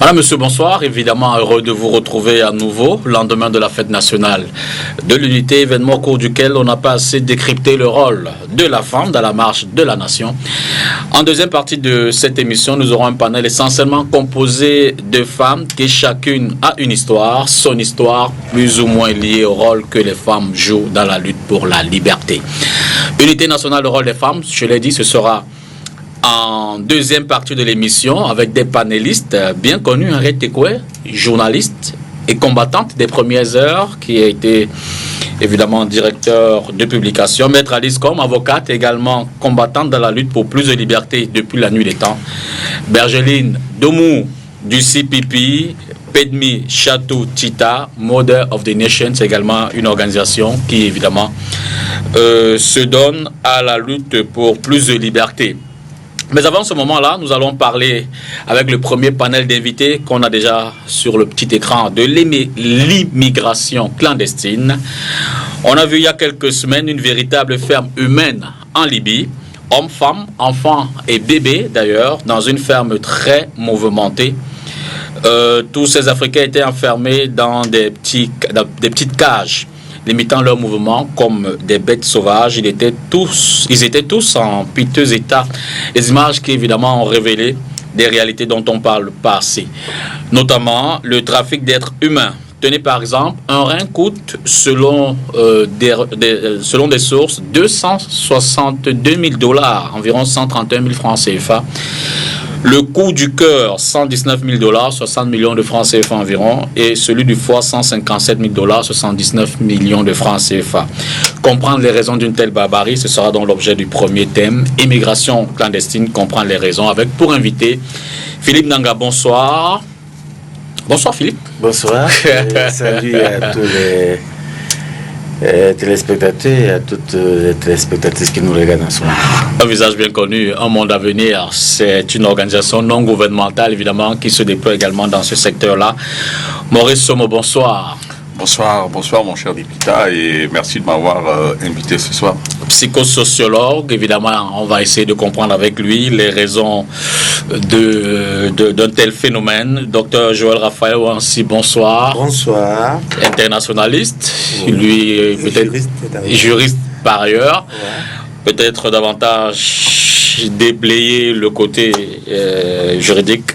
Madame, monsieur, bonsoir. Évidemment, heureux de vous retrouver à nouveau, lendemain de la fête nationale de l'unité, événement au cours duquel on n'a pas assez décrypté le rôle de la femme dans la marche de la nation. En deuxième partie de cette émission, nous aurons un panel essentiellement composé de femmes qui chacune a une histoire, son histoire plus ou moins liée au rôle que les femmes jouent dans la lutte pour la liberté. Unité nationale, le rôle des femmes, je l'ai dit, ce sera en deuxième partie de l'émission avec des panélistes bien connus, Henriette Tekoué, journaliste et combattante des premières heures, qui a été évidemment directeur de publication, Maître Alice Comme, avocate également combattante dans la lutte pour plus de liberté depuis la nuit des temps, Bergeline Domou du CPP, Pedmi Chatou Tita, Mother of the Nation, c'est également une organisation qui évidemment se donne à la lutte pour plus de liberté. Mais avant ce moment-là, nous allons parler avec le premier panel d'invités qu'on a déjà sur le petit écran de l'immigration clandestine. On a vu il y a quelques semaines une véritable ferme humaine en Libye. Hommes, femmes, enfants et bébés d'ailleurs, dans une ferme très mouvementée. Tous ces Africains étaient enfermés dans des petites cages, limitant leur mouvement comme des bêtes sauvages. Ils étaient tous en piteux état. Les images qui évidemment ont révélé des réalités dont on parle pas assez. Notamment le trafic d'êtres humains. Tenez par exemple, un rein coûte selon des sources 262 000 $, environ 131 000 francs CFA. Le coût du cœur, 119 000 $, 60 millions de francs CFA environ, et celui du foie, 157 000 $, 79 millions de francs CFA. Comprendre les raisons d'une telle barbarie, ce sera donc l'objet du premier thème. Immigration clandestine, comprendre les raisons, avec pour invité Philippe Nanga. Bonsoir. Bonsoir Philippe. Bonsoir. Salut à tous les téléspectateurs et à toutes les téléspectatrices qui nous regardent en ce moment. Un visage bien connu, Un Monde à Venir, c'est une organisation non gouvernementale évidemment qui se déploie également dans ce secteur-là. Maurice Somo, bonsoir. Bonsoir mon cher Dipita, et merci de m'avoir invité ce soir. Psychosociologue, évidemment, on va essayer de comprendre avec lui les raisons d'un tel phénomène. Docteur Joël Raphaël Ouansi, bonsoir. Bonsoir. Internationaliste, oui. Lui peut-être juriste par ailleurs, peut-être davantage déblayer le côté juridique.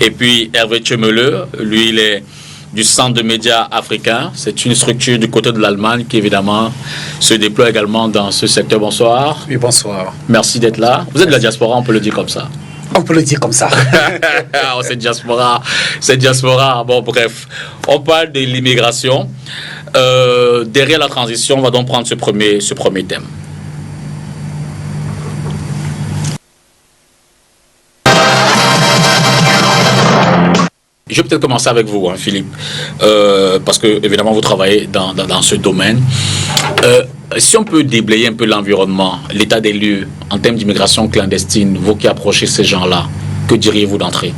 Et puis Hervé Tchemeleux, lui il est du Centre de médias africains. C'est une structure du côté de l'Allemagne qui, évidemment, se déploie également dans ce secteur. Bonsoir. Oui, bonsoir. Merci d'être là. Vous êtes de la diaspora, on peut le dire comme ça. On peut le dire comme ça. C'est diaspora. C'est diaspora. Bon, bref. On parle de l'immigration. Derrière la transition, on va donc prendre ce premier thème. Je vais peut-être commencer avec vous, Philippe, parce que évidemment vous travaillez dans ce domaine. Si on peut déblayer un peu l'environnement, l'état des lieux en termes d'immigration clandestine, vous qui approchez ces gens-là, que diriez-vous d'entrée?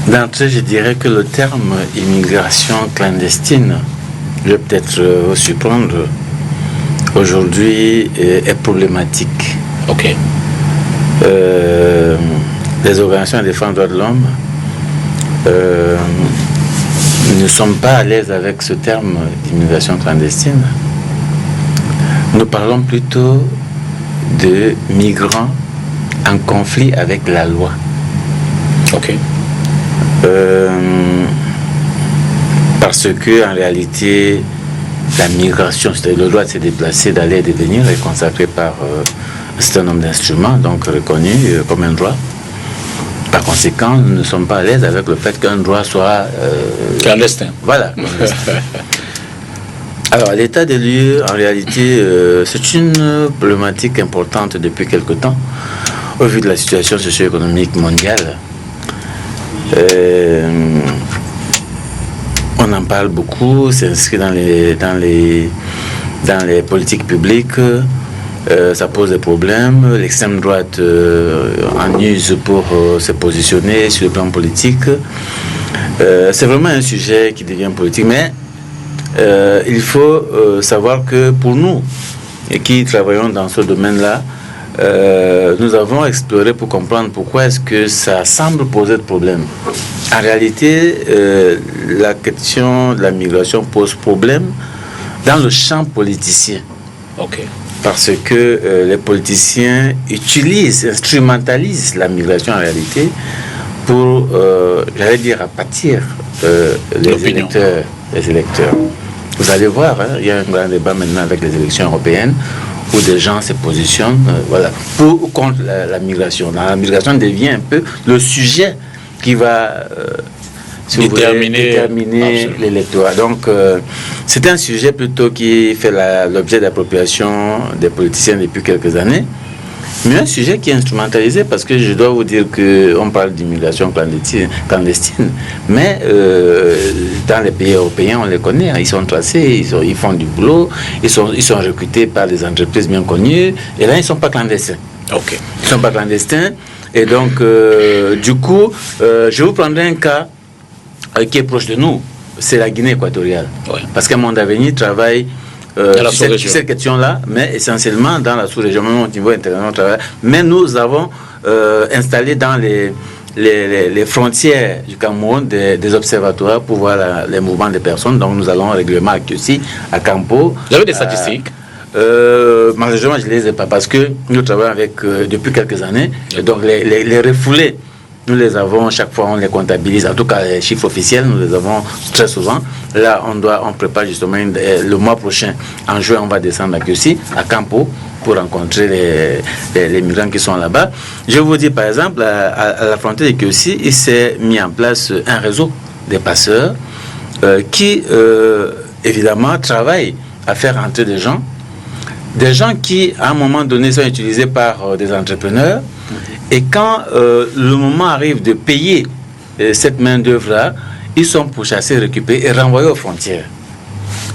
D'entrée, je dirais que le terme immigration clandestine, je vais peut-être vous surprendre, aujourd'hui est problématique. Ok. Les organisations de défense des droits de l'homme ne sommes pas à l'aise avec ce terme d'immigration clandestine. Nous parlons plutôt de migrants en conflit avec la loi. Ok. Parce que en réalité, la migration, c'est le droit de se déplacer, d'aller et de venir, est consacré par un certain nombre d'instruments, donc reconnus comme un droit. Par conséquent, nous ne sommes pas à l'aise avec le fait qu'un droit soit clandestin. Voilà. Alors, l'état des lieux, en réalité, c'est une problématique importante depuis quelque temps, au vu de la situation socio-économique mondiale. On en parle beaucoup, c'est inscrit dans les politiques publiques. Ça pose des problèmes. L'extrême droite en use pour se positionner sur le plan politique. C'est vraiment un sujet qui devient politique, mais il faut savoir que pour nous qui travaillons dans ce domaine-là, nous avons exploré pour comprendre pourquoi est-ce que ça semble poser de problème. En réalité, la question de la migration pose problème dans le champ politicien. Ok. Parce que les politiciens instrumentalisent la migration en réalité pour, j'allais dire, apathir les électeurs. Vous allez voir, il y a un grand débat maintenant avec les élections européennes où des gens se positionnent pour ou contre la migration. La migration devient un peu le sujet qui va déterminer l'électorat. Donc, c'est un sujet plutôt qui fait l'objet d'appropriation des politiciens depuis quelques années, mais un sujet qui est instrumentalisé parce que je dois vous dire qu'on parle d'immigration clandestine, mais dans les pays européens, on les connaît, ils sont tracés, ils font du boulot, ils sont recrutés par des entreprises bien connues, et là, ils ne sont pas clandestins. Ok. Ils ne sont pas clandestins, et donc, du coup, je vous prendrai un cas qui est proche de nous, c'est la Guinée équatoriale. Oui. Parce qu'un Monde Avenir travaille sur cette question-là, mais essentiellement dans la sous-région, même au niveau international. Mais nous avons installé dans les frontières du Cameroun des observatoires pour voir les mouvements des personnes. Donc nous allons régulièrement aussi à Campo. Vous avez des statistiques? Malheureusement, je ne les ai pas parce que nous travaillons avec depuis quelques années. Et donc les refoulés, nous les avons, chaque fois on les comptabilise, en tout cas les chiffres officiels, nous les avons très souvent. Là, on prépare justement le mois prochain, en juin, on va descendre à Kiossi, à Campo, pour rencontrer les migrants qui sont là-bas. Je vous dis par exemple, à la frontière de Kiossi, il s'est mis en place un réseau des passeurs qui, évidemment, travaillent à faire rentrer des gens qui, à un moment donné, sont utilisés par des entrepreneurs. Et quand le moment arrive de payer cette main-d'œuvre-là, ils sont pourchassés, récupérés et renvoyés aux frontières.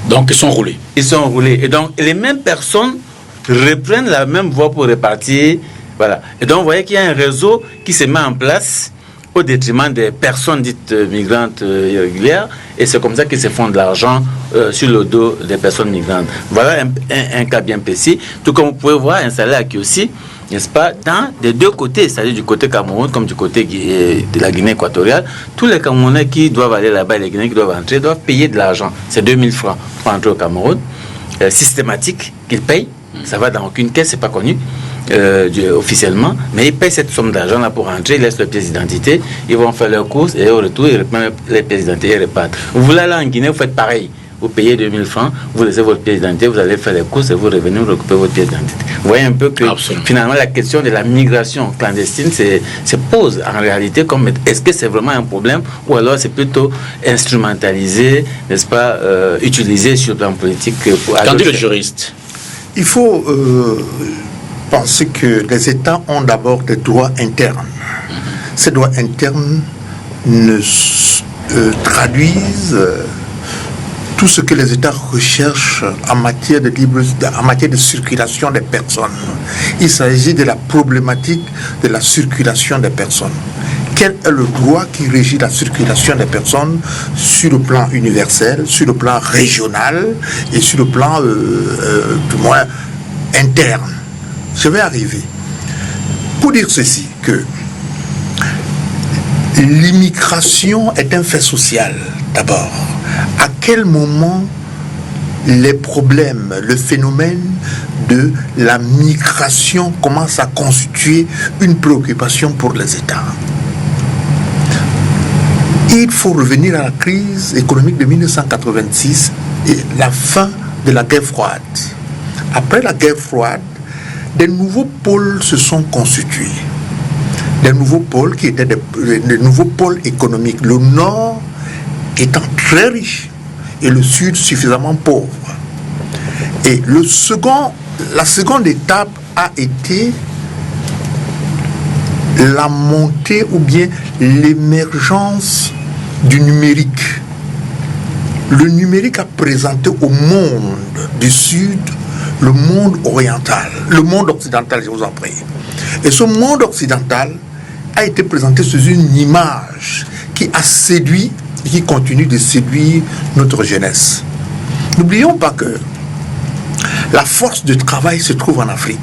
Donc, ils sont roulés. Ils sont roulés. Et donc, les mêmes personnes reprennent la même voie pour repartir. Voilà. Et donc, vous voyez qu'il y a un réseau qui se met en place au détriment des personnes dites migrantes irrégulières. Et c'est comme ça qu'ils se font de l'argent sur le dos des personnes migrantes. Voilà un cas bien précis. Tout comme vous pouvez voir, installé à Kiossi, n'est-ce pas, dans les deux côtés, c'est-à-dire du côté Cameroun comme du côté de la Guinée équatoriale, tous les Camerounais qui doivent aller là-bas, les Guinéens qui doivent entrer, doivent payer de l'argent. C'est 2000 francs pour entrer au Cameroun, systématique, qu'ils payent. Ça va dans aucune caisse, c'est pas connu officiellement, mais ils payent cette somme d'argent-là pour entrer, ils laissent leurs pièces d'identité, ils vont faire leurs courses et au retour, ils reprennent les pièces d'identité et repartent. Vous voulez aller en Guinée, vous faites pareil. Vous payez 2000 francs, vous laissez votre pièce d'identité, vous allez faire les courses et vous revenez, vous récupérez votre pièce d'identité. Vous voyez un peu que finalement la question de la migration clandestine se pose en réalité comme est-ce que c'est vraiment un problème ou alors c'est plutôt instrumentalisé, n'est-ce pas, utilisé sur le plan politique. Qu'en dit le juriste? Il faut penser que les États ont d'abord des droits internes. Ces droits internes ne traduisent tout ce que les États recherchent en matière de circulation des personnes. Il s'agit de la problématique de la circulation des personnes. Quel est le droit qui régit la circulation des personnes sur le plan universel, sur le plan régional et sur le plan, du moins, interne? Je vais arriver. Pour dire ceci, que l'immigration est un fait social, d'abord. À quel moment les problèmes, le phénomène de la migration commence à constituer une préoccupation pour les États? Il faut revenir à la crise économique de 1986 et la fin de la guerre froide. Après la guerre froide, des nouveaux pôles se sont constitués. Des nouveaux pôles qui étaient des nouveaux pôles économiques. Le Nord étant très riche et le Sud suffisamment pauvre. Et la seconde étape a été la montée ou bien l'émergence du numérique. Le numérique a présenté au monde du Sud le monde oriental, le monde occidental, je vous en prie. Et ce monde occidental a été présenté sous une image qui a séduit et qui continue de séduire notre jeunesse. N'oublions pas que la force de travail se trouve en Afrique,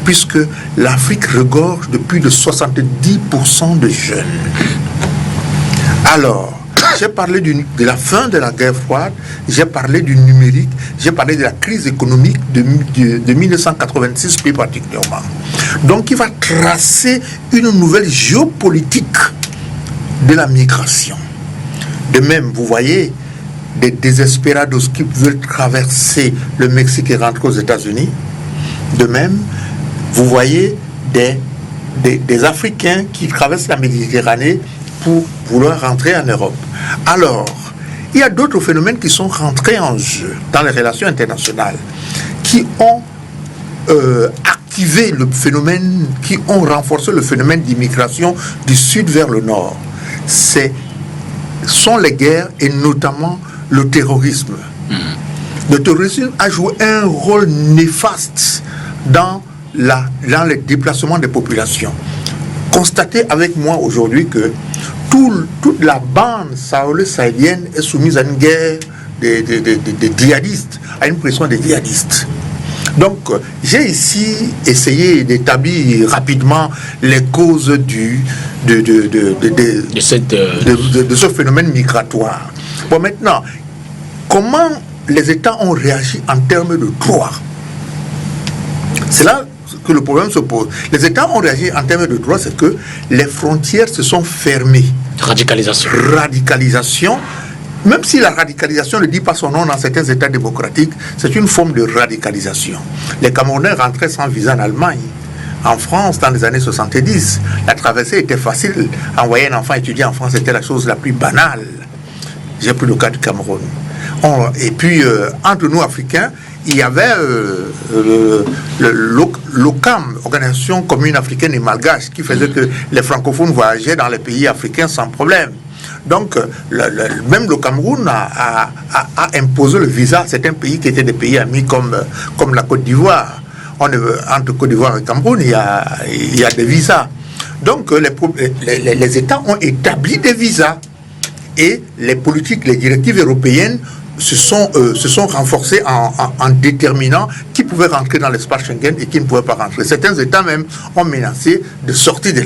puisque l'Afrique regorge de plus de 70% de jeunes. Alors, j'ai parlé de la fin de la guerre froide, j'ai parlé du numérique, j'ai parlé de la crise économique de 1986 plus particulièrement. Donc il va tracer une nouvelle géopolitique de la migration. De même, vous voyez des désespérados qui veulent traverser le Mexique et rentrer aux États-Unis. De même, vous voyez des Africains qui traversent la Méditerranée pour vouloir rentrer en Europe. Alors, il y a d'autres phénomènes qui sont rentrés en jeu dans les relations internationales, qui ont activé le phénomène, qui ont renforcé le phénomène d'immigration du sud vers le nord. Sont les guerres et notamment le terrorisme. Le terrorisme a joué un rôle néfaste dans les déplacements des populations. Constatez avec moi aujourd'hui que toute la bande sahélienne est soumise à une guerre des djihadistes, à une pression des djihadistes. Donc, j'ai ici essayé d'établir rapidement les causes de ce phénomène migratoire. Bon, maintenant, comment les États ont réagi en termes de droit? C'est là que le problème se pose. Les États ont réagi en termes de droit, c'est que les frontières se sont fermées. Radicalisation. Même si la radicalisation ne dit pas son nom dans certains États démocratiques, c'est une forme de radicalisation. Les Camerounais rentraient sans visa en Allemagne. En France, dans les années 70, la traversée était facile. Envoyer un enfant étudier en France, c'était la chose la plus banale. J'ai pris le cas du Cameroun. Et puis, entre nous, Africains, il y avait l'OCAM, Organisation Commune Africaine et Malgache, qui faisait que les francophones voyageaient dans les pays africains sans problème. Donc, même le Cameroun a imposé le visa à certains pays qui étaient des pays amis comme la Côte d'Ivoire. Entre Côte d'Ivoire et Cameroun, il y a des visas. Donc, les États ont établi des visas. Et les politiques, les directives européennes se sont renforcées en déterminant qui pouvait rentrer dans l'espace Schengen et qui ne pouvait pas rentrer. Certains États même ont menacé de sortir de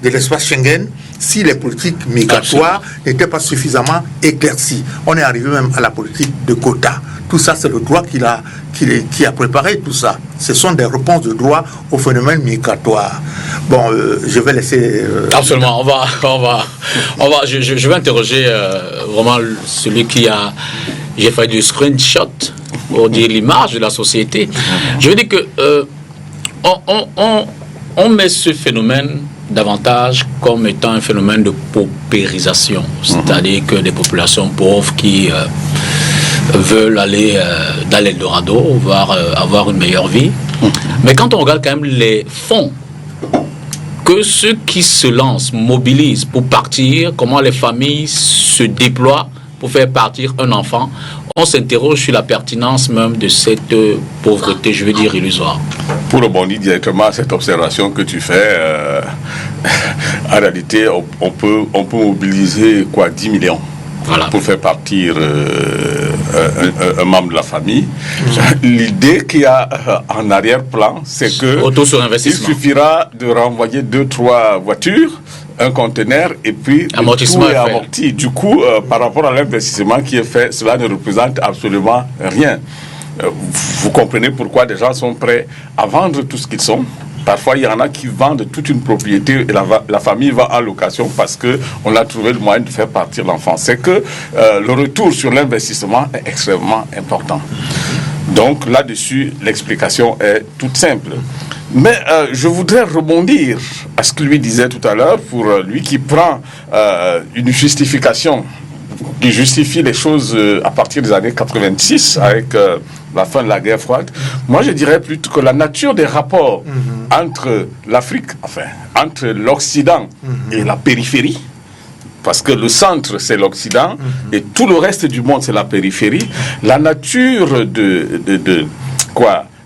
l'espace Schengen si les politiques migratoires n'étaient pas suffisamment éclaircies. On est arrivé même à la politique de quotas. Tout ça, c'est le droit qui a préparé tout ça. Ce sont des réponses de droit au phénomène migratoire. Bon, je vais laisser... Absolument, je vais interroger vraiment celui qui a... J'ai fait du screenshot pour dire l'image de la société. Je veux dire que on met ce phénomène davantage comme étant un phénomène de paupérisation, c'est-à-dire que des populations pauvres qui veulent aller dans l'Eldorado, avoir une meilleure vie. Mais quand on regarde quand même les fonds que ceux qui se lancent mobilisent pour partir, comment les familles se déploient pour faire partir un enfant, on s'interroge sur la pertinence même de cette pauvreté, je veux dire, illusoire. Pour rebondir directement à cette observation que tu fais, en réalité, on peut mobiliser 10 millions pour faire partir un membre de la famille. L'idée qu'il y a en arrière-plan, c'est que il suffira de renvoyer 2-3 voitures, un conteneur et puis amortissement tout est amorti. Du coup, par rapport à l'investissement qui est fait, cela ne représente absolument rien. Vous comprenez pourquoi des gens sont prêts à vendre tout ce qu'ils sont. Parfois, il y en a qui vendent toute une propriété et la famille va en location parce qu'on a trouvé le moyen de faire partir l'enfant. C'est que le retour sur l'investissement est extrêmement important. Donc là-dessus, l'explication est toute simple. Mais je voudrais rebondir à ce que lui disait tout à l'heure, pour lui qui prend une justification, qui justifie les choses à partir des années 86 avec la fin de la guerre froide. Moi, je dirais plutôt que la nature des rapports entre l'Afrique, entre l'Occident et la périphérie, parce que le centre, c'est l'Occident, et tout le reste du monde, c'est la périphérie. La nature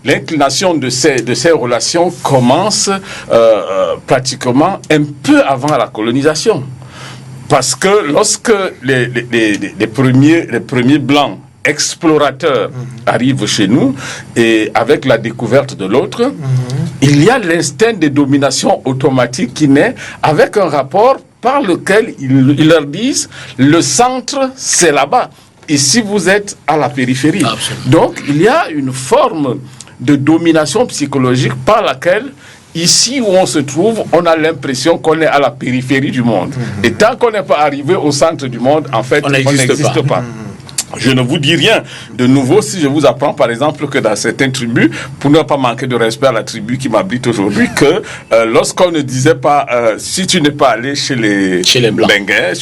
l'inclination de ces relations commence pratiquement un peu avant la colonisation. Parce que lorsque les premiers blancs explorateur arrive chez nous et avec la découverte de l'autre, il y a l'instinct de domination automatique qui naît avec un rapport par lequel ils leur disent le centre c'est là-bas et si vous êtes à la périphérie. Donc il y a une forme de domination psychologique par laquelle ici où on se trouve, on a l'impression qu'on est à la périphérie du monde. Et tant qu'on n'est pas arrivé au centre du monde, en fait, on n'existe pas. Je ne vous dis rien de nouveau si je vous apprends par exemple que dans certaines tribus, pour ne pas manquer de respect à la tribu qui m'habite aujourd'hui, que lorsqu'on ne disait pas si tu n'es pas allé chez les Blancs, Benguais,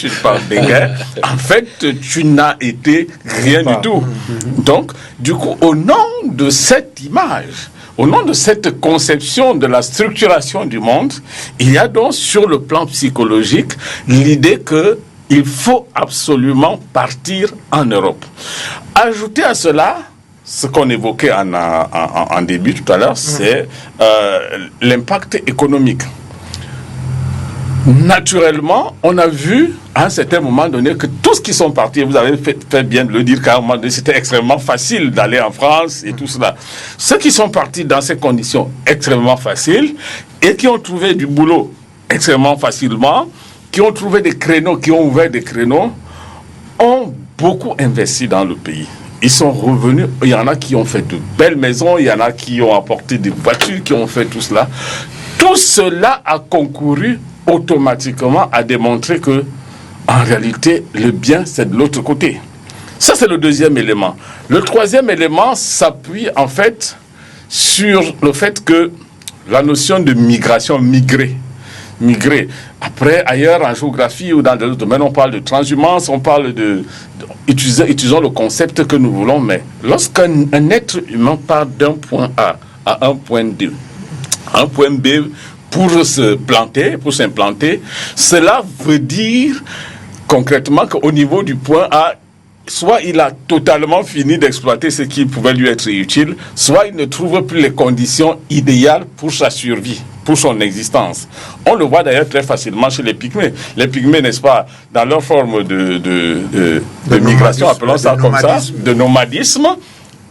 en fait tu n'as été rien du tout. Donc du coup au nom de cette image, au nom de cette conception de la structuration du monde, il y a donc sur le plan psychologique l'idée que il faut absolument partir en Europe. Ajoutez à cela ce qu'on évoquait en début tout à l'heure, c'est l'impact économique. Naturellement, on a vu à un certain moment donné que tous qui sont partis, vous avez fait bien de le dire qu'à un moment donné, c'était extrêmement facile d'aller en France et tout cela. Ceux qui sont partis dans ces conditions extrêmement faciles et qui ont trouvé du boulot extrêmement facilement, qui ont trouvé des créneaux, qui ont ouvert des créneaux, ont beaucoup investi dans le pays. Ils sont revenus, il y en a qui ont fait de belles maisons, il y en a qui ont apporté des voitures, qui ont fait tout cela. Tout cela a concouru automatiquement à démontrer que, en réalité, le bien, c'est de l'autre côté. Ça, c'est le deuxième élément. Le troisième élément s'appuie, en fait, sur le fait que la notion de migration, migrer. Après, ailleurs, en géographie ou dans d'autres domaines, on parle de transhumance, on parle utilisons le concept que nous voulons, mais lorsqu'un être humain part d'un point A à un point B, pour s'implanter, cela veut dire concrètement qu'au niveau du point A, soit il a totalement fini d'exploiter ce qui pouvait lui être utile, soit il ne trouve plus les conditions idéales pour sa survie, pour son existence. On le voit d'ailleurs très facilement chez les Pygmées. Les Pygmées, n'est-ce pas, dans leur forme de migration, appelons ça comme ça, de nomadisme,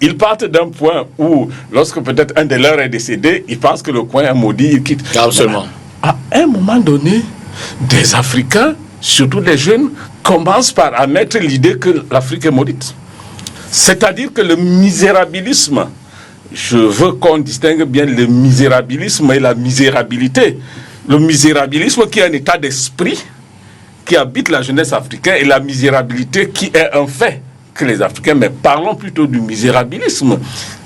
ils partent d'un point où, lorsque peut-être un de leurs est décédé, ils pensent que le coin est maudit, ils quittent. Absolument. À un moment donné, des Africains, surtout les jeunes, commencent par admettre l'idée que l'Afrique est maudite. C'est-à-dire que le misérabilisme, je veux qu'on distingue bien le misérabilisme et la misérabilité. Le misérabilisme qui est un état d'esprit qui habite la jeunesse africaine et la misérabilité qui est un fait que les Africains, mais parlons plutôt du misérabilisme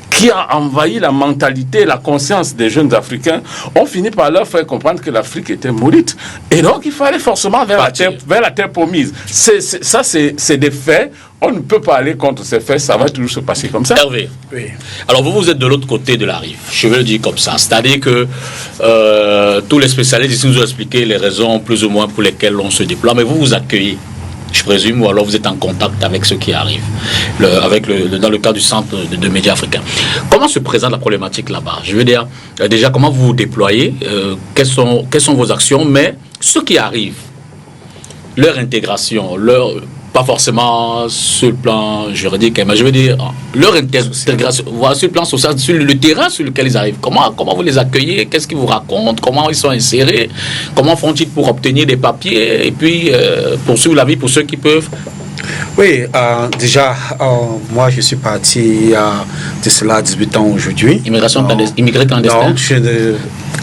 qui a envahi la mentalité et la conscience des jeunes Africains, ont fini par leur faire comprendre que l'Afrique était maudite. Et donc, il fallait forcément vers la terre promise. C'est des faits. On ne peut pas aller contre ces faits. Ça va toujours se passer comme ça. Hervé, oui. Alors vous êtes de l'autre côté de la rive. Je vais le dire comme ça. C'est-à-dire que tous les spécialistes ici nous ont expliqué les raisons plus ou moins pour lesquelles on se déploie. Mais vous accueillez, je présume, ou alors vous êtes en contact avec ceux qui arrivent, dans le cadre du centre de médias africains. Comment se présente la problématique là-bas? Je veux dire, déjà, comment vous vous déployez, quelles sont vos actions, mais ceux qui arrivent, leur intégration, pas forcément sur le plan juridique, mais je veux dire, leur intégration, voilà, sur le plan social, sur le terrain sur lequel ils arrivent. Comment vous les accueillez? Qu'est-ce qu'ils vous racontent? Comment ils sont insérés? Comment font-ils pour obtenir des papiers et puis poursuivre la vie pour ceux qui peuvent? Oui, déjà, moi je suis parti de cela 18 ans aujourd'hui. Immigré clandestin?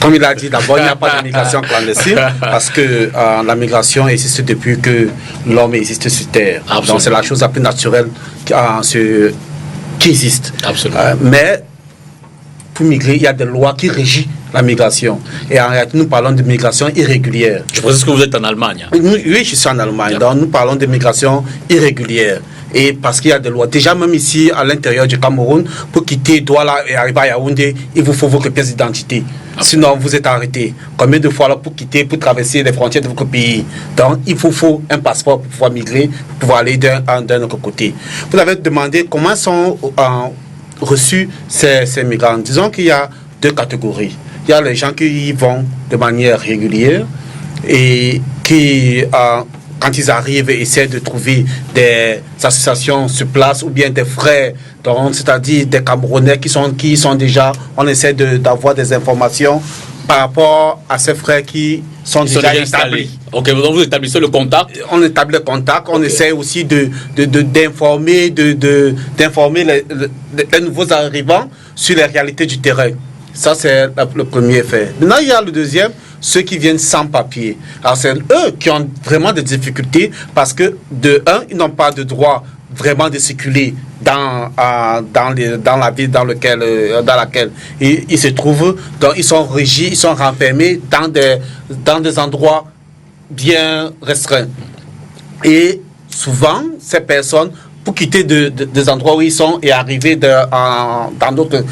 Comme il a dit, d'abord, il n'y a pas d'immigration clandestine parce que la migration existe depuis que l'homme existe sur Terre. Absolument. Donc c'est la chose la plus naturelle qui existe. Mais pour migrer, il y a des lois qui régissent la migration. Et en réalité, nous parlons de migration irrégulière. Je pense que vous êtes en Allemagne. Oui, je suis en Allemagne. Donc nous parlons de migration irrégulière. Et parce qu'il y a des lois. Déjà, même ici, à l'intérieur du Cameroun, pour quitter Douala et arriver à Yaoundé, il vous faut votre pièce d'identité. Sinon, vous êtes arrêté. Combien de fois là, pour quitter, pour traverser les frontières de votre pays? Donc, il vous faut un passeport pour pouvoir migrer, pour pouvoir aller d'un autre côté. Vous avez demandé comment sont reçus ces migrants. Disons qu'il y a deux catégories. Il y a les gens qui y vont de manière régulière et qui quand ils arrivent, essaient de trouver des associations sur place ou bien des frères, c'est-à-dire des Camerounais qui sont déjà, on essaie d'avoir des informations par rapport à ces frères qui sont déjà établis. Ok, donc vous établissez le contact. On établit le contact, on essaie aussi d'informer les nouveaux arrivants sur les réalités du terrain. Ça, c'est le premier fait. Maintenant, il y a le deuxième, ceux qui viennent sans papier. Alors, c'est eux qui ont vraiment des difficultés parce que, de un, ils n'ont pas de droit vraiment de circuler dans la ville dans laquelle ils se trouvent. Donc, ils sont régis, ils sont renfermés dans des endroits bien restreints. Et souvent, ces personnes, pour quitter des endroits où ils sont et arriver dans d'autres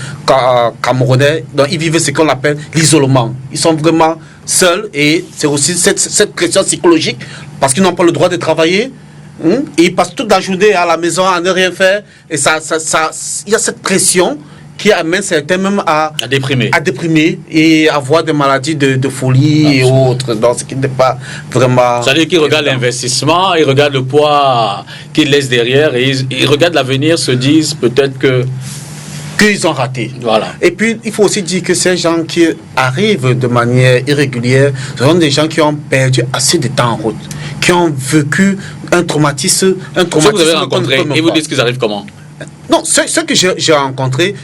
Camerounais, donc ils vivent ce qu'on appelle l'isolement. Ils sont vraiment seuls et c'est aussi cette pression psychologique parce qu'ils n'ont pas le droit de travailler. Et ils passent toute la journée à la maison à ne rien faire. Et il y a cette pression qui amène certains même à déprimer et avoir des maladies de folie et autres. Donc, ce qui n'est pas vraiment... C'est-à-dire qu'ils regardent l'investissement, ils regardent le poids qu'ils laissent derrière et ils regardent l'avenir, se disent peut-être qu'ils ont raté. Voilà. Et puis, il faut aussi dire que ces gens qui arrivent de manière irrégulière, ce sont des gens qui ont perdu assez de temps en route, qui ont vécu un traumatisme. Ceux que vous avez rencontrés, et vous dites qu'ils arrivent comment? Non, ceux que j'ai rencontrés,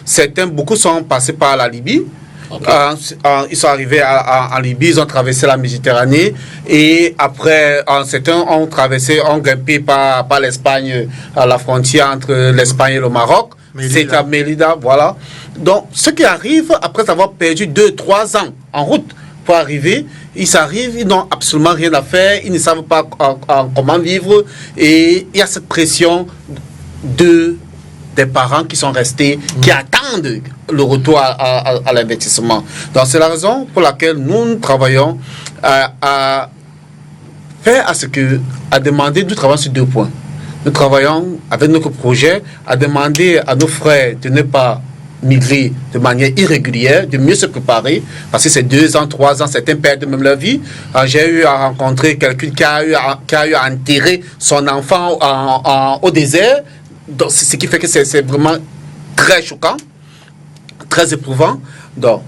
beaucoup sont passés par la Libye. Okay. Ils sont arrivés en Libye, ils ont traversé la Méditerranée et après, certains ont grimpé par l'Espagne, à la frontière entre l'Espagne et le Maroc. C'est à Mélida, voilà. Donc, ceux qui arrivent, après avoir perdu 2-3 ans en route pour arriver, ils arrivent, ils n'ont absolument rien à faire, ils ne savent pas comment vivre et il y a cette pression des parents qui sont restés, qui attendent le retour à l'investissement. Donc, c'est la raison pour laquelle nous travaillons à demander, nous travaillons sur 2 points. Nous travaillons avec notre projet à demander à nos frères de ne pas migrer de manière irrégulière, de mieux se préparer, parce que c'est 2 ans, 3 ans, certains perdent même leur vie. J'ai eu à rencontrer quelqu'un qui a eu à enterrer son enfant au désert. Donc, ce qui fait que c'est vraiment très choquant, très éprouvant. Donc,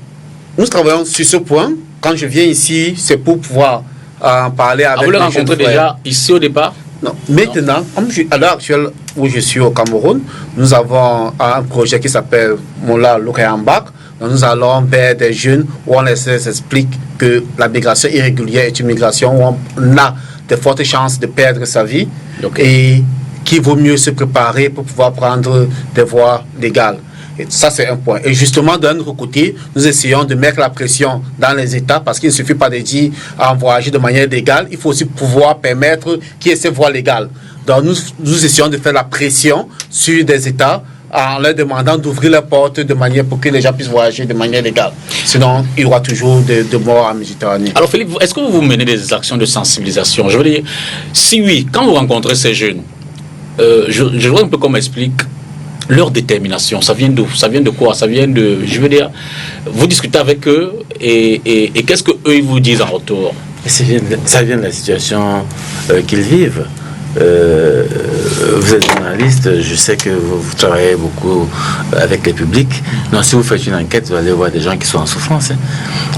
nous travaillons sur ce point. Quand je viens ici, c'est pour pouvoir parler avec les jeunes frères. Vous les rencontrez déjà ici au départ? Non. Maintenant, à l'heure actuelle où je suis au Cameroun, nous avons un projet qui s'appelle Mola Loukayambak. Nous allons vers des jeunes où on les explique que la migration irrégulière est une migration où on a de fortes chances de perdre sa vie. Okay. Et qu'il vaut mieux se préparer pour pouvoir prendre des voies légales. Et ça, c'est un point. Et justement, d'un autre côté, nous essayons de mettre la pression dans les États parce qu'il ne suffit pas de dire à voyager de manière légale. Il faut aussi pouvoir permettre qu'il y ait ces voies légales. Donc, nous essayons de faire la pression sur des États en leur demandant d'ouvrir les portes de manière pour que les gens puissent voyager de manière légale. Sinon, il y aura toujours de morts en Méditerranée. Alors, Philippe, est-ce que vous menez des actions de sensibilisation? Je veux dire, si oui, quand vous rencontrez ces jeunes, je vois un peu qu'on m'explique leur détermination. Ça vient d'où? Ça vient de quoi? Ça vient de... Je veux dire, vous discutez avec eux et qu'est-ce qu'eux ils vous disent en retour? Ça vient de la situation qu'ils vivent. Vous êtes journaliste, je sais que vous travaillez beaucoup avec le public. Donc, si vous faites une enquête, vous allez voir des gens qui sont en souffrance.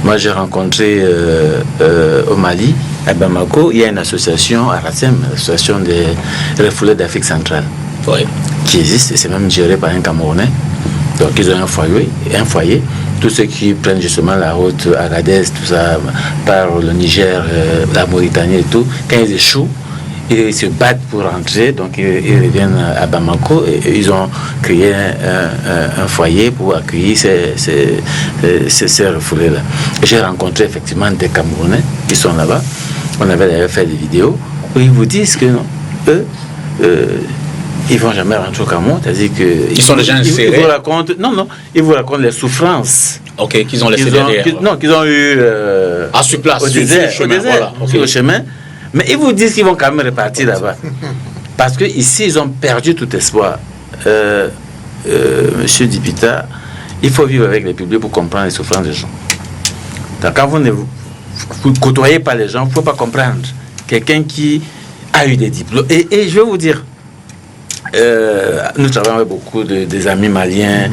Moi, j'ai rencontré au Mali, à Bamako, il y a une association à Rassem, l'association des refoulés d'Afrique centrale, qui existe et c'est même géré par un Camerounais. Donc, ils ont un foyer. Tous ceux qui prennent justement la route à Agadez, tout ça, par le Niger, la Mauritanie et tout, quand ils échouent, ils se battent pour rentrer, donc ils reviennent à Bamako et ils ont créé un foyer pour accueillir ces refoulés-là. J'ai rencontré effectivement des Camerounais qui sont là-bas. On avait d'ailleurs fait des vidéos où ils vous disent que non, eux, ils ne vont jamais rentrer au Cameroun, c'est-à-dire que... Ils sont déjà insérés. Ils vous racontent, ils vous racontent les souffrances. Ok, qu'ils ont laissé derrière. Qu'ils ont eu... sur place, au désert, sur le chemin. Mais ils vous disent qu'ils vont quand même repartir là-bas. Parce qu'ici, ils ont perdu tout espoir. Monsieur Dipita, il faut vivre avec les publics pour comprendre les souffrances des gens. Donc, quand vous ne côtoyez pas les gens, il ne faut pas comprendre. Quelqu'un qui a eu des diplômes. Et je vais vous dire, nous travaillons avec beaucoup des amis maliens,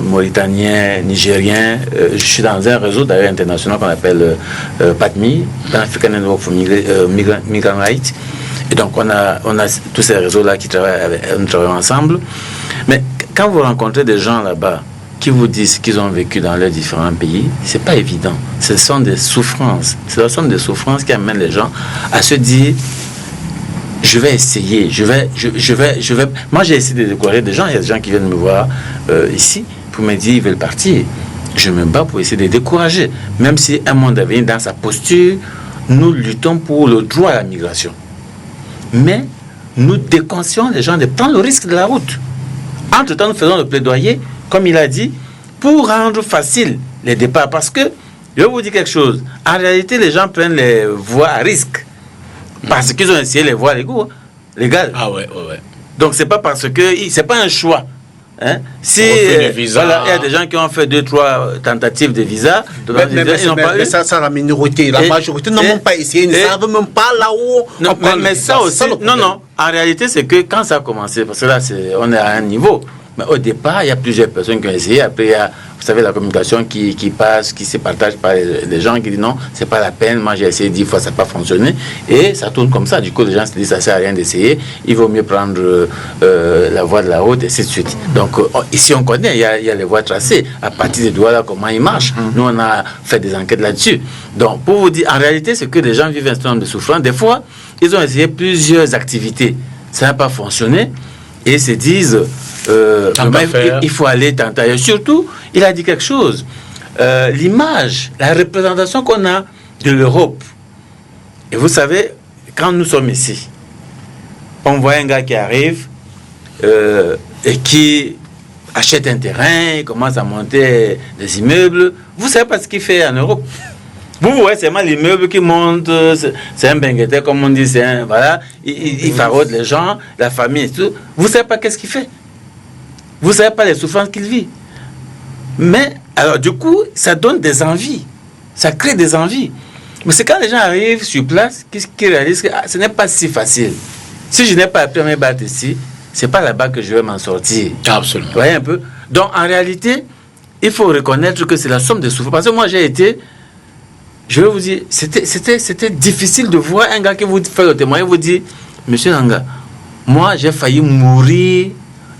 mauritaniens, nigériens. Je suis dans un réseau d'ailleurs international qu'on appelle PATMI, Pan-African Network for Migrant Rights. Et donc on a tous ces réseaux-là qui nous travaillons ensemble. Mais quand vous rencontrez des gens là-bas qui vous disent qu'ils ont vécu dans leurs différents pays, c'est pas évident. Ce sont des souffrances. Ce sont des souffrances qui amènent les gens à se dire: je vais essayer, je vais. Moi, j'ai essayé de décourager des gens. Il y a des gens qui viennent me voir ici pour me dire ils veulent partir. Je me bats pour essayer de les décourager. Même si un monde d'avenir, dans sa posture, nous luttons pour le droit à la migration. Mais nous déconseillons les gens de prendre le risque de la route. Entre-temps, nous faisons le plaidoyer, comme il a dit, pour rendre facile les départs. Parce que, je vais vous dire quelque chose, en réalité, les gens prennent les voies à risque. Parce qu'ils ont essayé les voies légales. Ah ouais. Donc, c'est pas parce que... C'est pas un choix. Hein? Si voilà, il y a des gens qui ont fait 2-3 tentatives de visa, ils n'ont pas eu. Ça, c'est la minorité. La majorité n'ont même pas essayé, ils ne savent même pas là-où. Non, mais ça aussi, non. En réalité, c'est que quand ça a commencé, parce que là, on est à un niveau. Mais au départ, il y a plusieurs personnes qui ont essayé. Après, il y a, vous savez, la communication qui passe, qui se partage par les gens qui disent non, c'est pas la peine. Moi, j'ai essayé 10 fois, ça n'a pas fonctionné. Et ça tourne comme ça. Du coup, les gens se disent ça sert à rien d'essayer. Il vaut mieux prendre la voie de la route et ainsi de suite. Donc, ici, on connaît, il y a les voies tracées. À partir des doigts là, comment ils marchent. Nous, on a fait des enquêtes là-dessus. Donc, pour vous dire, en réalité, c'est que les gens vivent un certain nombre de souffrances. Des fois, ils ont essayé plusieurs activités. Ça n'a pas fonctionné. Et ils se disent... il faut aller tenter. Et surtout, il a dit quelque chose. L'image, la représentation qu'on a de l'Europe. Et vous savez, quand nous sommes ici, on voit un gars qui arrive et qui achète un terrain, il commence à monter des immeubles. Vous savez pas ce qu'il fait en Europe. Vous voyez seulement l'immeuble qui monte, c'est un bengueté, comme on dit, voilà, il faraude les gens, la famille et tout. Vous savez pas qu'est-ce qu'il fait. Vous ne savez pas les souffrances qu'il vit. Mais, alors du coup, ça donne des envies. Ça crée des envies. Mais c'est quand les gens arrivent sur place qu'ils réalisent que ce n'est pas si facile. Si je n'ai pas appris à me battre ici, ce n'est pas là-bas que je vais m'en sortir. Absolument. Vous voyez un peu? Donc, en réalité, il faut reconnaître que c'est la somme des souffrances. Parce que moi, j'ai été... Je vais vous dire, c'était difficile de voir un gars qui vous fait le témoignage, vous dit, Monsieur Nanga, moi, j'ai failli mourir.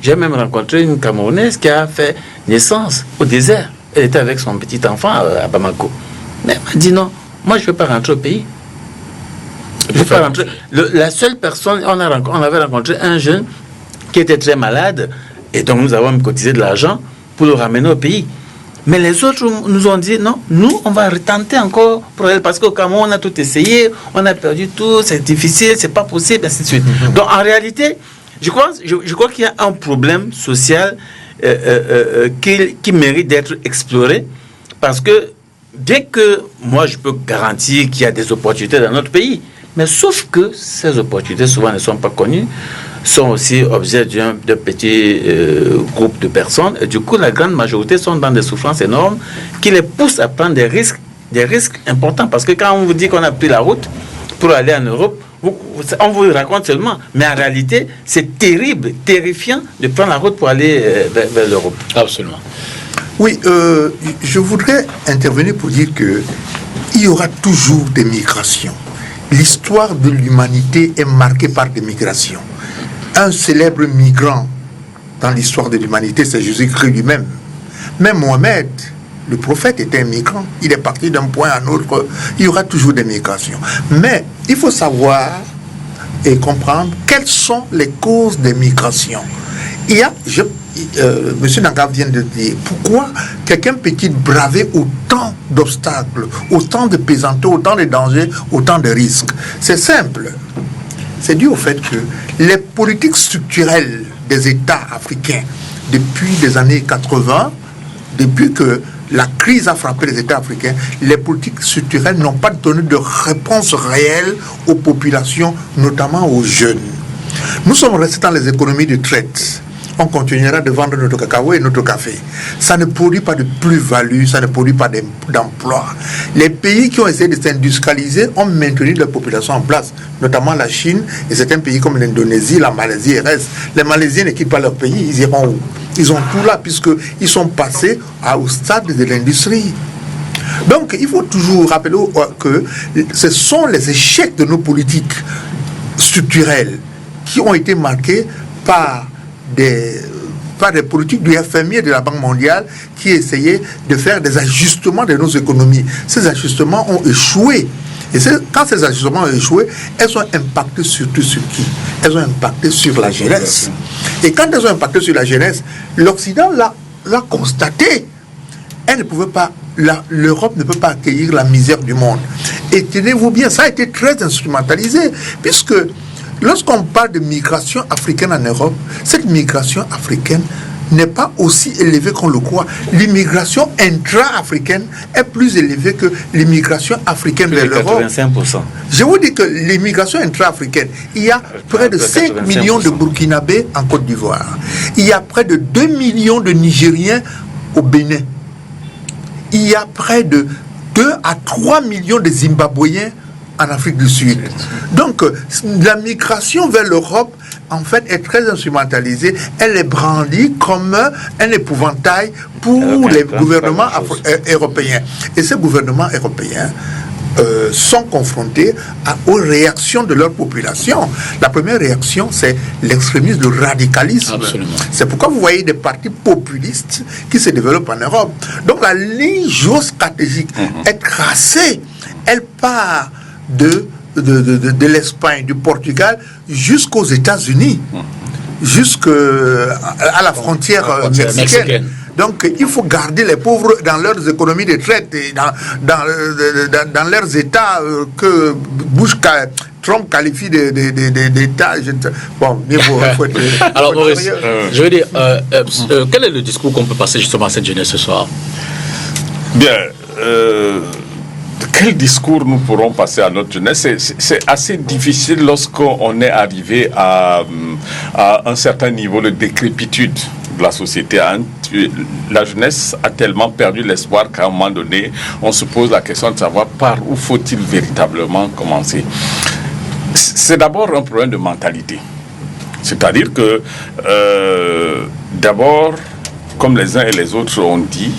J'ai même rencontré une Camerounaise qui a fait naissance au désert. Elle était avec son petit enfant à Bamako. Mais elle m'a dit non, moi je ne vais pas rentrer au pays. Je vais pas rentrer. La seule personne, on avait rencontré un jeune qui était très malade, et donc nous avons cotisé de l'argent pour le ramener au pays. Mais les autres nous ont dit non, nous on va retenter encore pour elle, parce qu'au Cameroun on a tout essayé, on a perdu tout, c'est difficile, c'est pas possible, ainsi de suite. Donc en réalité, je crois qu'il y a un problème social qui mérite d'être exploré, parce que dès que moi je peux garantir qu'il y a des opportunités dans notre pays, mais sauf que ces opportunités souvent ne sont pas connues, sont aussi objet d'un petit groupe de personnes, et du coup la grande majorité sont dans des souffrances énormes qui les poussent à prendre des risques importants, parce que quand on vous dit qu'on a pris la route pour aller en Europe, on vous raconte seulement, mais en réalité, c'est terrible, terrifiant de prendre la route pour aller vers l'Europe. Absolument. Oui, je voudrais intervenir pour dire qu'il y aura toujours des migrations. L'histoire de l'humanité est marquée par des migrations. Un célèbre migrant dans l'histoire de l'humanité, c'est Jésus-Christ lui-même. Même Mohamed, le prophète, était un migrant. Il est parti d'un point à un autre. Il y aura toujours des migrations. Mais il faut savoir et comprendre quelles sont les causes des migrations. Il y a, M. Nanga vient de dire, pourquoi quelqu'un peut-il braver autant d'obstacles, autant de pesanteurs, autant de dangers, autant de risques? C'est simple. C'est dû au fait que les politiques structurelles des États africains, depuis les années 80, depuis que la crise a frappé les États africains, les politiques structurelles n'ont pas donné de réponse réelle aux populations, notamment aux jeunes. Nous sommes restés dans les économies de traite. on continuera de vendre notre cacao et notre café. Ça ne produit pas de plus-value, ça ne produit pas d'emploi. Les pays qui ont essayé de s'industrialiser ont maintenu leur population en place, notamment la Chine et certains pays comme l'Indonésie, la Malaisie et reste. Les Malaisiens ne quittent pas leur pays, ils iront où? Ils ont tout là puisqu'ils sont passés au stade de l'industrie. Donc il faut toujours rappeler que ce sont les échecs de nos politiques structurelles qui ont été marqués par des politiques du FMI et de la Banque mondiale qui essayaient de faire des ajustements de nos économies. Ces ajustements ont échoué. Et quand ces ajustements ont échoué, elles ont impacté surtout sur qui? Elles ont impacté sur la jeunesse. Et quand elles ont impacté sur la jeunesse, l'Occident l'a constaté. Elle ne pouvait pas, l'Europe ne peut pas accueillir la misère du monde. Et tenez-vous bien, ça a été très instrumentalisé, puisque lorsqu'on parle de migration africaine en Europe, cette migration africaine n'est pas aussi élevée qu'on le croit. L'immigration intra-africaine est plus élevée que l'immigration africaine vers l'Europe. 85%. Je vous dis que l'immigration intra-africaine, il y a près de 5 millions de Burkinabés en Côte d'Ivoire. Il y a près de 2 millions de Nigériens au Bénin. Il y a près de 2 à 3 millions de Zimbabwéens en Afrique du Sud. Donc, la migration vers l'Europe, en fait, est très instrumentalisée. Elle est brandie comme un épouvantail pour les gouvernements européens. Et ces gouvernements européens sont confrontés aux réactions de leur population. La première réaction, c'est l'extrémisme, le radicalisme. Absolument. C'est pourquoi vous voyez des partis populistes qui se développent en Europe. Donc, la ligne géostratégique est tracée. Elle part de l'Espagne, du Portugal, jusqu'aux États-Unis, jusqu'à la frontière mexicaine. Donc, il faut garder les pauvres dans leurs économies de traite et dans leurs États que Trump qualifie d'État. Bon, il faut être... Alors, Maurice, je veux dire, quel est le discours qu'on peut passer justement à cette jeunesse ce soir? Bien, quel discours nous pourrons passer à notre jeunesse? C'est assez difficile lorsqu'on est arrivé à un certain niveau de décrépitude de la société. La jeunesse a tellement perdu l'espoir qu'à un moment donné, on se pose la question de savoir par où faut-il véritablement commencer. C'est d'abord un problème de mentalité. C'est-à-dire que, d'abord, comme les uns et les autres ont dit,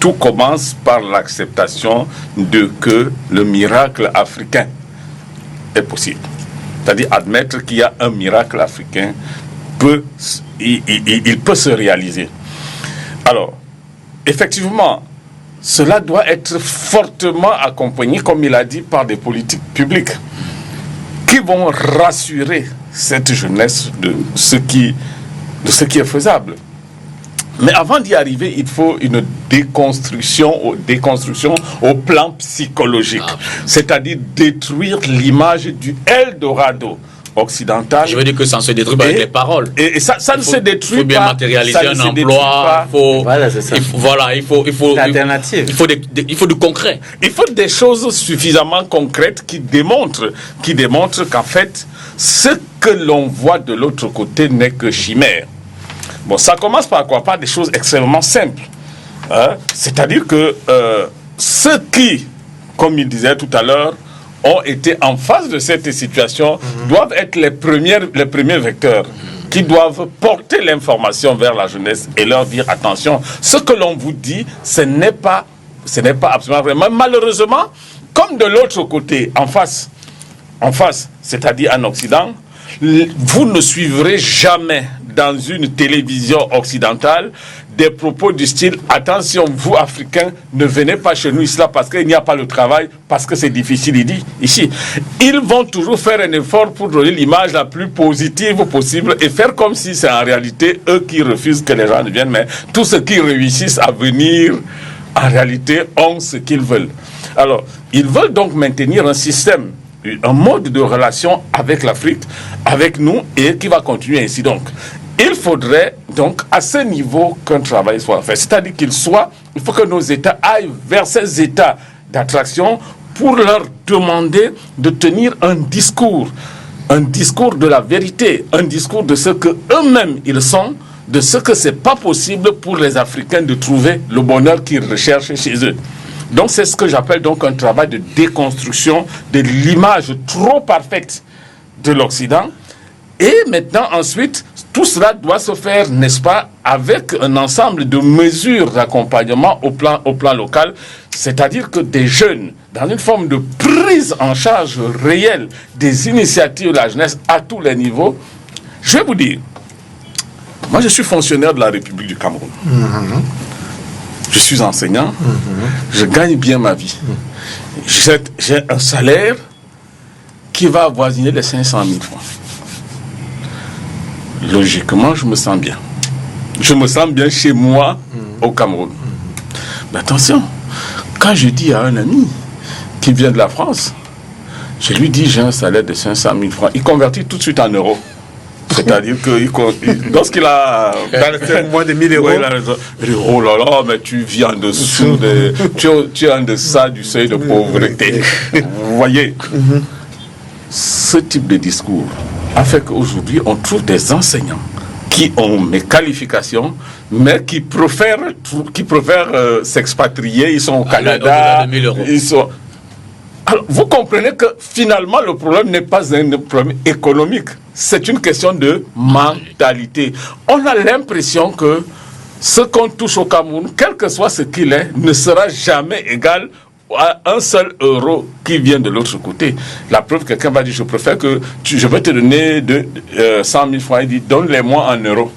tout commence par l'acceptation de que le miracle africain est possible. C'est-à-dire admettre qu'il y a un miracle africain, il peut se réaliser. Alors, effectivement, cela doit être fortement accompagné, comme il a dit, par des politiques publiques qui vont rassurer cette jeunesse de ce qui est faisable. Mais avant d'y arriver, il faut une déconstruction au plan psychologique. C'est-à-dire détruire l'image du Eldorado occidental. Je veux dire que ça ne se détruit pas avec les paroles. Et ça ne se détruit pas. Il faut bien matérialiser un emploi. Voilà, c'est ça. Il faut du concret. Il faut des choses suffisamment concrètes qui démontrent qu'en fait, ce que l'on voit de l'autre côté n'est que chimère. Bon, ça commence par quoi? Par des choses extrêmement simples. C'est-à-dire que ceux qui, comme il disait tout à l'heure, ont été en face de cette situation doivent être les premiers vecteurs qui doivent porter l'information vers la jeunesse et leur dire attention, ce que l'on vous dit, ce n'est pas absolument vrai. Mais malheureusement, comme de l'autre côté, en face, c'est-à-dire en Occident, vous ne suivrez jamais dans une télévision occidentale des propos du style « Attention, vous, Africains, ne venez pas chez nous ici parce qu'il n'y a pas le travail, parce que c'est difficile ici. » Ils vont toujours faire un effort pour donner l'image la plus positive possible et faire comme si c'est en réalité eux qui refusent que les gens ne viennent, mais tous ceux qui réussissent à venir, en réalité, ont ce qu'ils veulent. Alors, ils veulent donc maintenir un système, un mode de relation avec l'Afrique, avec nous, et qui va continuer ainsi donc. Il faudrait donc à ce niveau qu'un travail soit fait. C'est-à-dire il faut que nos États aillent vers ces États d'attraction pour leur demander de tenir un discours un discours de la vérité, un discours de ce que eux-mêmes ils sont, de ce que c'est pas possible pour les Africains de trouver le bonheur qu'ils recherchent chez eux. Donc c'est ce que j'appelle donc un travail de déconstruction de l'image trop parfaite de l'Occident. Et maintenant, ensuite, tout cela doit se faire, n'est-ce pas, avec un ensemble de mesures d'accompagnement au plan local, c'est-à-dire que des jeunes, dans une forme de prise en charge réelle des initiatives de la jeunesse à tous les niveaux. Je vais vous dire, moi je suis fonctionnaire de la République du Cameroun. Je suis enseignant, je gagne bien ma vie. J'ai un salaire qui va avoisiner les 500 000 francs. Logiquement, je me sens bien. Je me sens bien chez moi, au Cameroun. Mais attention, quand je dis à un ami qui vient de la France, je lui dis j'ai un salaire de 500 000 francs, il convertit tout de suite en euros. C'est-à-dire que lorsqu'il a moins de 1000 euros, il dit oh là là, mais tu vis en dessous tu es en deçà du seuil de pauvreté. Vous voyez, ce type de discours a fait qu'aujourd'hui on trouve des enseignants qui ont mes qualifications, mais qui préfèrent s'expatrier. Ils sont au Canada. Ils sont... Alors, vous comprenez que finalement le problème n'est pas un problème économique, c'est une question de mentalité. On a l'impression que ce qu'on touche au Cameroun, quel que soit ce qu'il est, ne sera jamais égal à un seul euro qui vient de l'autre côté. La preuve, quelqu'un va dire je préfère que je vais te donner 100 000 francs, il dit donne-les-moi en euros.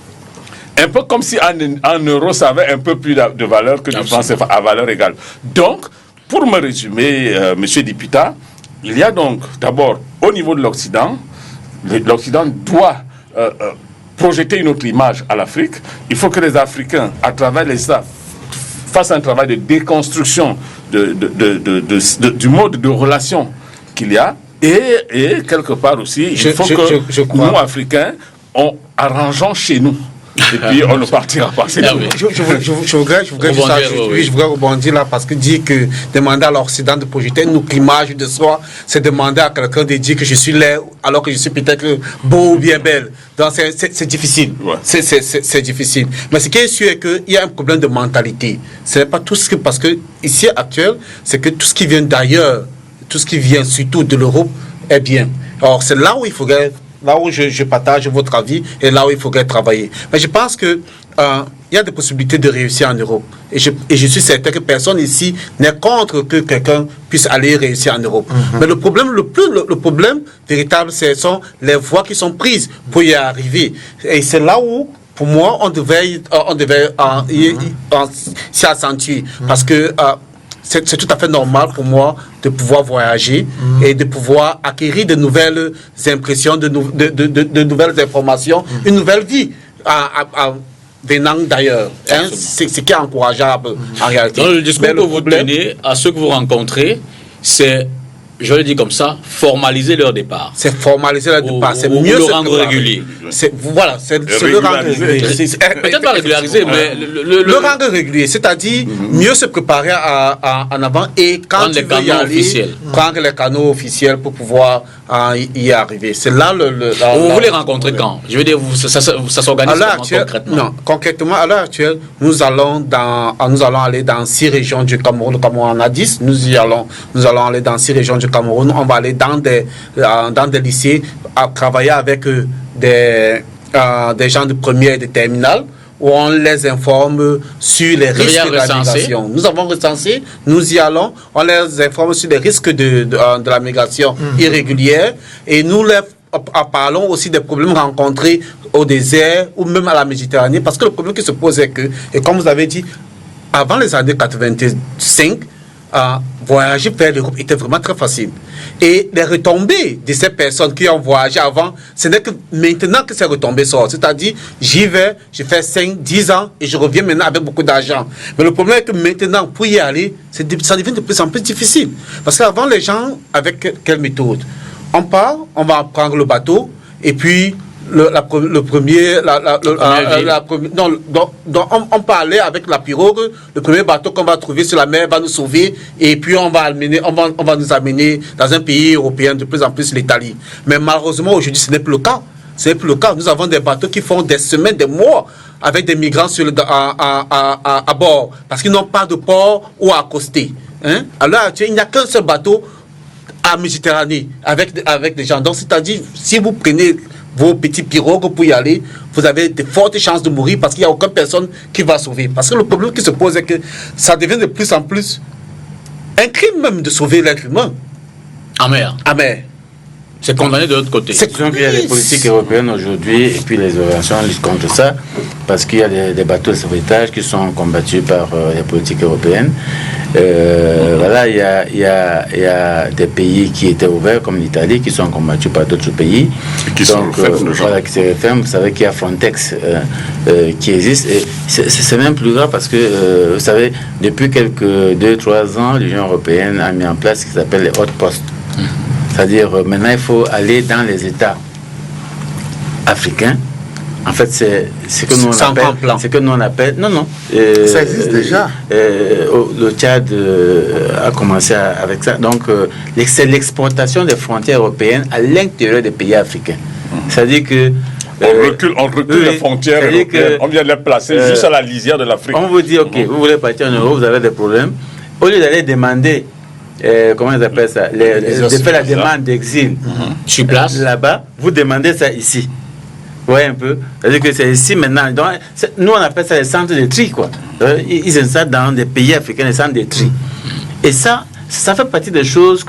Un peu comme si en euros ça avait un peu plus de valeur que du franc CFA à valeur égale. Donc, pour me résumer, monsieur Dipita, il y a donc d'abord au niveau de l'Occident, l'Occident doit projeter une autre image à l'Afrique. Il faut que les Africains, à travers les États, fassent un travail de déconstruction du mode de relation qu'il y a. Et quelque part aussi, il faut que nous, Africains, arrangeons chez nous. Et puis on ne partira pas. Je voudrais rebondir là parce que dire que demander à l'Occident de projeter une autre image de soi, c'est demander à quelqu'un de dire que je suis laid alors que je suis peut-être beau ou bien belle. Donc c'est difficile. Ouais. C'est difficile. Mais ce qui est sûr est qu'il y a un problème de mentalité. Ce n'est pas tout ce que parce que ici actuel, c'est que tout ce qui vient d'ailleurs, tout ce qui vient surtout de l'Europe est bien. Alors c'est là où il faudrait. Là où je partage votre avis et là où il faudrait travailler. Mais je pense que il y a des possibilités de réussir en Europe. Et je suis certain que personne ici n'est contre que quelqu'un puisse aller réussir en Europe. Mais le problème, le problème véritable, ce sont les voies qui sont prises pour y arriver. Et c'est là où, pour moi, on devait s'y accentuer. Parce que c'est tout à fait normal pour moi de pouvoir voyager et de pouvoir acquérir de nouvelles impressions, de nouvelles informations, une nouvelle vie venant d'ailleurs. Hein, c'est ce qui est encourageable en réalité. Donc, le discours que vous tenez à ceux que vous rencontrez, c'est, je le dis comme ça, formaliser leur départ. C'est formaliser leur départ. C'est mieux le rendre régulier. Voilà, c'est le rendre régulier. Peut-être pas régulariser, mais le rendre régulier. C'est-à-dire mieux se préparer en avant et quand tu veux y aller, prendre les canaux officiels pour pouvoir y arriver. C'est là vous voulez rencontrer quand? Je veux dire, ça s'organise concrètement? Non, concrètement, à l'heure actuelle, nous allons aller dans 6 régions du Cameroun. Le Cameroun en a 10. Nous allons aller dans 6 régions du Cameroun. On va aller dans des lycées à travailler avec des gens de première et de terminale où on les informe sur les risques de la migration. Nous avons recensé, nous y allons, on les informe sur les risques de la migration irrégulière et nous les parlons aussi des problèmes rencontrés au désert ou même à la Méditerranée parce que le problème qui se pose est que, et comme vous avez dit, avant les années 85, voyager vers l'Europe était vraiment très facile. Et les retombées de ces personnes qui ont voyagé avant, ce n'est que maintenant que ces retombées sortent. C'est-à-dire, j'y vais, je fais 5, 10 ans et je reviens maintenant avec beaucoup d'argent. Mais le problème est que maintenant, pour y aller, ça devient de plus en plus difficile. Parce qu'avant, les gens, avec quelle méthode? On part, on va prendre le bateau et puis On parlait avec la pirogue, le premier bateau qu'on va trouver sur la mer va nous sauver et puis on va nous amener dans un pays européen, de plus en plus l'Italie. Mais malheureusement aujourd'hui ce n'est plus le cas. Ce n'est plus le cas. Nous avons des bateaux qui font des semaines, des mois avec des migrants à bord parce qu'ils n'ont pas de port où accoster. Hein? Alors il n'y a qu'un seul bateau à Méditerranée avec des gens. Donc c'est-à-dire si vous prenez vos petits pirogues pour y aller, vous avez de fortes chances de mourir parce qu'il n'y a aucune personne qui va sauver. Parce que le problème qui se pose est que ça devient de plus en plus un crime même de sauver l'être humain. En mer. En mer. C'est condamné de l'autre côté. Donc il y a les politiques européennes aujourd'hui et puis les organisations luttent contre ça parce qu'il y a des bateaux de sauvetage qui sont combattus par les politiques européennes. Voilà, il y a des pays qui étaient ouverts comme l'Italie qui sont combattus par d'autres pays. Qui donc voilà, qui se referment. Vous savez qu'il y a Frontex qui existe et c'est même plus grave parce que vous savez depuis quelques 2-3 ans l'Union européenne a mis en place ce qui s'appelle les hotposts. C'est-à-dire, maintenant, il faut aller dans les États africains. En fait, c'est ce que nous on appelle. Non. Ça existe déjà. Le Tchad a commencé avec ça. Donc, c'est l'exportation des frontières européennes à l'intérieur des pays africains. C'est-à-dire que. On recule les frontières européennes. On vient de les placer juste à la lisière de l'Afrique. On vous dit, ok, vous voulez partir en Europe, vous avez des problèmes. Au lieu d'aller demander. Comment ils appellent ça, de faire la demande d'exil sur place là-bas, vous demandez ça ici. Vous voyez un peu, c'est-à-dire que c'est ici maintenant. Donc, nous on appelle ça les centres de tri quoi. Ils installent dans des pays africains les centres de tri. Et ça fait partie des choses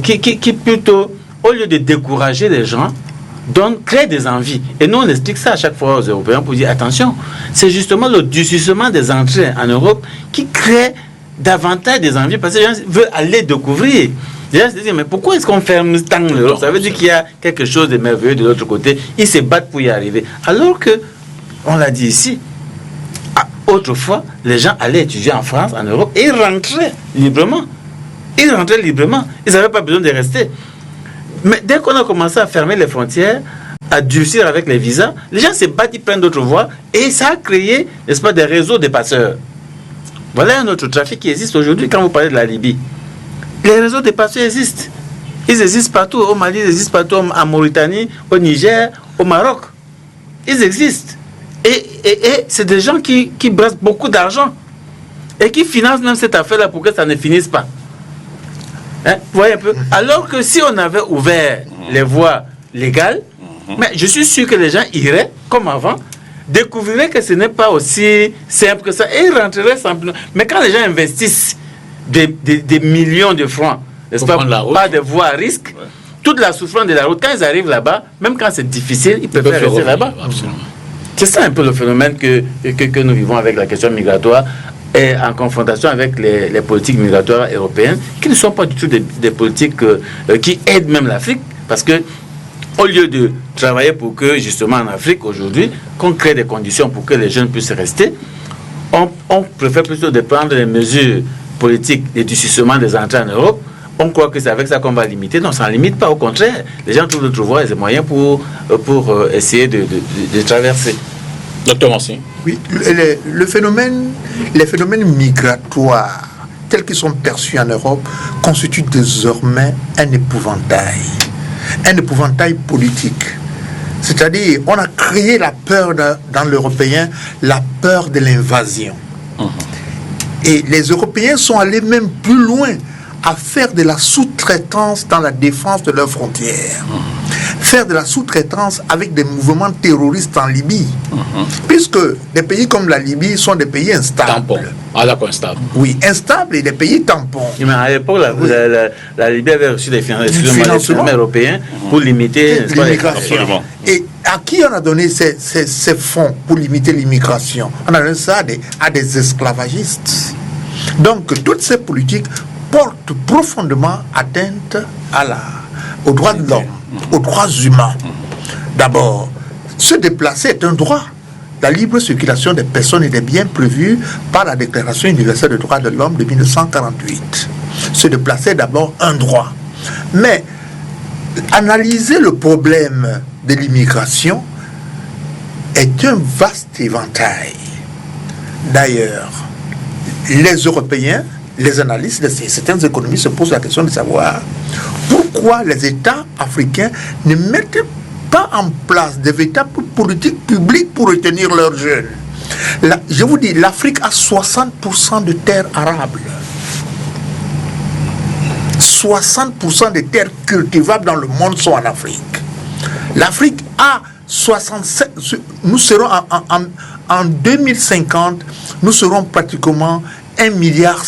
qui plutôt, au lieu de décourager les gens, créent des envies. Et nous on explique ça à chaque fois aux Européens pour dire attention, c'est justement le durcissement des entrées en Europe qui crée davantage des envies parce que les gens veulent aller découvrir. Les gens se disent mais pourquoi est-ce qu'on ferme tant l'Europe? Ça veut dire qu'il y a quelque chose de merveilleux de l'autre côté. Ils se battent pour y arriver. Alors que, on l'a dit ici, autrefois, les gens allaient étudier en France, en Europe et ils rentraient librement. Ils n'avaient pas besoin de rester. Mais dès qu'on a commencé à fermer les frontières, à durcir avec les visas, les gens se battent, ils prennent d'autres voies et ça a créé, n'est-ce pas, des réseaux de passeurs. Voilà un autre trafic qui existe aujourd'hui quand vous parlez de la Libye. Les réseaux de passeurs existent. Ils existent partout. Au Mali, ils existent partout. En Mauritanie, au Niger, au Maroc. Ils existent. Et c'est des gens qui brassent beaucoup d'argent. Et qui financent même cette affaire-là pour que ça ne finisse pas. Hein? Vous voyez un peu? Alors que si on avait ouvert les voies légales, mais je suis sûr que les gens iraient, comme avant, découvriraient que ce n'est pas aussi simple que ça et ils rentreraient simplement. Mais quand les gens investissent des millions de francs, n'est-ce pas de voies à risque, toute la souffrance de la route, quand ils arrivent là-bas, même quand c'est difficile, ils peuvent rester là-bas. C'est ça un peu le phénomène que nous vivons avec la question migratoire et en confrontation avec les politiques migratoires européennes qui ne sont pas du tout des politiques qui aident même l'Afrique parce que au lieu de travailler pour que, justement, en Afrique, aujourd'hui, qu'on crée des conditions pour que les jeunes puissent rester, on préfère plutôt de prendre les mesures politiques de durcissement des entrées en Europe. On croit que c'est avec ça qu'on va limiter. Non, ça ne limite pas, au contraire. Les gens trouvent d'autres voies et des moyens pour essayer de traverser. Docteur Mansi. Oui, les phénomènes migratoires, tels qu'ils sont perçus en Europe, constituent désormais un épouvantail politique. C'est-à-dire, on a créé la peur dans l'Européen, la peur de l'invasion. Et les Européens sont allés même plus loin à faire de la sous-traitance dans la défense de leurs frontières. Faire de la sous-traitance avec des mouvements terroristes en Libye. Puisque des pays comme la Libye sont des pays instables. Tampons. Ah d'accord, instables. Oui, instables et des pays tampons. Mais à l'époque, la Libye avait reçu des financements européens pour limiter l'immigration. Et à qui on a donné ces fonds pour limiter l'immigration? On a donné ça à des esclavagistes. Donc, toutes ces politiques portent profondément atteinte aux droits de l'homme, aux droits humains. D'abord, se déplacer est un droit. La libre circulation des personnes et des biens prévue par la Déclaration universelle des droits de l'homme de 1948. Se déplacer est d'abord un droit. Mais analyser le problème de l'immigration est un vaste éventail. D'ailleurs, les Européens, les analystes, certains économistes se posent la question de savoir pourquoi les États africains ne mettent pas en place de véritables politiques publiques pour retenir leurs jeunes. Là, je vous dis, l'Afrique a 60% de terres arables. 60% des terres cultivables dans le monde sont en Afrique. L'Afrique a 67... Nous serons en 2050, nous serons pratiquement 1,5 milliard.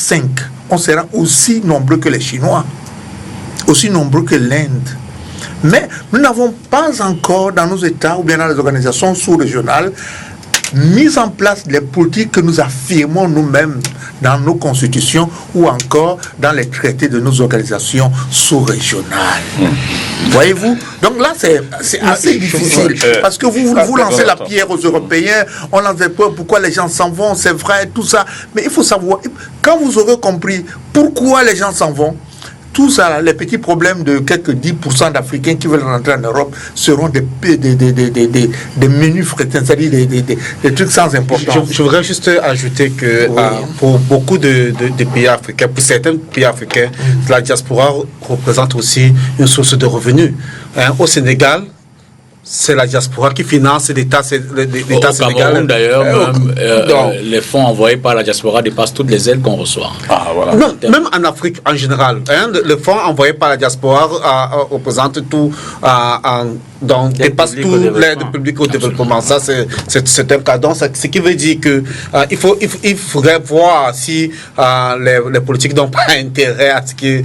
On sera aussi nombreux que les Chinois, aussi nombreux que l'Inde. Mais nous n'avons pas encore dans nos États ou bien dans les organisations sous-régionales mis en place les politiques que nous affirmons nous-mêmes dans nos constitutions ou encore dans les traités de nos organisations sous-régionales. Voyez-vous? Donc là, c'est assez difficile parce que vous lancez la pierre aux Européens, on lance des peurs, pourquoi les gens s'en vont, c'est vrai, tout ça. Mais il faut savoir, quand vous aurez compris pourquoi les gens s'en vont, tout ça, les petits problèmes de quelques 10% d'Africains qui veulent rentrer en Europe seront des menus fréquents, c'est-à-dire des trucs sans importance. Je voudrais juste ajouter que pour beaucoup de pays africains, pour certains pays africains, la diaspora représente aussi une source de revenus. Au Sénégal, c'est la diaspora qui finance l'État sénégalais. Au Cameroun, d'ailleurs, les fonds envoyés par la diaspora dépassent toutes les aides qu'on reçoit. Ah, voilà. Non, même en Afrique en général, le fonds envoyé par la diaspora représente tout, dépasse tout l'aide publique au développement. Ça, c'est un cas. Donc, ce qui veut dire que il faudrait voir si les politiques n'ont pas intérêt à ce que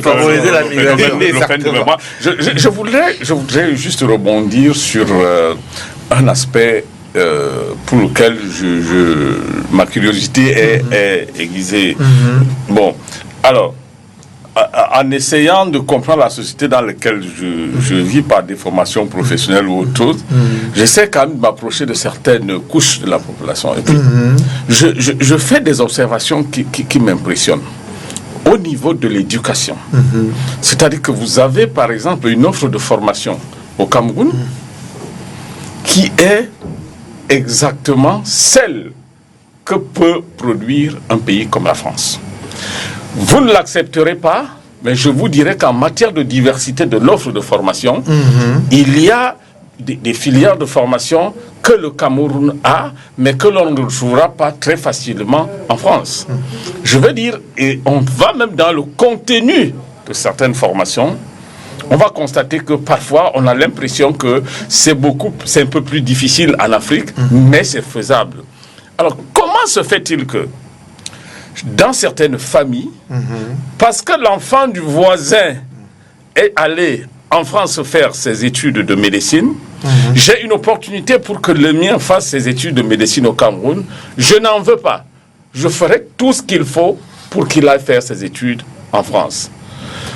favoriser la migration. Je voudrais juste rebondir sur un aspect pour lequel ma curiosité est aiguisée. Bon, alors, en essayant de comprendre la société dans laquelle je vis par des formations professionnelles ou autres, j'essaie quand même de m'approcher de certaines couches de la population. Et puis, je fais des observations qui m'impressionnent. Au niveau de l'éducation, c'est-à-dire que vous avez par exemple une offre de formation au Cameroun qui est exactement celle que peut produire un pays comme la France. Vous ne l'accepterez pas, mais je vous dirais qu'en matière de diversité de l'offre de formation, il y a des filières de formation que le Cameroun a, mais que l'on ne retrouvera pas très facilement en France. Je veux dire, et on va même dans le contenu de certaines formations, on va constater que parfois on a l'impression que c'est un peu plus difficile en Afrique, mais c'est faisable. Alors comment se fait-il que dans certaines familles, parce que l'enfant du voisin est allé en France faire ses études de médecine, j'ai une opportunité pour que le mien fasse ses études de médecine au Cameroun, je n'en veux pas. Je ferai tout ce qu'il faut pour qu'il aille faire ses études en France.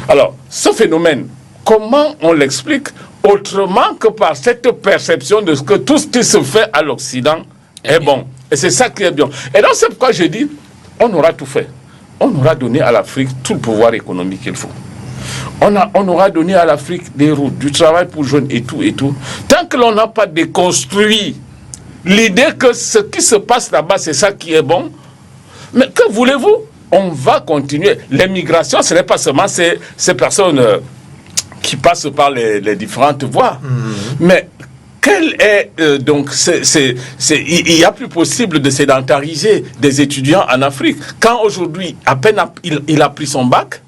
Alors, ce phénomène, comment on l'explique autrement que par cette perception de ce que tout ce qui se fait à l'Occident est bon. Et c'est ça qui est bien. Et donc, c'est pourquoi je dis, on aura tout fait. On aura donné à l'Afrique tout le pouvoir économique qu'il faut. On aura donné à l'Afrique des routes, du travail pour jeunes et tout et tout. Tant que l'on n'a pas déconstruit l'idée que ce qui se passe là-bas, c'est ça qui est bon, mais que voulez-vous? On va continuer. L'immigration, ce n'est pas seulement ces personnes qui passent par les différentes voies, mais quel est donc il y a plus possible de sédentariser des étudiants en Afrique quand aujourd'hui à peine il a pris son bac.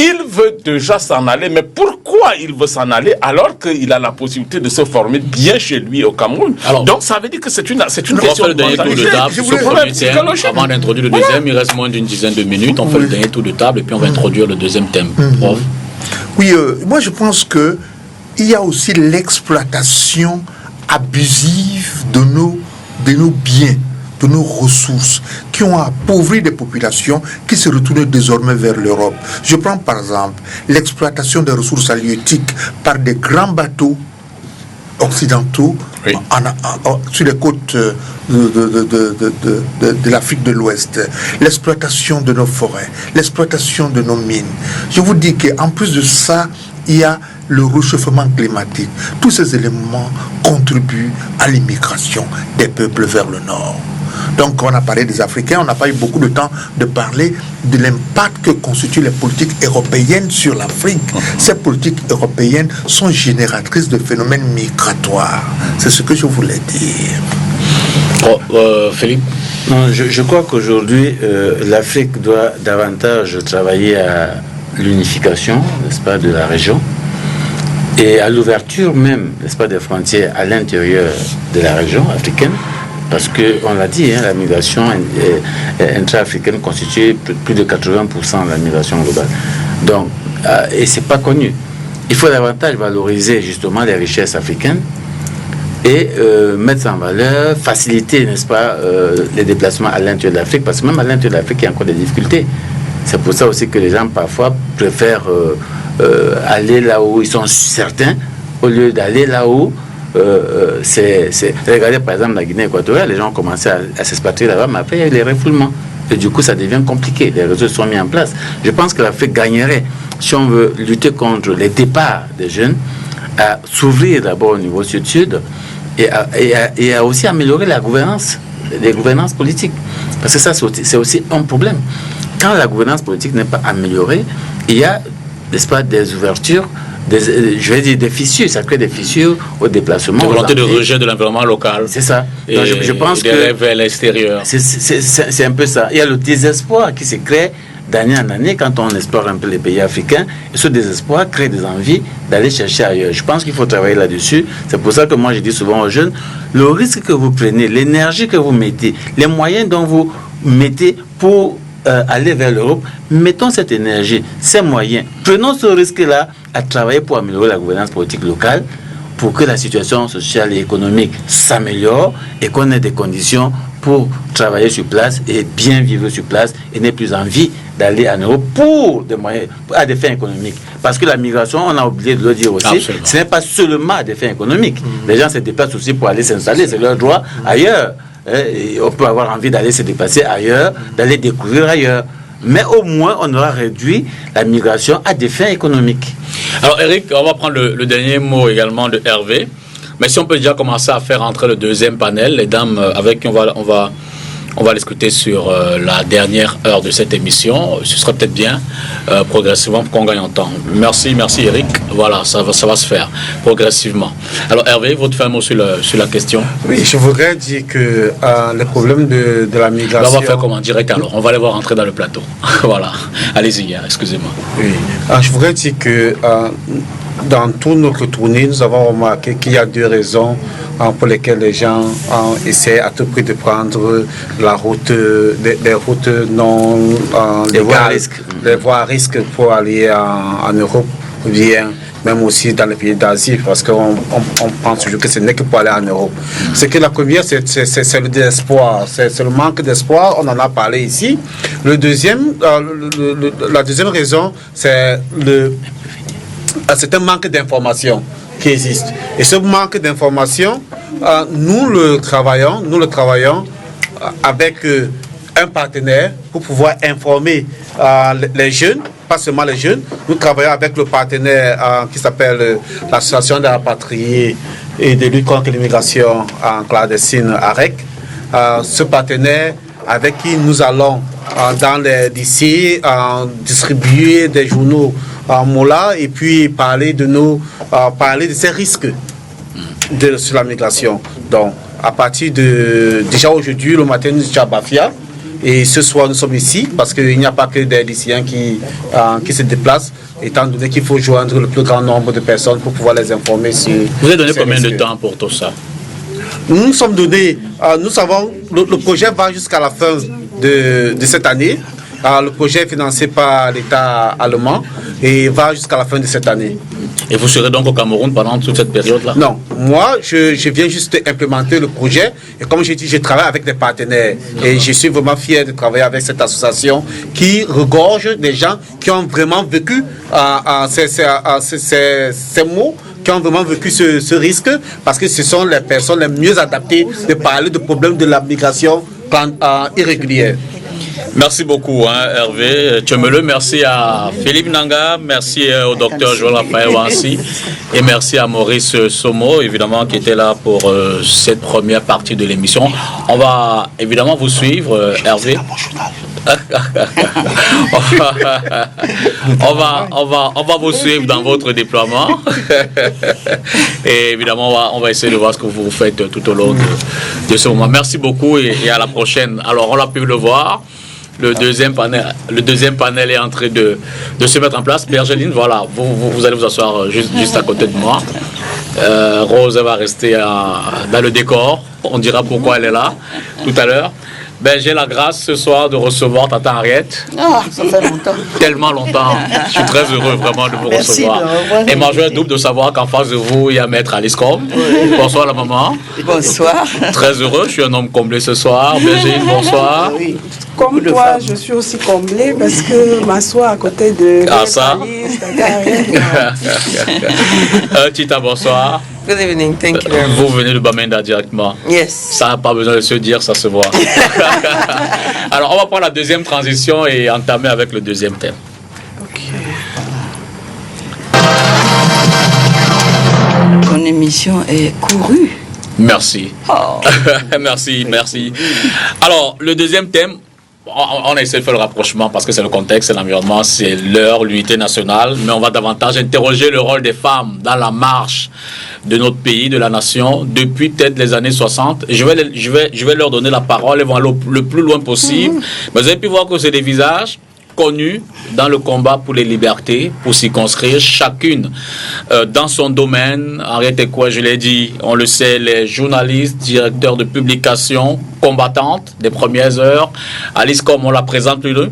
Il veut déjà s'en aller, mais pourquoi il veut s'en aller alors qu'il a la possibilité de se former bien chez lui au Cameroun? Alors, donc ça veut dire que c'est une question de le dernier tour de table sur ce premier thème. Avant d'introduire le deuxième, il reste moins d'une dizaine de minutes. On fait le dernier tour de table et puis on va introduire le deuxième thème. Prof. Oui, moi je pense que il y a aussi l'exploitation abusive de nos biens, de nos ressources, qui ont appauvri des populations qui se retournent désormais vers l'Europe. Je prends par exemple l'exploitation des ressources halieutiques par des grands bateaux occidentaux Oui. Sur les côtes de l'Afrique de l'Ouest, l'exploitation de nos forêts, l'exploitation de nos mines. Je vous dis qu'en plus de ça, il y a le réchauffement climatique. Tous ces éléments contribuent à l'immigration des peuples vers le nord. Donc on a parlé des Africains, on n'a pas eu beaucoup de temps de parler de l'impact que constituent les politiques européennes sur l'Afrique. Ces politiques européennes sont génératrices de phénomènes migratoires. C'est ce que je voulais dire. Philippe? Non, je crois qu'aujourd'hui, l'Afrique doit davantage travailler à l'unification, n'est-ce pas, de la région et à l'ouverture même, n'est-ce pas, des frontières à l'intérieur de la région africaine. Parce qu'on l'a dit, la migration intra-africaine constitue plus de 80% de la migration globale. Donc, et c'est pas connu. Il faut davantage valoriser justement les richesses africaines et mettre en valeur, faciliter, n'est-ce pas, les déplacements à l'intérieur de l'Afrique, parce que même à l'intérieur de l'Afrique, il y a encore des difficultés. C'est pour ça aussi que les gens parfois préfèrent aller là où ils sont certains, au lieu d'aller là où regardez par exemple la Guinée équatoriale, les gens ont commencé à s'expatrier là-bas, mais après il y a eu les refoulements. Et du coup, ça devient compliqué. Les réseaux sont mis en place. Je pense que l'Afrique gagnerait, si on veut lutter contre les départs des jeunes, à s'ouvrir d'abord au niveau sud-sud et à aussi améliorer la gouvernance, les gouvernances politiques. Parce que ça, c'est aussi un problème. Quand la gouvernance politique n'est pas améliorée, il y a, n'est-ce pas, des ouvertures, je vais dire des fissures, ça crée des fissures au déplacement. La volonté de rejet de l'environnement local. C'est ça. Et donc je pense des rêves vers l'extérieur. C'est un peu ça. Il y a le désespoir qui se crée d'année en année quand on explore un peu les pays africains. Et ce désespoir crée des envies d'aller chercher ailleurs. Je pense qu'il faut travailler là-dessus. C'est pour ça que moi je dis souvent aux jeunes, le risque que vous prenez, l'énergie que vous mettez, les moyens dont vous mettez pour aller vers l'Europe, mettons cette énergie, ces moyens, prenons ce risque-là à travailler pour améliorer la gouvernance politique locale, pour que la situation sociale et économique s'améliore et qu'on ait des conditions pour travailler sur place et bien vivre sur place et n'ait plus envie d'aller en Europe pour des moyens, à des fins économiques. Parce que la migration, on a oublié de le dire aussi, absolument, ce n'est pas seulement à des fins économiques. Les gens se déplacent aussi pour aller s'installer, c'est leur droit ailleurs. Et on peut avoir envie d'aller se déplacer ailleurs, d'aller découvrir ailleurs. Mais au moins, on aura réduit la migration à des fins économiques. Alors, Eric, on va prendre le dernier mot également de Hervé. Mais si on peut déjà commencer à faire entrer le deuxième panel, les dames avec qui on va l'écouter sur la dernière heure de cette émission. Ce serait peut-être bien, progressivement, pour qu'on gagne en temps. Merci Eric. Voilà, ça va se faire progressivement. Alors Hervé, votre fin mot sur la question. Oui, je voudrais dire que le problème de la migration... Là, on va faire comment? Direct alors. On va les voir entrer dans le plateau. Voilà. Allez-y, excusez-moi. Oui. Je voudrais dire que dans toute notre tournée, nous avons remarqué qu'il y a deux raisons pour lesquelles les gens essaient à tout prix de prendre la route, des routes non légales, les voies à risque pour aller en Europe, ou bien même aussi dans les pays d'Asie, parce qu'on pense toujours que ce n'est que pour aller en Europe. C'est que la première, c'est le désespoir, c'est le manque d'espoir, on en a parlé ici. Le deuxième, la deuxième raison, c'est un manque d'information qui existe. Et ce manque d'information, nous le travaillons avec un partenaire pour pouvoir informer les jeunes, pas seulement les jeunes. Nous travaillons avec le partenaire qui s'appelle l'Association des rapatriés et de lutte contre l'immigration clandestine, AREC. Ce partenaire avec qui nous allons dans les lycées distribuer des journaux Mola et puis parler de ces risques sur la migration. Donc, à partir de... Déjà aujourd'hui, le matin, nous étions à Bafia. Et ce soir, nous sommes ici parce qu'il n'y a pas que des lycéens qui se déplacent, étant donné qu'il faut joindre le plus grand nombre de personnes pour pouvoir les informer sur... Vous avez donné combien de temps pour tout ça? Nous sommes donnés... nous savons... Le projet va jusqu'à la fin de cette année. Le projet est financé par l'État allemand et va jusqu'à la fin de cette année. Et vous serez donc au Cameroun pendant toute cette période-là? Non, moi je viens juste implémenter le projet et comme j'ai dit, je travaille avec des partenaires et je suis vraiment fier de travailler avec cette association qui regorge des gens qui ont vraiment vécu ces mots qui ont vraiment vécu ce risque, parce que ce sont les personnes les mieux adaptées de parler de problèmes de la migration irrégulière. Merci beaucoup, Hervé Tchemele. Merci à Philippe Nanga, merci au docteur Joël-Raphaël Wansi et merci à Maurice Somo, évidemment, qui était là pour cette première partie de l'émission. On va évidemment vous suivre, Hervé. on va vous suivre dans votre déploiement et évidemment on va essayer de voir ce que vous faites tout au long de ce moment. Merci beaucoup et à la prochaine. Alors on a pu le voir, le deuxième panel est en train de se mettre en place. Bergeline, voilà, vous allez vous asseoir juste à côté de moi. Rose va rester dans le décor, on dira pourquoi elle est là tout à l'heure. Ben, j'ai la grâce ce soir de recevoir Tata Henriette. Ah, ça fait longtemps. Tellement longtemps. Je suis très heureux vraiment de vous recevoir. Et ma joie est double de savoir qu'en face de vous, il y a Maître Alice Com. Oui. Bonsoir la maman. Bonsoir. Très heureux, je suis un homme comblé ce soir. Bergine, bonsoir. Oui. Comme toi, je suis aussi comblé parce que m'assois à côté de ça. Tita, bonsoir. Good evening, thank you very much. Vous venez de Bamenda directement. Yes. Ça n'a pas besoin de se dire, ça se voit. Alors, on va prendre la deuxième transition et entamer avec le deuxième thème. Ok. Ton émission est courue. Merci. Oh. merci. Alors, le deuxième thème, on a essayé de faire le rapprochement parce que c'est le contexte, c'est l'environnement, c'est l'heure, l'unité nationale, mais on va davantage interroger le rôle des femmes dans la marche de notre pays, de la nation, depuis peut-être les années 60. Je vais leur donner la parole, elles vont aller le plus loin possible. Mais vous avez pu voir que c'est des visages connus dans le combat pour les libertés, pour s'y construire, chacune dans son domaine. Henriette Ekoué, je l'ai dit, on le sait, les journalistes, directeurs de publication, combattantes des premières heures. Alice, comme on la présente plus loin,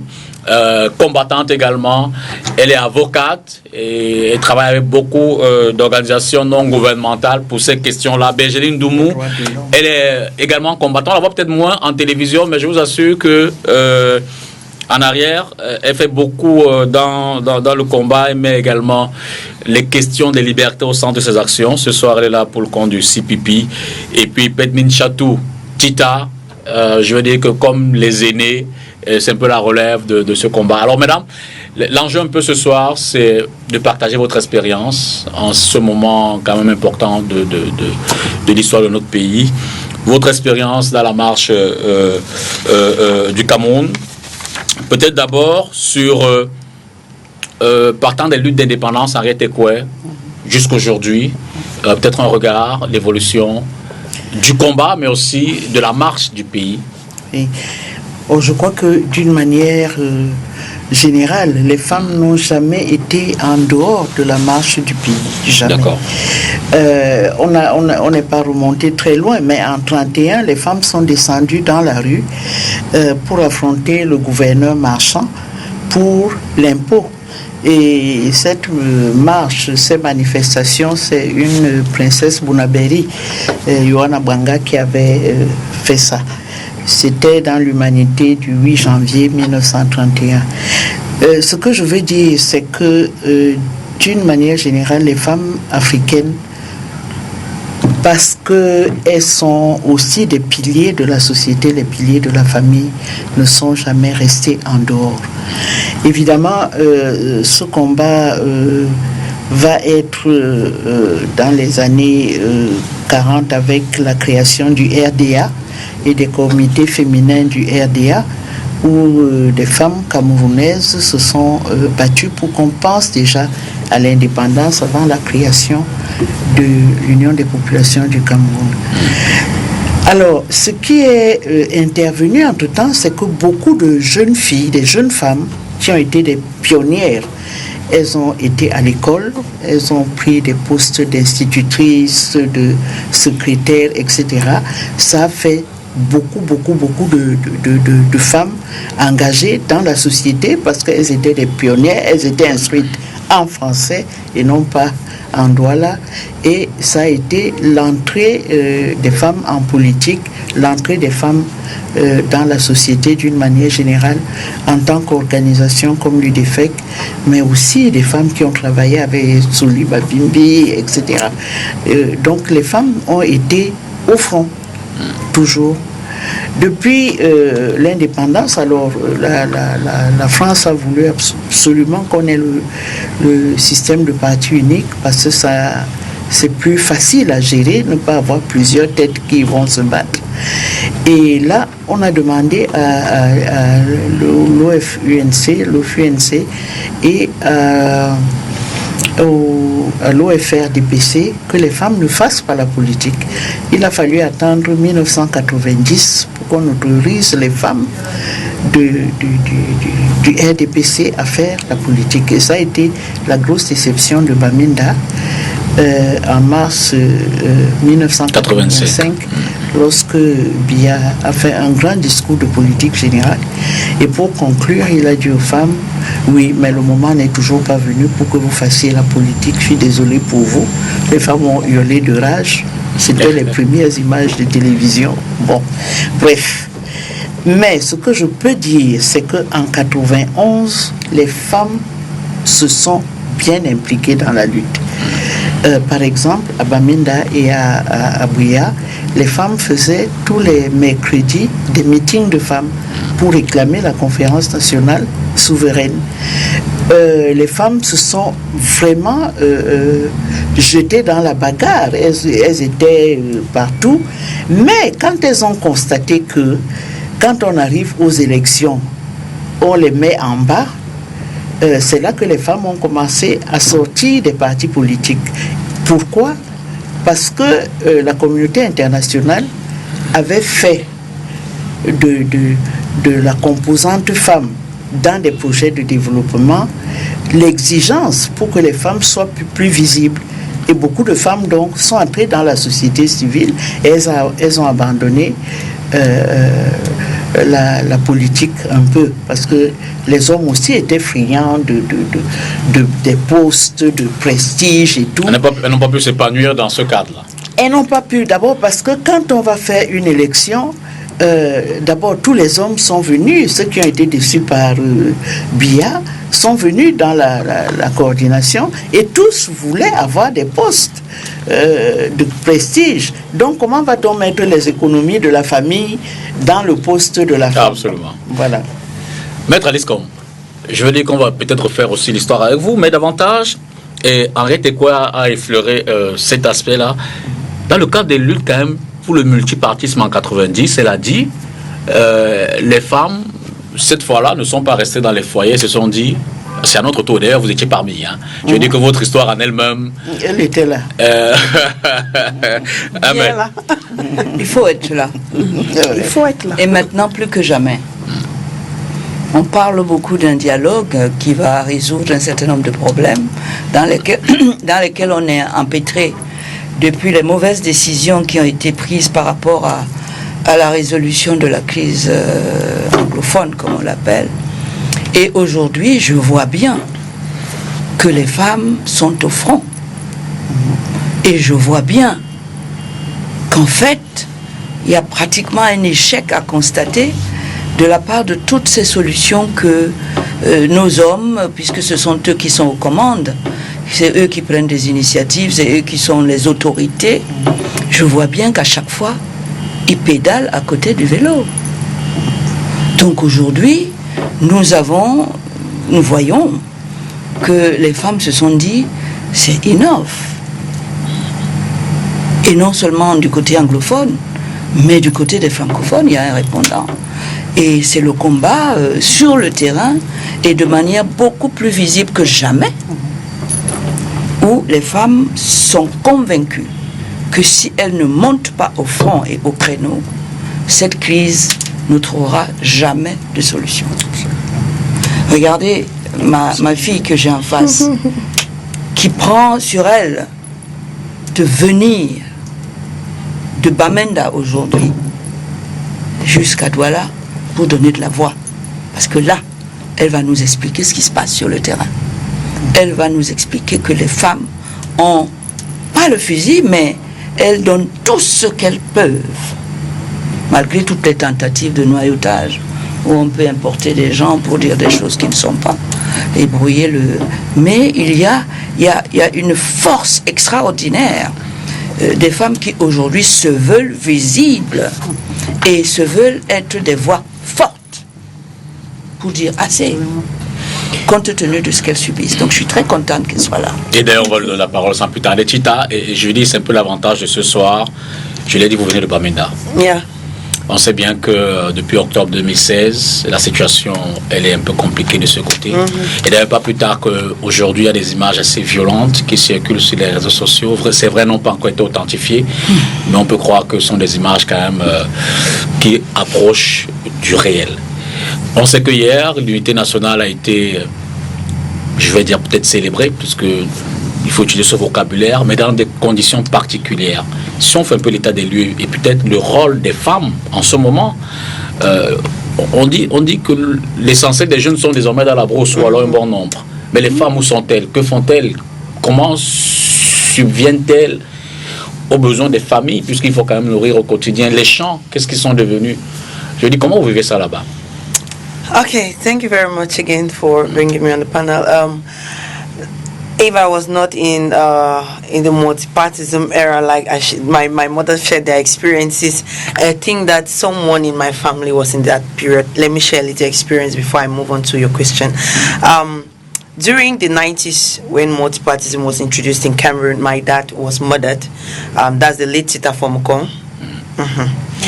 combattante également. Elle est avocate et elle travaille avec beaucoup d'organisations non gouvernementales pour ces questions-là. Bergeline Doumou, elle est également combattante. On la voit peut-être moins en télévision, mais je vous assure que en arrière, elle fait beaucoup dans le combat, mais également les questions des libertés au centre de ses actions. Ce soir, elle est là pour le compte du CPP. Et puis, Petmine Chatou, Tita, je veux dire que comme les aînés, c'est un peu la relève de ce combat. Alors, mesdames, l'enjeu un peu ce soir, c'est de partager votre expérience en ce moment quand même important de l'histoire de notre pays. Votre expérience dans la marche du Cameroun. Peut-être d'abord sur, partant des luttes d'indépendance, Henriette Ekoué, jusqu'aujourd'hui, peut-être un regard, l'évolution du combat, mais aussi de la marche du pays. Oui. Oh, je crois que d'une manière générale, les femmes n'ont jamais été en dehors de la marche du pays. Jamais. D'accord. On n'est pas remonté très loin, mais en 1931, les femmes sont descendues dans la rue pour affronter le gouverneur marchand pour l'impôt. Et cette marche, ces manifestations, c'est une princesse Bounaberi, Yohana Banga, qui avait fait ça. C'était dans l'Humanité du 8 janvier 1931. Ce que je veux dire, c'est que d'une manière générale, les femmes africaines, parce qu'elles sont aussi des piliers de la société, les piliers de la famille, ne sont jamais restées en dehors. Évidemment, ce combat va être dans les années 40 avec la création du RDA et des comités féminins du RDA, où des femmes camerounaises se sont battues pour qu'on pense déjà à l'indépendance avant la création de l'Union des populations du Cameroun. Alors, ce qui est intervenu entre-temps, c'est que beaucoup de jeunes filles, des jeunes femmes qui ont été des pionnières, elles ont été à l'école, elles ont pris des postes d'institutrices, de secrétaires, etc. Ça a fait beaucoup de femmes engagées dans la société parce qu'elles étaient des pionnières, elles étaient instruites en français et non pas en Douala. Et ça a été l'entrée des femmes en politique, l'entrée des femmes dans la société d'une manière générale, en tant qu'organisation comme l'UDFEC, mais aussi des femmes qui ont travaillé avec Souli Babimbi, etc. Donc les femmes ont été au front, toujours. Depuis l'indépendance, alors la France a voulu absolument qu'on ait le système de parti unique parce que c'est plus facile à gérer, ne pas avoir plusieurs têtes qui vont se battre. Et là, on a demandé à l'OFUNC et à l'OFRDPC que les femmes ne fassent pas la politique. Il a fallu attendre 1990 pour qu'on autorise les femmes du RDPC à faire la politique. Et ça a été la grosse déception de Bamenda en mars 1985, lorsque Biya a fait un grand discours de politique générale. Et pour conclure, il a dit aux femmes, oui, mais le moment n'est toujours pas venu pour que vous fassiez la politique. Je suis désolé pour vous. Les femmes ont hurlé de rage. C'était les premières images de télévision. Bon, bref. Mais ce que je peux dire, c'est qu'en 91, les femmes se sont bien impliquées dans la lutte. Par exemple, à Bamenda et à Buea, les femmes faisaient tous les mercredis des meetings de femmes pour réclamer la conférence nationale souveraine. Les femmes se sont vraiment jetées dans la bagarre. Elles étaient partout. Mais quand elles ont constaté que quand on arrive aux élections, on les met en bas, c'est là que les femmes ont commencé à sortir des partis politiques. Pourquoi? Parce que la communauté internationale avait fait de la composante femme dans des projets de développement l'exigence pour que les femmes soient plus visibles. Et beaucoup de femmes donc sont entrées dans la société civile et elles ont abandonné la politique un peu, parce que les hommes aussi étaient friands des postes de prestige et tout. Elles n'ont pas pu s'épanouir dans ce cadre-là. Elles n'ont pas pu, d'abord parce que quand on va faire une élection, d'abord tous les hommes sont venus, ceux qui ont été déçus par Biya sont venus dans la coordination et tous voulaient avoir des postes de prestige. Donc comment va-t-on mettre les économies de la famille dans le poste de la femme? Absolument. Voilà. Maître Aliscom, je veux dire qu'on va peut-être faire aussi l'histoire avec vous, mais davantage, et Henriette Tekouya a effleuré cet aspect-là. Dans le cadre des luttes quand même pour le multipartisme en 90, elle a dit les femmes, cette fois-là, ne sont pas restées dans les foyers, se sont dit, c'est à notre tour, d'ailleurs vous étiez parmi. Hein. Je veux dire que votre histoire en elle-même... Elle était là. Là. Il faut être là. Il faut être là. Et maintenant, plus que jamais. On parle beaucoup d'un dialogue qui va résoudre un certain nombre de problèmes dans lesquels on est empêtré depuis les mauvaises décisions qui ont été prises par rapport à la résolution de la crise anglophone, comme on l'appelle. Et aujourd'hui, je vois bien que les femmes sont au front. Et je vois bien qu'en fait, il y a pratiquement un échec à constater de la part de toutes ces solutions que nos hommes, puisque ce sont eux qui sont aux commandes, c'est eux qui prennent des initiatives, c'est eux qui sont les autorités, je vois bien qu'à chaque fois, ils pédalent à côté du vélo. Donc aujourd'hui, nous voyons que les femmes se sont dit, c'est enough. Et non seulement du côté anglophone, mais du côté des francophones, il y a un répondant. Et c'est le combat sur le terrain et de manière beaucoup plus visible que jamais, où les femmes sont convaincues que si elles ne montent pas au front et au créneau, cette crise ne trouvera jamais de solution. Regardez ma fille que j'ai en face, qui prend sur elle de venir de Bamenda aujourd'hui jusqu'à Douala pour donner de la voix. Parce que là, elle va nous expliquer ce qui se passe sur le terrain. elle va nous expliquer que les femmes ont, pas le fusil, mais elles donnent tout ce qu'elles peuvent, malgré toutes les tentatives de noyautage, où on peut importer des gens pour dire des choses qui ne sont pas, et brouiller le... Mais il y a une force extraordinaire des femmes qui aujourd'hui se veulent visibles et se veulent être des voix fortes pour dire assez, compte tenu de ce qu'elles subissent. Donc je suis très contente qu'elles soient là. Et d'ailleurs, on va lui donner la parole sans plus tarder. Chita, et je lui dis, c'est un peu l'avantage de ce soir. Je l'ai dit, vous venez de Bamenda. Yeah. On sait bien que depuis octobre 2016, la situation, elle est un peu compliquée de ce côté. Et d'ailleurs, pas plus tard qu'aujourd'hui, il y a des images assez violentes qui circulent sur les réseaux sociaux. C'est vrai, n'ont pas encore été authentifiées, mais on peut croire que ce sont des images quand même qui approchent du réel. On sait que hier, l'unité nationale a été, je vais dire peut-être célébrée, puisque il faut utiliser ce vocabulaire, mais dans des conditions particulières. Si on fait un peu l'état des lieux et peut-être le rôle des femmes en ce moment, on dit que l'essentiel des jeunes sont désormais dans la brousse ou alors un bon nombre. Mais les femmes, où sont-elles? Que font-elles? Comment subviennent-elles aux besoins des familles, puisqu'il faut quand même nourrir au quotidien? Les champs, qu'est-ce qu'ils sont devenus? Je dis, comment vous vivez ça là-bas? Okay, thank you very much again for bringing me on the panel. If I was not in the multipartism era, like my mother shared their experiences, I think that someone in my family was in that period. Let me share a little experience before I move on to your question. During the 90s, when multipartism was introduced in Cameroon, my dad was murdered. That's the late Tita Fomokong.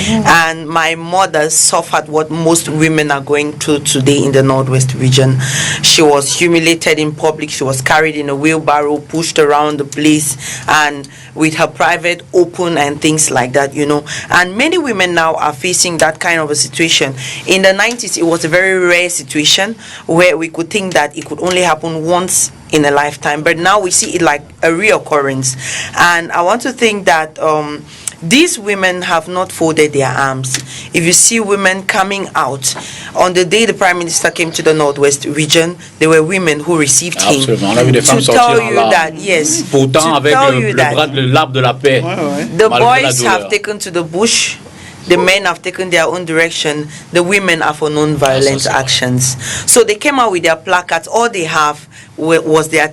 And my mother suffered what most women are going through today in the Northwest region. She was humiliated in public. She was carried in a wheelbarrow, pushed around the place, and with her private open and things like that, you know. And many women now are facing that kind of a situation. In the 90s, it was a very rare situation where we could think that it could only happen once in a lifetime, but now we see it like a reoccurrence. And I want to think that these women have not folded their arms. If you see women coming out, on the day the Prime Minister came to the Northwest region, there were women who received him. Absolument. On a vu des femmes to tell sortir you en larmes. that, yes. Pourtant, avec le l'arbre de la paix. The boys have taken to the bush. The men have taken their own direction. The women are for non-violent actions. So they came out with their placards. All they had was their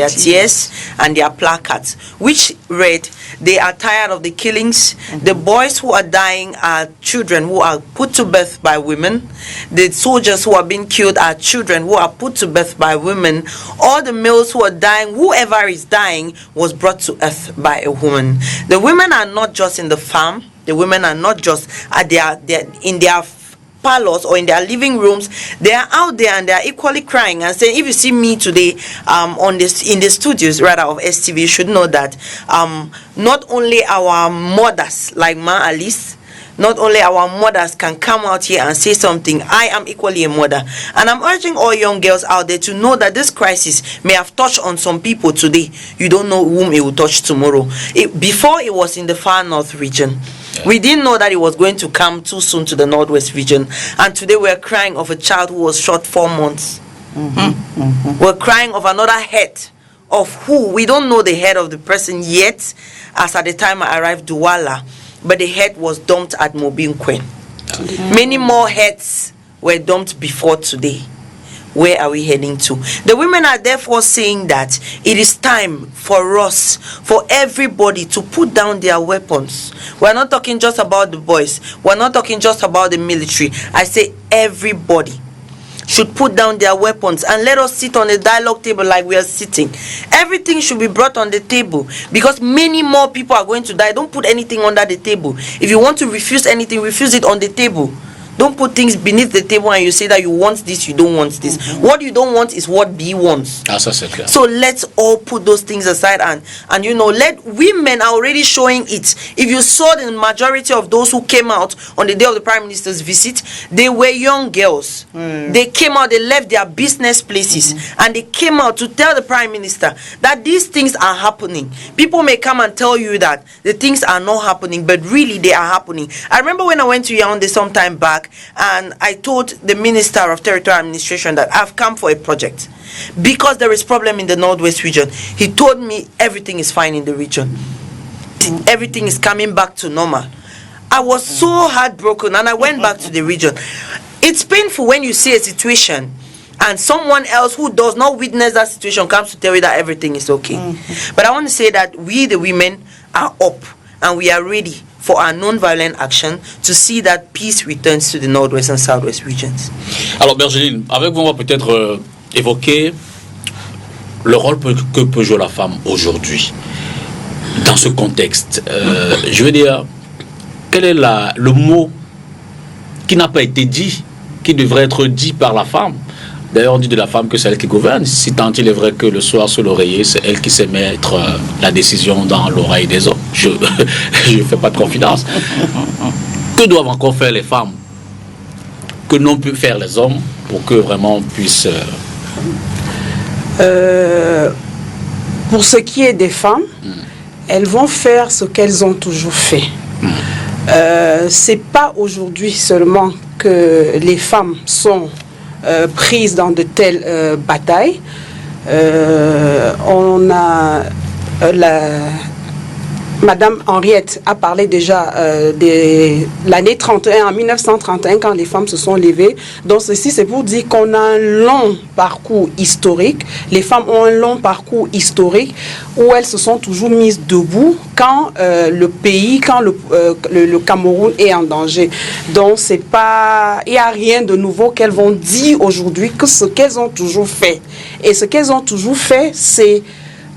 tears and their placards, which read, "They are tired of the killings. The boys who are dying are children who are put to birth by women. The soldiers who are being killed are children who are put to birth by women. All the males who are dying, whoever is dying, was brought to earth by a woman." The women are not just in the farm. The women are not just in their parlors or in their living rooms. They are out there and they are equally crying and saying, if you see me today in the studios rather of STV, you should know that not only our mothers like Ma Alice, not only our mothers can come out here and say something. I am equally a mother. And I'm urging all young girls out there to know that this crisis may have touched on some people today. You don't know whom it will touch tomorrow. Before it was in the far north region. We didn't know that it was going to come too soon to the Northwest region. And today we're crying of a child who was shot 4 months. We're crying of another head of who? We don't know the head of the person yet, as at the time I arrived, Douala. But the head was dumped at Mobimkwen. Many more heads were dumped before today. Where are we heading to? The women are therefore saying that it is time for us, for everybody to put down their weapons. We're not talking just about the boys. We're not talking just about the military. I say everybody should put down their weapons and let us sit on the dialogue table like we are sitting. Everything should be brought on the table because many more people are going to die. Don't put anything under the table. If you want to refuse anything, refuse it on the table. Don't put things beneath the table and you say that you want this, you don't want this. What you don't want is what B wants. So let's all put those things aside and you know, let women are already showing it. If you saw the majority of those who came out on the day of the Prime Minister's visit, they were young girls. They came out, they left their business places and they came out to tell the Prime Minister that these things are happening. People may come and tell you that the things are not happening, but really they are happening. I remember when I went to Yaoundé some time back, back and I told the Minister of Territorial Administration that I've come for a project because there is problem in the Northwest region. He told me everything is fine in the region. Everything is coming back to normal. I was so heartbroken and I went back to the region. It's painful when you see a situation and someone else who does not witness that situation comes to tell you that everything is okay. But I want to say that we, the women, are up and we are ready for our non-violent action to see that peace returns to the Northwest and Southwest regions. Alors Bergeline, avec vous on va peut-être évoquer le rôle que peut jouer la femme aujourd'hui dans ce contexte. Je veux dire, quel est le mot qui n'a pas été dit, qui devrait être dit par la femme? D'ailleurs, on dit de la femme que c'est elle qui gouverne. Si tant il est vrai que le soir, sur l'oreiller, c'est elle qui sait mettre la décision dans l'oreille des hommes. Je ne fais pas de confidence. Que doivent encore faire les femmes que n'ont pu faire les hommes pour que vraiment on puisse... Pour ce qui est des femmes, elles vont faire ce qu'elles ont toujours fait. C'est pas aujourd'hui seulement que les femmes sont prises dans de telles batailles. On a Madame Henriette a parlé déjà de l'année 31, en 1931, quand les femmes se sont levées. Donc ceci, c'est pour dire qu'on a un long parcours historique. Les femmes ont un long parcours historique où elles se sont toujours mises debout quand le pays, quand le Cameroun est en danger. Donc c'est pas, il n'y a rien de nouveau qu'elles vont dire aujourd'hui que ce qu'elles ont toujours fait. Et ce qu'elles ont toujours fait, c'est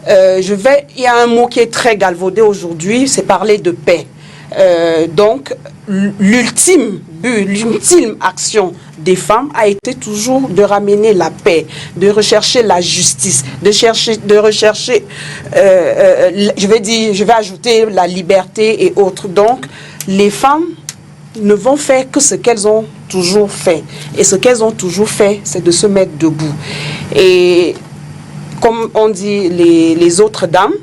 il y a un mot qui est très galvaudé aujourd'hui, c'est parler de paix. Donc, l'ultime but, l'ultime action des femmes a été toujours de ramener la paix, de rechercher la justice, de rechercher, je vais ajouter la liberté et autres. Donc, les femmes ne vont faire que ce qu'elles ont toujours fait. Et ce qu'elles ont toujours fait, c'est de se mettre debout. Et comme on dit les autres dames,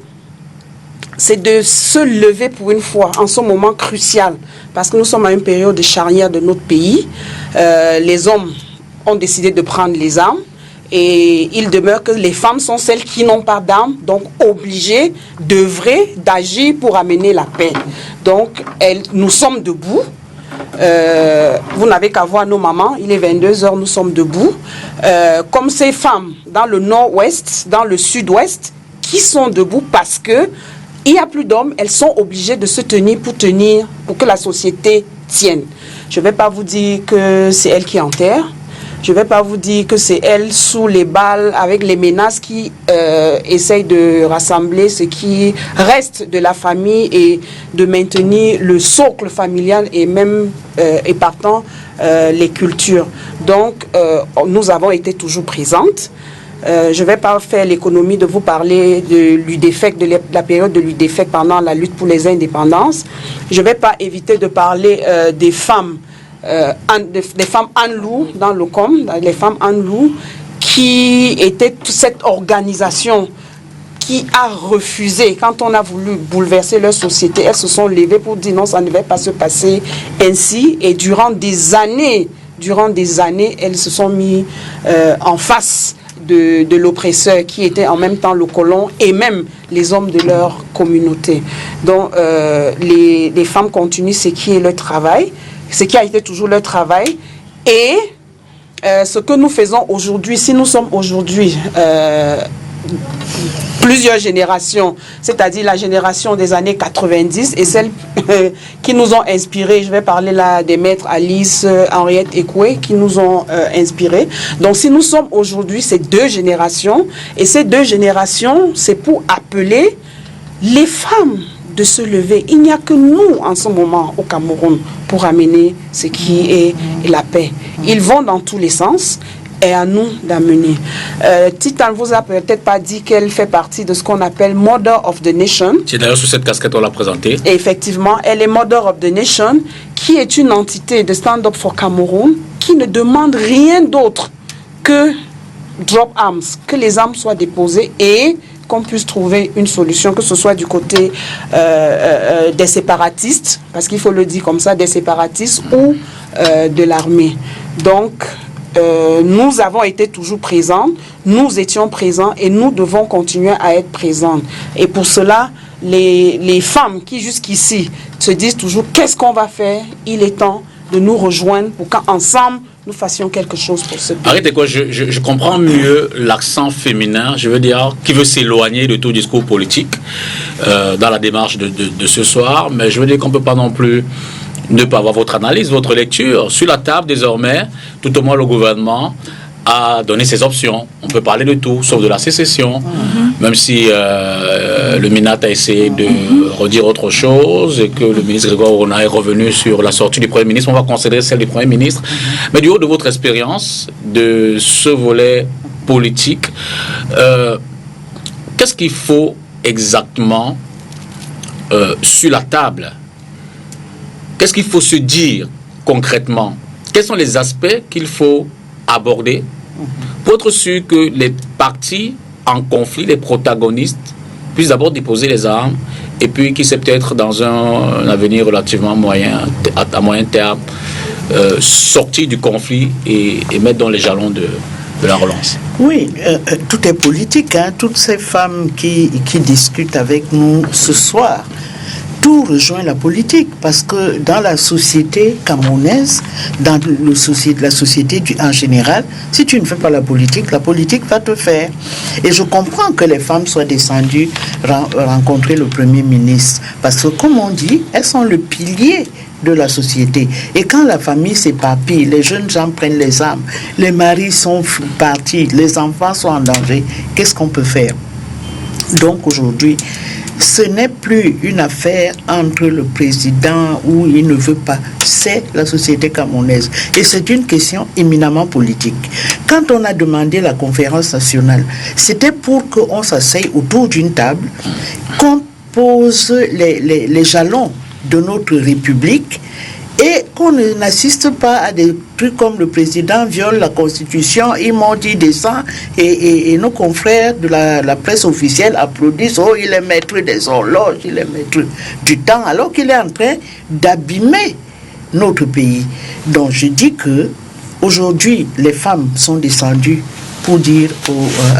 c'est de se lever pour une fois en ce moment crucial. Parce que nous sommes à une période de charnière de notre pays. Les hommes ont décidé de prendre les armes. Et il demeure que les femmes sont celles qui n'ont pas d'armes, donc obligées d'œuvrer, d'agir pour amener la paix. Donc nous sommes debout. Vous n'avez qu'à voir nos mamans, il est 22h, nous sommes debout. Comme ces femmes dans le nord-ouest, dans le sud-ouest, qui sont debout parce que il n'y a plus d'hommes, elles sont obligées de se tenir pour que la société tienne. Je ne vais pas vous dire que c'est elles qui enterrent. Je ne vais pas vous dire que c'est elles sous les balles avec les menaces qui essayent de rassembler ce qui reste de la famille et de maintenir le socle familial et même et partant les cultures. Donc nous avons été toujours présentes. Je ne vais pas faire l'économie de vous parler de l'UDFEC, de la période de l'UDFEC pendant la lutte pour les indépendances. Je ne vais pas éviter de parler des femmes des femmes Anlou dans le com, les femmes Anlou qui étaient toute cette organisation qui a refusé, quand on a voulu bouleverser leur société, elles se sont levées pour dire non, ça ne va pas se passer ainsi. Et durant des années, elles se sont mis en face de l'oppresseur qui était en même temps le colon et même les hommes de leur communauté. Donc les femmes continuent ce qui est leur travail, ce qui a été toujours leur travail. Et ce que nous faisons aujourd'hui, si nous sommes aujourd'hui plusieurs générations, c'est-à-dire la génération des années 90 et celles qui nous ont inspirés, je vais parler là des maîtres Alice, Henriette et Koué qui nous ont inspirés. Donc si nous sommes aujourd'hui ces deux générations, et ces deux générations, c'est pour appeler les femmes de se lever. Il n'y a que nous en ce moment au Cameroun pour amener ce qui est la paix. Ils vont dans tous les sens. Et à nous d'amener. Titan vous a peut-être pas dit qu'elle fait partie de ce qu'on appelle Mother of the Nation. C'est d'ailleurs sur cette casquette qu'on l'a présentée. Et effectivement, elle est Mother of the Nation, qui est une entité de Stand Up for Cameroun qui ne demande rien d'autre que drop arms, que les armes soient déposées et qu'on puisse trouver une solution, que ce soit du côté des séparatistes, parce qu'il faut le dire comme ça, des séparatistes ou de l'armée. Donc, nous avons été toujours présents, nous étions présents et nous devons continuer à être présents. Et pour cela, les femmes qui jusqu'ici se disent toujours qu'est-ce qu'on va faire, il est temps de nous rejoindre pour qu'ensemble nous fassions quelque chose pour ce pays. Arrêtez quoi, je comprends mieux l'accent féminin, je veux dire, qui veut s'éloigner de tout discours politique dans la démarche de ce soir, mais je veux dire qu'on ne peut pas non plus ne pas avoir votre analyse, votre lecture. Sur la table, désormais, tout au moins le gouvernement a donné ses options. On peut parler de tout, sauf de la sécession, même si le MINAT a essayé de redire autre chose et que le ministre Grégoire Orona est revenu sur la sortie du Premier ministre. On va considérer celle du Premier ministre. Mais du haut de votre expérience de ce volet politique, qu'est-ce qu'il faut exactement sur la table? Qu'est-ce qu'il faut se dire concrètement? Quels sont les aspects qu'il faut aborder pour être sûr que les partis en conflit, les protagonistes, puissent d'abord déposer les armes et puis qui sait peut-être dans un avenir relativement moyen, à moyen terme, sortir du conflit et mettre dans les jalons de la relance? Oui, tout est politique. Hein. Toutes ces femmes qui discutent avec nous ce soir, tout rejoint la politique, parce que dans la société camerounaise, dans la société en général, si tu ne fais pas la politique va te faire. Et je comprends que les femmes soient descendues rencontrer le Premier ministre, parce que comme on dit, elles sont le pilier de la société. Et quand la famille s'éparpille, les jeunes gens prennent les armes, les maris sont partis, les enfants sont en danger, qu'est-ce qu'on peut faire? Donc aujourd'hui, ce n'est plus une affaire entre le président ou il ne veut pas, c'est la société camerounaise. Et c'est une question éminemment politique. Quand on a demandé la conférence nationale, c'était pour qu'on s'asseye autour d'une table, qu'on pose les jalons de notre République et qu'on n'assiste pas à des trucs comme le président viole la Constitution, ils m'ont dit descend et nos confrères de la presse officielle applaudissent, oh il est maître des horloges, il est maître du temps, alors qu'il est en train d'abîmer notre pays. Donc je dis que aujourd'hui les femmes sont descendues pour dire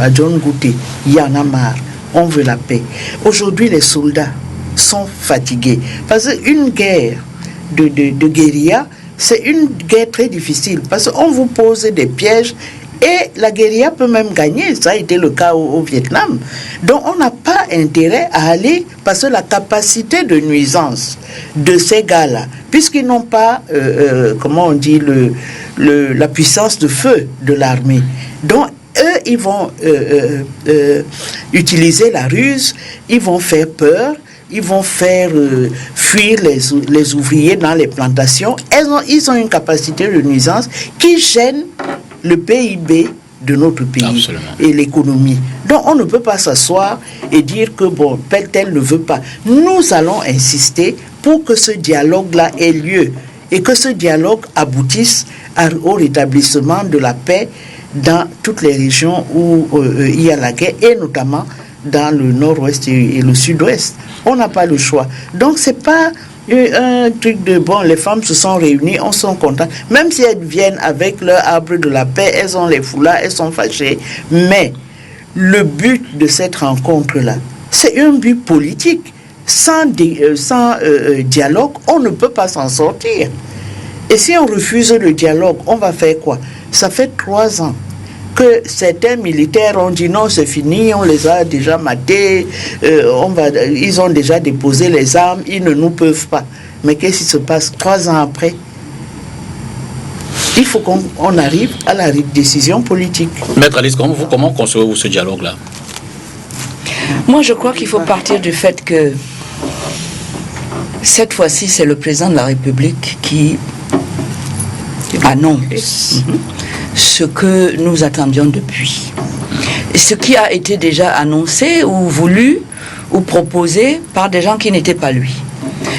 à John Gouté, il y en a marre, on veut la paix. Aujourd'hui les soldats sont fatigués parce qu'une guerre de guérilla, c'est une guerre très difficile parce qu'on vous pose des pièges et la guérilla peut même gagner. Ça a été le cas au Vietnam. Donc on n'a pas intérêt à aller parce que la capacité de nuisance de ces gars-là, puisqu'ils n'ont pas, comment on dit, la puissance de feu de l'armée. Donc eux, ils vont utiliser la ruse, ils vont faire peur, ils vont faire fuir les ouvriers dans les plantations. Ils ont une capacité de nuisance qui gêne le PIB de notre pays. Absolument. Et l'économie. Donc on ne peut pas s'asseoir et dire que bon, tel ne veut pas. Nous allons insister pour que ce dialogue-là ait lieu et que ce dialogue aboutisse au rétablissement de la paix dans toutes les régions où il y a la guerre et notamment dans le nord-ouest et le sud-ouest. On n'a pas le choix. Donc c'est pas un truc de bon, les femmes se sont réunies, on sont contents. Même si elles viennent avec leur arbre de la paix, elles ont les foulards, elles sont fâchées. Mais le but de cette rencontre-là, c'est un but politique. Sans dialogue, on ne peut pas s'en sortir. Et si on refuse le dialogue, on va faire quoi? Ça fait 3 ans que certains militaires ont dit non, c'est fini, on les a déjà matés, ils ont déjà déposé les armes, ils ne nous peuvent pas. Mais qu'est-ce qui se passe 3 ans après? Il faut qu'on arrive à la décision politique. Maître Alice, comment concevez-vous ce dialogue-là? Moi, je crois qu'il faut partir du fait que cette fois-ci, c'est le président de la République qui annonce ce que nous attendions depuis. Ce qui a été déjà annoncé ou voulu ou proposé par des gens qui n'étaient pas lui.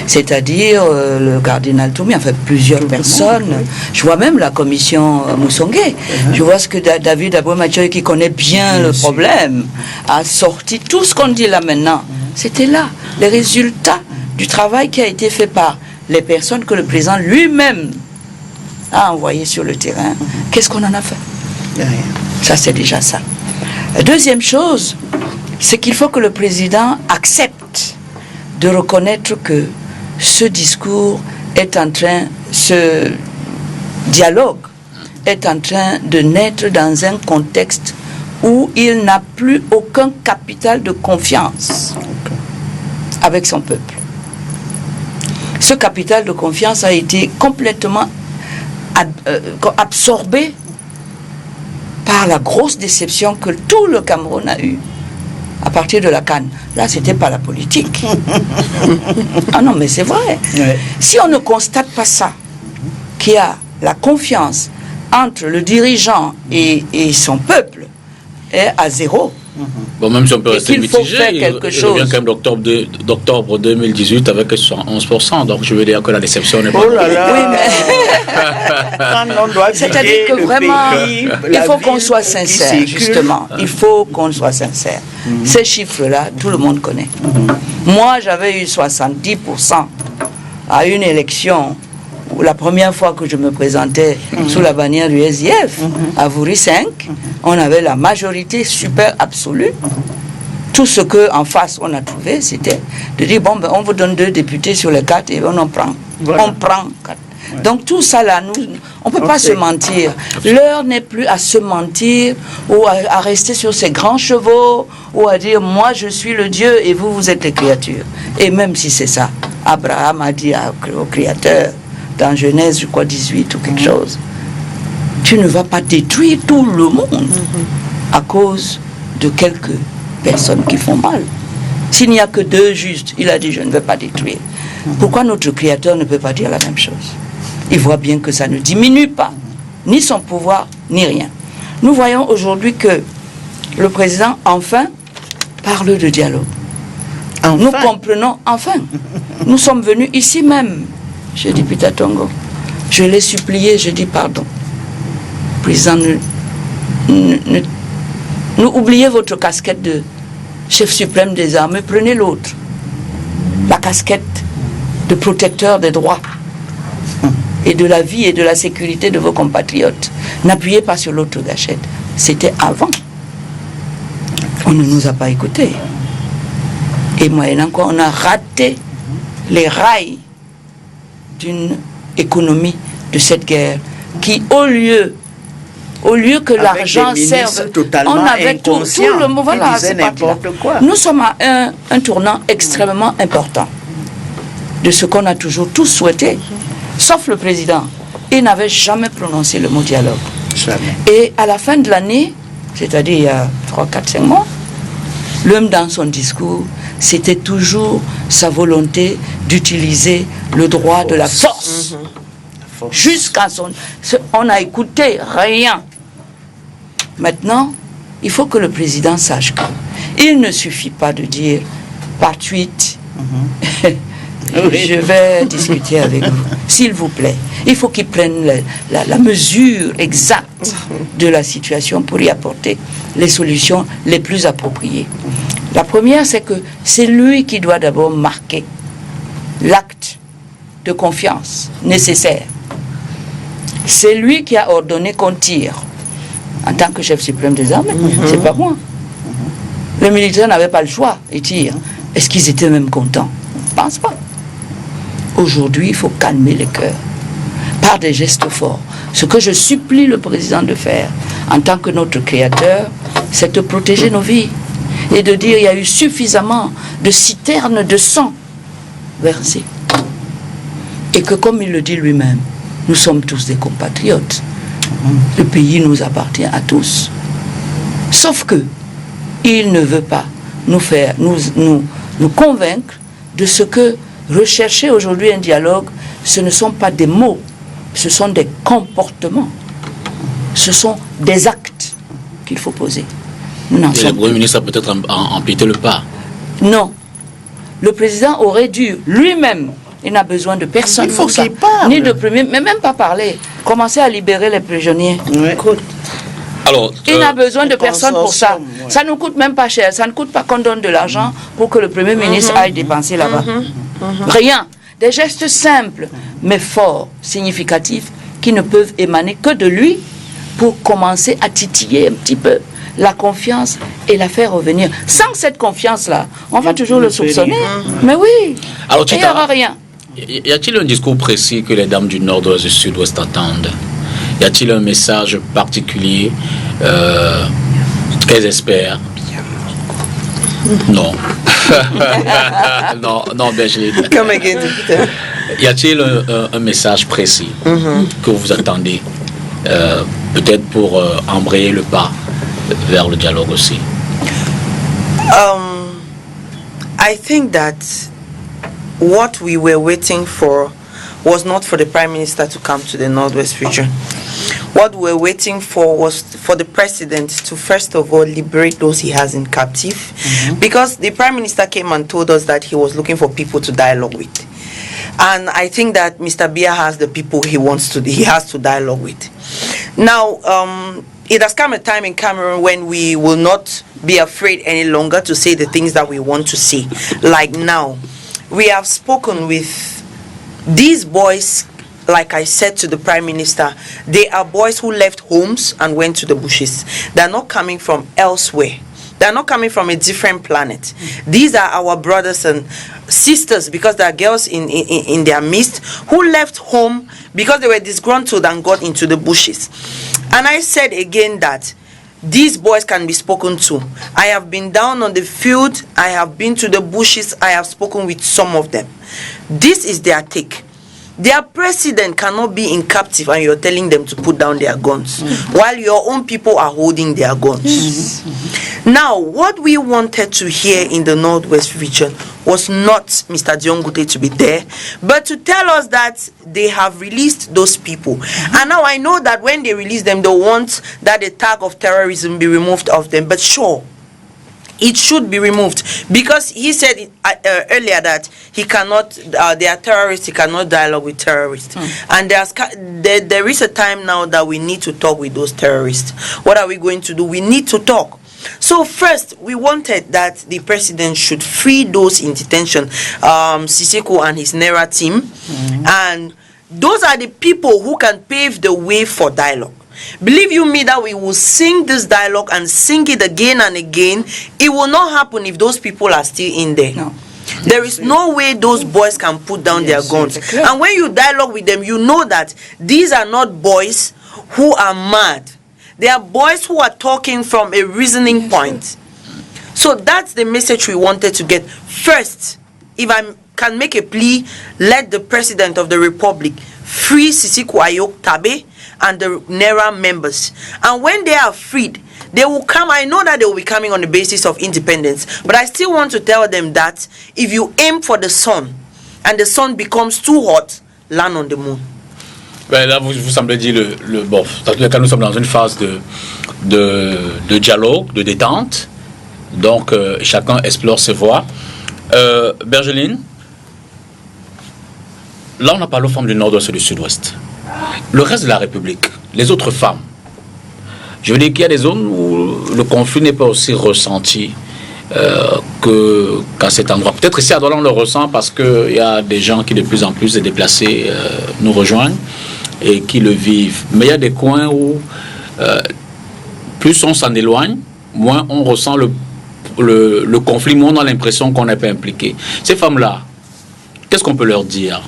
c'est-à-dire le cardinal Toumi, enfin plusieurs personnes. Je vois même la commission Moussongué. Je vois ce que David Aboué-Mathieu, qui connaît bien le problème, a sorti tout ce qu'on dit là maintenant. C'était là, les résultats du travail qui a été fait par les personnes que le président lui-même a envoyées sur le terrain. Qu'est-ce qu'on en a fait? Ça, c'est déjà ça. La deuxième chose, c'est qu'il faut que le président accepte de reconnaître que ce discours est en train, ce dialogue est en train de naître dans un contexte où il n'a plus aucun capital de confiance avec son peuple. Ce capital de confiance a été complètement absorbé par la grosse déception que tout le Cameroun a eue à partir de la CAN. Là, c'était pas la politique. Ah non, mais c'est vrai. Ouais. Si on ne constate pas ça, qu'il y a la confiance entre le dirigeant et son peuple est à zéro. Bon, même si on peut rester mitigé, il revient quand même d'octobre 2018 avec 11%, donc je veux dire que la déception n'est pas... Oh là là. Oui, mais... C'est-à-dire que vraiment, il faut qu'on soit sincère, justement. Il faut qu'on soit sincère. Ces chiffres-là, tout le monde connaît. Moi, j'avais eu 70% à une élection où la première fois que je me présentais sous la bannière du SIF, à Vouri 5, on avait la majorité super absolue. Tout ce qu'en face on a trouvé, c'était de dire, bon, ben, on vous donne 2 députés sur les 4 et on en prend. Voilà. On prend 4. Ouais. Donc tout ça là, on ne peut pas se mentir. L'heure n'est plus à se mentir ou à rester sur ses grands chevaux ou à dire, moi je suis le Dieu et vous, vous êtes les créatures. Et même si c'est ça, Abraham a dit au Créateur, dans Genèse, je crois, 18 ou quelque chose, tu ne vas pas détruire tout le monde à cause de quelques personnes qui font mal. S'il n'y a que 2 justes, il a dit, je ne vais pas détruire. Pourquoi notre Créateur ne peut pas dire la même chose? Il voit bien que ça ne diminue pas, ni son pouvoir, ni rien. Nous voyons aujourd'hui que le président, enfin, parle de dialogue. Enfin. Nous comprenons, enfin. Nous sommes venus ici même. J'ai dit, Peter Tongo, je l'ai supplié, je dis pardon. Président, oubliez votre casquette de chef suprême des armées, prenez l'autre. La casquette de protecteur des droits et de la vie et de la sécurité de vos compatriotes. N'appuyez pas sur l'autre gâchette. C'était avant. On ne nous a pas écoutés. Et moyennant quoi, on a raté les rails d'une économie de cette guerre qui, au lieu que l'argent serve, on avait tout le monde, voilà, c'est quoi. Nous sommes à un tournant extrêmement important de ce qu'on a toujours tous souhaité, sauf le président. Il n'avait jamais prononcé le mot dialogue. Jamais. Et à la fin de l'année, c'est-à-dire il y a 3, 4, 5 mois, l'homme dans son discours, c'était toujours sa volonté d'utiliser le droit de la force. Jusqu'à on n'a écouté rien. Maintenant, il faut que le président sache qu'il ne suffit pas de dire par tweet, je vais discuter avec vous, s'il vous plaît. Il faut qu'il prenne la mesure exacte de la situation pour y apporter les solutions les plus appropriées. La première, c'est que c'est lui qui doit d'abord marquer l'acte de confiance nécessaire. C'est lui qui a ordonné qu'on tire en tant que chef suprême des armées. C'est pas moi. Les militaires n'avaient pas le choix, ils tirent. Est-ce qu'ils étaient même contents? Je ne pense pas. Aujourd'hui, il faut calmer les cœurs par des gestes forts. Ce que je supplie le président de faire en tant que notre créateur, c'est de protéger nos vies et de dire il y a eu suffisamment de citernes de sang versées. Et que comme il le dit lui-même, nous sommes tous des compatriotes. Le pays nous appartient à tous. Sauf que il ne veut pas nous convaincre de ce que rechercher aujourd'hui un dialogue, ce ne sont pas des mots, ce sont des comportements, ce sont des actes qu'il faut poser. Le Premier ministre a peut-être empiété le pas. Non. Le président aurait dû lui-même Il n'a besoin de personne. Il faut pour ça. qu'il parle. Ni de premier, mais même pas parler. Commencer à libérer les prisonniers. Ouais. Alors, Il n'a besoin de personne pour ça. ouais. Ça ne coûte même pas cher. Ça ne coûte pas qu'on donne de l'argent pour que le Premier ministre aille dépenser là-bas. Rien. Des gestes simples, mais forts, significatifs, qui ne peuvent émaner que de lui pour commencer à titiller un petit peu la confiance et la faire revenir. Sans cette confiance-là, on va toujours le soupçonner. Mais oui, Alors, il n'y aura rien. Y a-t-il un discours précis que les dames du Nord-Ouest et du Sud-Ouest attendent? Y a-t-il un message particulier qu'elles espèrent? Non. non, Bergeline. Come again, Peter. Y a-t-il un message précis que vous attendez, peut-être pour embrayer le pas vers le dialogue aussi? I think that what we were waiting for was not for the Prime Minister to come to the Northwest region. What we were waiting for was for the President to first of all liberate those he has in captive, because the Prime Minister came and told us that he was looking for people to dialogue with. And I think that Mr. Biya has the people he has to dialogue with. Now, it has come a time in Cameroon when we will not be afraid any longer to say the things that we want to say. Like now, we have spoken with these boys. Like I said to the Prime Minister, they are boys who left homes and went to the bushes. They are not coming from elsewhere. They are not coming from a different planet. These are our brothers and sisters, because there are girls in their midst who left home because they were disgruntled and got into the bushes. And I said again that these boys can be spoken to. I have been down on the field. I have been to the bushes. I have spoken with some of them. This is their take. Their president cannot be in captive and you're telling them to put down their guns while your own people are holding their guns. Now, what we wanted to hear in the Northwest region was not Mr. Dion Gute to be there, but to tell us that they have released those people. And now I know that when they release them, they want that the tag of terrorism be removed of them. But sure, it should be removed, because he said earlier that he cannot, they are terrorists, he cannot dialogue with terrorists. And there is a time now that we need to talk with those terrorists. What are we going to do? We need to talk. So first, we wanted that the president should free those in detention, Siseko and his NERA team. And those are the people who can pave the way for dialogue. Believe you me that we will sing this dialogue and sing it again and again. It will not happen if those people are still in there. No. There is no way those boys can put down their guns. And when you dialogue with them, you know that these are not boys who are mad. They are boys who are talking from a reasoning point. So that's the message we wanted to get. First, if I can make a plea, let the President of the Republic free Siseko Ayok Tabe and the NERA members. And when they are freed, they will come. I know that they will be coming on the basis of independence, but I still want to tell them that if you aim for the sun and the sun becomes too hot, land on the moon. Ben là, vous semblez dire bon, dans tous les cas, nous sommes dans une phase de dialogue, de détente. Donc, chacun explore ses voies. Bergeline, là, on a parlé aux femmes du Nord-Ouest et du Sud-Ouest. Le reste de la République, les autres femmes, je veux dire qu'il y a des zones où le conflit n'est pas aussi ressenti qu'à cet endroit. Peut-être ici à Douala on le ressent parce qu'il y a des gens qui de plus en plus se déplacés nous rejoignent et qui le vivent. Mais il y a des coins où plus on s'en éloigne, moins on ressent le conflit, moins on a l'impression qu'on n'est pas impliqué. Ces femmes-là, qu'est-ce qu'on peut leur dire ?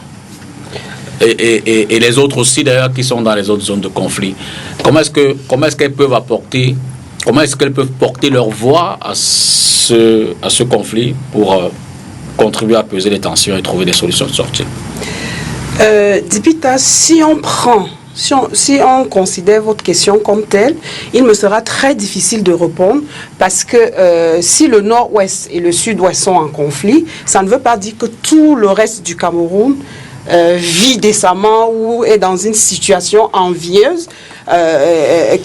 Et les autres aussi d'ailleurs qui sont dans les autres zones de conflit. Comment est-ce qu'elles peuvent apporter, comment est-ce qu'elles peuvent porter leur voix à ce conflit pour contribuer à peser les tensions et trouver des solutions de sortie? Dipita, si on considère votre question comme telle, il me sera très difficile de répondre parce que si le Nord-Ouest et le Sud-Ouest sont en conflit, ça ne veut pas dire que tout le reste du Cameroun vit décemment ou est dans une situation envieuse.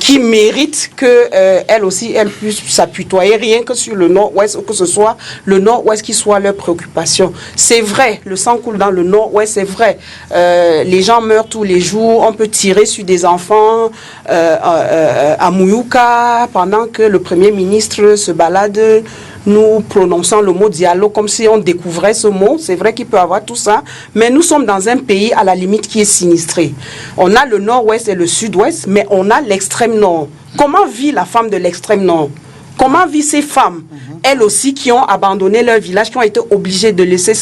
qui méritent qu'elles aussi, elles puissent s'apitoyer rien que sur le Nord-Ouest, ou que ce soit le Nord-Ouest qui soit leur préoccupation. C'est vrai, le sang coule dans le Nord-Ouest, c'est vrai. Les gens meurent tous les jours, on peut tirer sur des enfants à Mouyouka pendant que le Premier ministre se balade, nous prononçons le mot dialogue comme si on découvrait ce mot. C'est vrai qu'il peut y avoir tout ça, mais nous sommes dans un pays à la limite qui est sinistré. On a le nord-ouest et le sud-ouest, mais on a l'extrême nord. Comment vit la femme de l'extrême nord? Comment vivent ces femmes, elles aussi, qui ont abandonné leur village, qui ont été obligées de laisser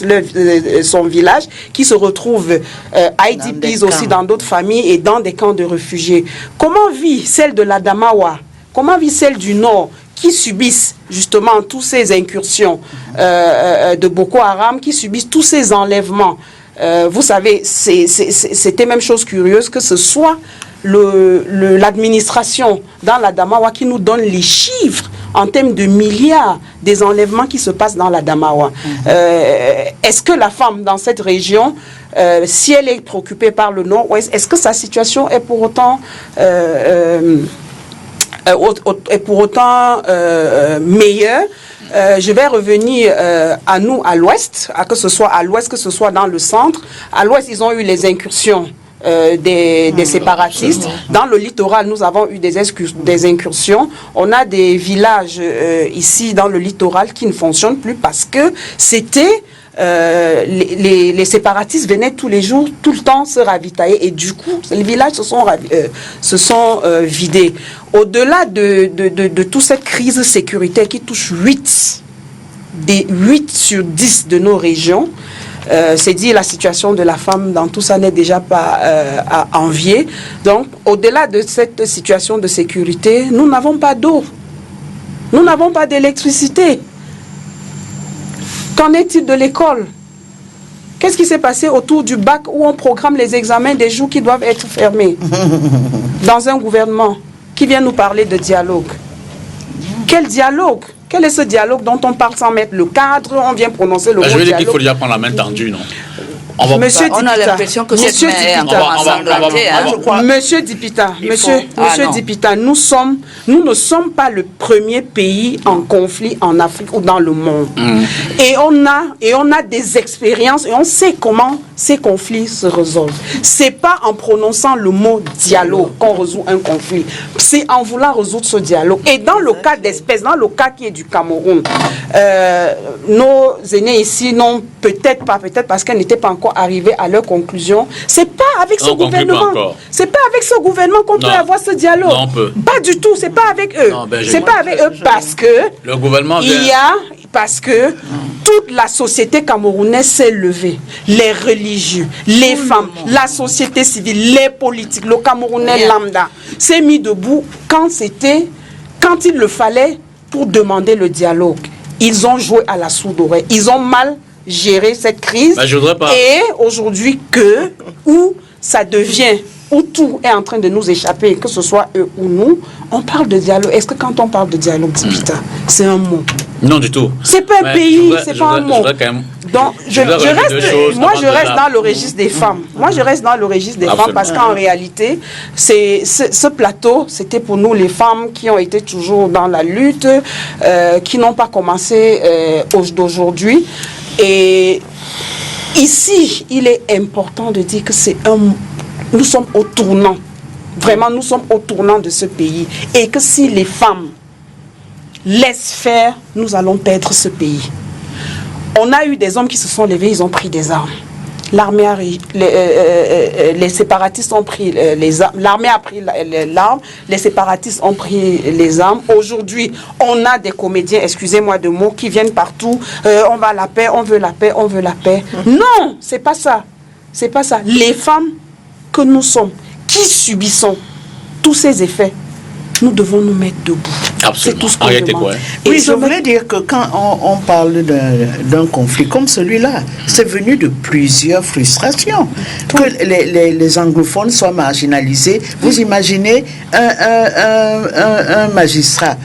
son village, qui se retrouvent IDPs aussi dans d'autres familles et dans des camps de réfugiés? Comment vit celle de l'Adamawa? Comment vit celle du Nord qui subissent justement toutes ces incursions de Boko Haram, qui subissent tous ces enlèvements? Vous savez, c'était même chose curieuse que ce soit l'administration dans l'Adamawa qui nous donne les chiffres en termes de milliards des enlèvements qui se passent dans l'Adamawa. Est-ce que la femme dans cette région, si elle est préoccupée par le Nord-Ouest, est-ce que sa situation est pour autant meilleure? Je vais revenir à nous, à l'ouest, que ce soit à l'ouest, que ce soit dans le centre. À l'ouest, ils ont eu les incursions des séparatistes. Dans le littoral, nous avons eu des incursions. On a des villages ici dans le littoral qui ne fonctionnent plus parce que c'était... les séparatistes venaient tous les jours, tout le temps se ravitailler, et du coup, les villages se sont vidés. Au-delà de toute cette crise sécuritaire qui touche 8 sur 10 de nos régions, c'est dit, la situation de la femme dans tout ça n'est déjà pas à envier. Donc, au-delà de cette situation de sécurité, nous n'avons pas d'eau, nous n'avons pas d'électricité. Qu'en est-il de l'école? Qu'est-ce qui s'est passé autour du bac où on programme les examens des jours qui doivent être fermés dans un gouvernement qui vient nous parler de dialogue? Quel dialogue? Quel est ce dialogue dont on parle sans mettre le cadre? On vient prononcer le mot dialogue. Je veux dire qu'il faut déjà prendre la main tendue, non? Monsieur on a l'impression que cette main est encore Monsieur Dipita, Dipita, nous ne sommes pas le premier pays en conflit en Afrique ou dans le monde. Et on a des expériences et on sait comment ces conflits se résolvent. C'est pas en prononçant le mot dialogue qu'on résout un conflit. C'est en voulant résoudre ce dialogue. Et dans le cas d'espèce, dans le cas qui est du Cameroun, nos aînés ici n'ont peut-être parce qu'elles n'étaient pas encore arrivés à leur conclusion. C'est pas avec ce gouvernement. C'est pas avec ce gouvernement qu'on peut avoir ce dialogue. Non, on peut. Pas du tout. C'est pas avec eux. C'est pas avec eux parce que le gouvernement parce que toute la société camerounaise s'est levée. Les religieux, les femmes, la société civile, les politiques, le Camerounais lambda s'est mis debout quand il le fallait pour demander le dialogue. Ils ont joué à la sourde oreille. Ils ont mal géré cette crise. Et aujourd'hui, où ça devient, où tout est en train de nous échapper, que ce soit eux ou nous, on parle de dialogue. Est-ce que quand on parle de dialogue, c'est un mot? Non, du tout. C'est pas un pays, c'est pas un mot. Donc, je reste dans le registre des femmes. Moi, je reste dans le registre des femmes parce qu'en réalité, ce plateau, c'était pour nous les femmes qui ont été toujours dans la lutte, qui n'ont pas commencé d'aujourd'hui. Et ici, il est important de dire que nous sommes au tournant. Vraiment, nous sommes au tournant de ce pays. Et que si les femmes laissent faire, nous allons perdre ce pays. On a eu des hommes qui se sont levés, ils ont pris des armes. Les séparatistes ont pris les armes. L'armée a pris l'arme. Les séparatistes ont pris les armes. Aujourd'hui, on a des comédiens, excusez-moi de mots, qui viennent partout. On va à la paix, on veut la paix, on veut la paix. Non, c'est pas ça. C'est pas ça. Les femmes que nous sommes, qui subissons tous ces effets, nous devons nous mettre debout. Absolument. C'est tout ce qu'on demande. Oui, je voulais dire que quand on parle d'un conflit comme celui-là, c'est venu de plusieurs frustrations. Que les anglophones soient marginalisés. Vous imaginez un magistrat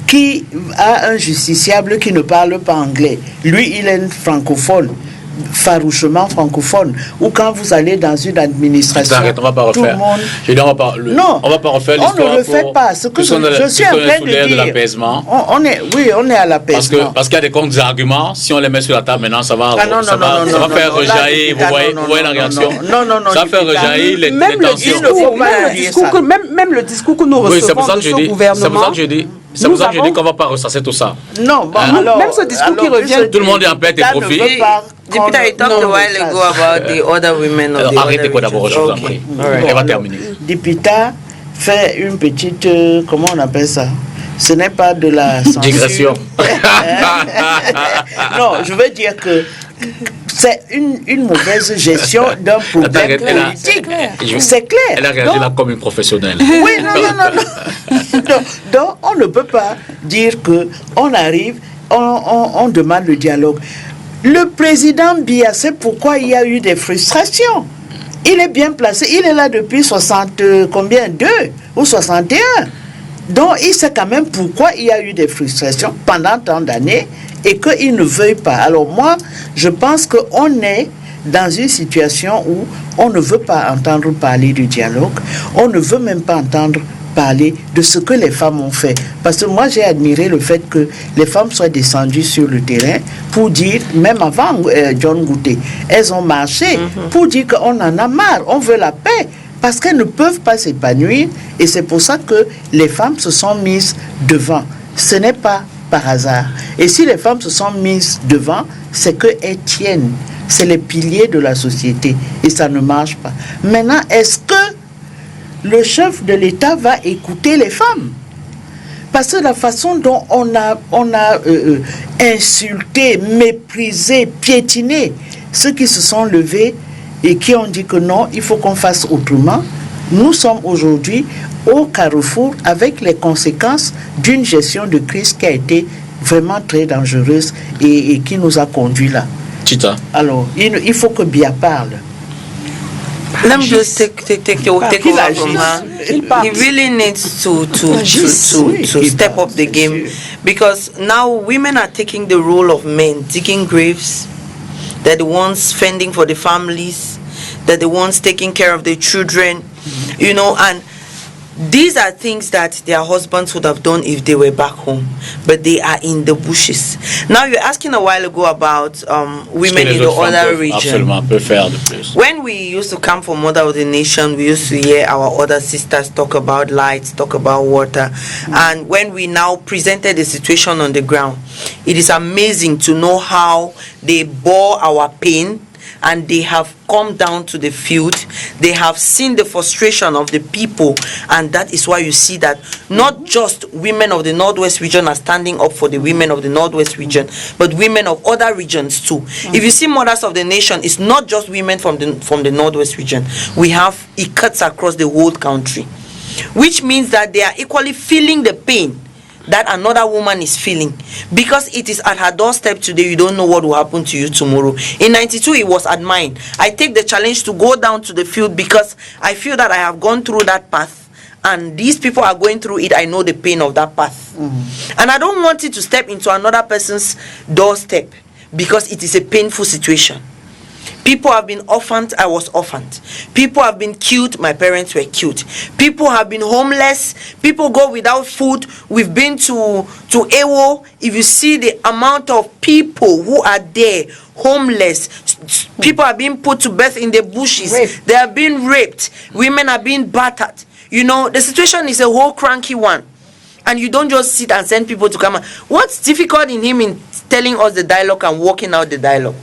qui a un justiciable qui ne parle pas anglais. Lui, il est francophone. farouchement francophone, ou quand vous allez dans une administration, on va pas refaire. tout le monde... on va pas refaire l'histoire. On ne le fait pas. Ce que je suis en train de dire, de l'apaisement. On est à l'apaisement. Parce qu'il y a des contre-arguments. Si on les met sur la table maintenant, ça va faire rejaillir. Vous voyez la réaction? Ça va faire rejaillir les tensions. Même le discours que nous recevons de ce gouvernement. C'est pour ça que je dis. C'est pour ça que je dis qu'on ne va pas ressasser tout ça. Non, alors, même ce discours qui revient. Tout le monde est en perte et profit. Dipita, I talked a while ago about the other women of the arrêtez quoi d'abord, je vous en prie. Elle va terminer. Dipita fait une petite, comment on appelle ça? Ce n'est pas de la censure. Digression. Non, je veux dire que c'est une mauvaise gestion d'un problème politique. C'est clair. Elle a réagi là comme une professionnelle. Oui, non. Donc, on ne peut pas dire qu'on arrive, on demande le dialogue. Le président Biya, c'est pourquoi il y a eu des frustrations. Il est bien placé. Il est là depuis 2 ou 61. Donc, il sait quand même pourquoi il y a eu des frustrations pendant tant d'années et qu'il ne veuille pas. Alors moi, je pense qu'on est dans une situation où on ne veut pas entendre parler du dialogue, on ne veut même pas entendre parler de ce que les femmes ont fait. Parce que moi, j'ai admiré le fait que les femmes soient descendues sur le terrain pour dire, même avant John Ngouté, elles ont marché pour dire qu'on en a marre, on veut la paix. Parce qu'elles ne peuvent pas s'épanouir et c'est pour ça que les femmes se sont mises devant. Ce n'est pas par hasard. Et si les femmes se sont mises devant, c'est qu'elles tiennent. C'est les piliers de la société et ça ne marche pas. Maintenant, est-ce que le chef de l'État va écouter les femmes? Parce que la façon dont on a insulté, méprisé, piétiné ceux qui se sont levés et qui ont dit que non, il faut qu'on fasse autrement. Nous sommes aujourd'hui au carrefour avec les conséquences d'une gestion de crise qui a été vraiment très dangereuse et qui nous a conduits là. Chita. Alors, il faut que Biya parle. Let me just take over from her. He really needs to step up the game because now women are taking the role of men, digging graves. They're the ones fending for the families. They're the ones taking care of the children, you know, and these are things that their husbands would have done if they were back home, but they are in the bushes. Now, you're asking a while ago about women in the other region. When we used to come from Mother of the Nation, we used to hear our other sisters talk about lights, talk about water. And when we now presented the situation on the ground, it is amazing to know how they bore our pain. And they have come down to the field. They have seen the frustration of the people. And that is why you see that not just women of the Northwest region are standing up for the women of the Northwest region, but women of other regions too. If you see Mothers of the Nation, it's not just women from the Northwest region. We have, it cuts across the whole country. Which means that they are equally feeling the pain that another woman is feeling, because it is at her doorstep today. You don't know what will happen to you tomorrow. In 92, it was at mine. I take the challenge to go down to the field because I feel that I have gone through that path and these people are going through it. I know the pain of that path. And I don't want it to step into another person's doorstep because it is a painful situation. People have been orphaned, I was orphaned. People have been killed, my parents were killed. People have been homeless, people go without food. We've been to Ewo. If you see the amount of people who are there, homeless, people are being put to birth in the bushes. They are being raped. Women are being battered. You know, the situation is a whole cranky one. And you don't just sit and send people to come. What's difficult in him in telling us the dialogue and working out the dialogue?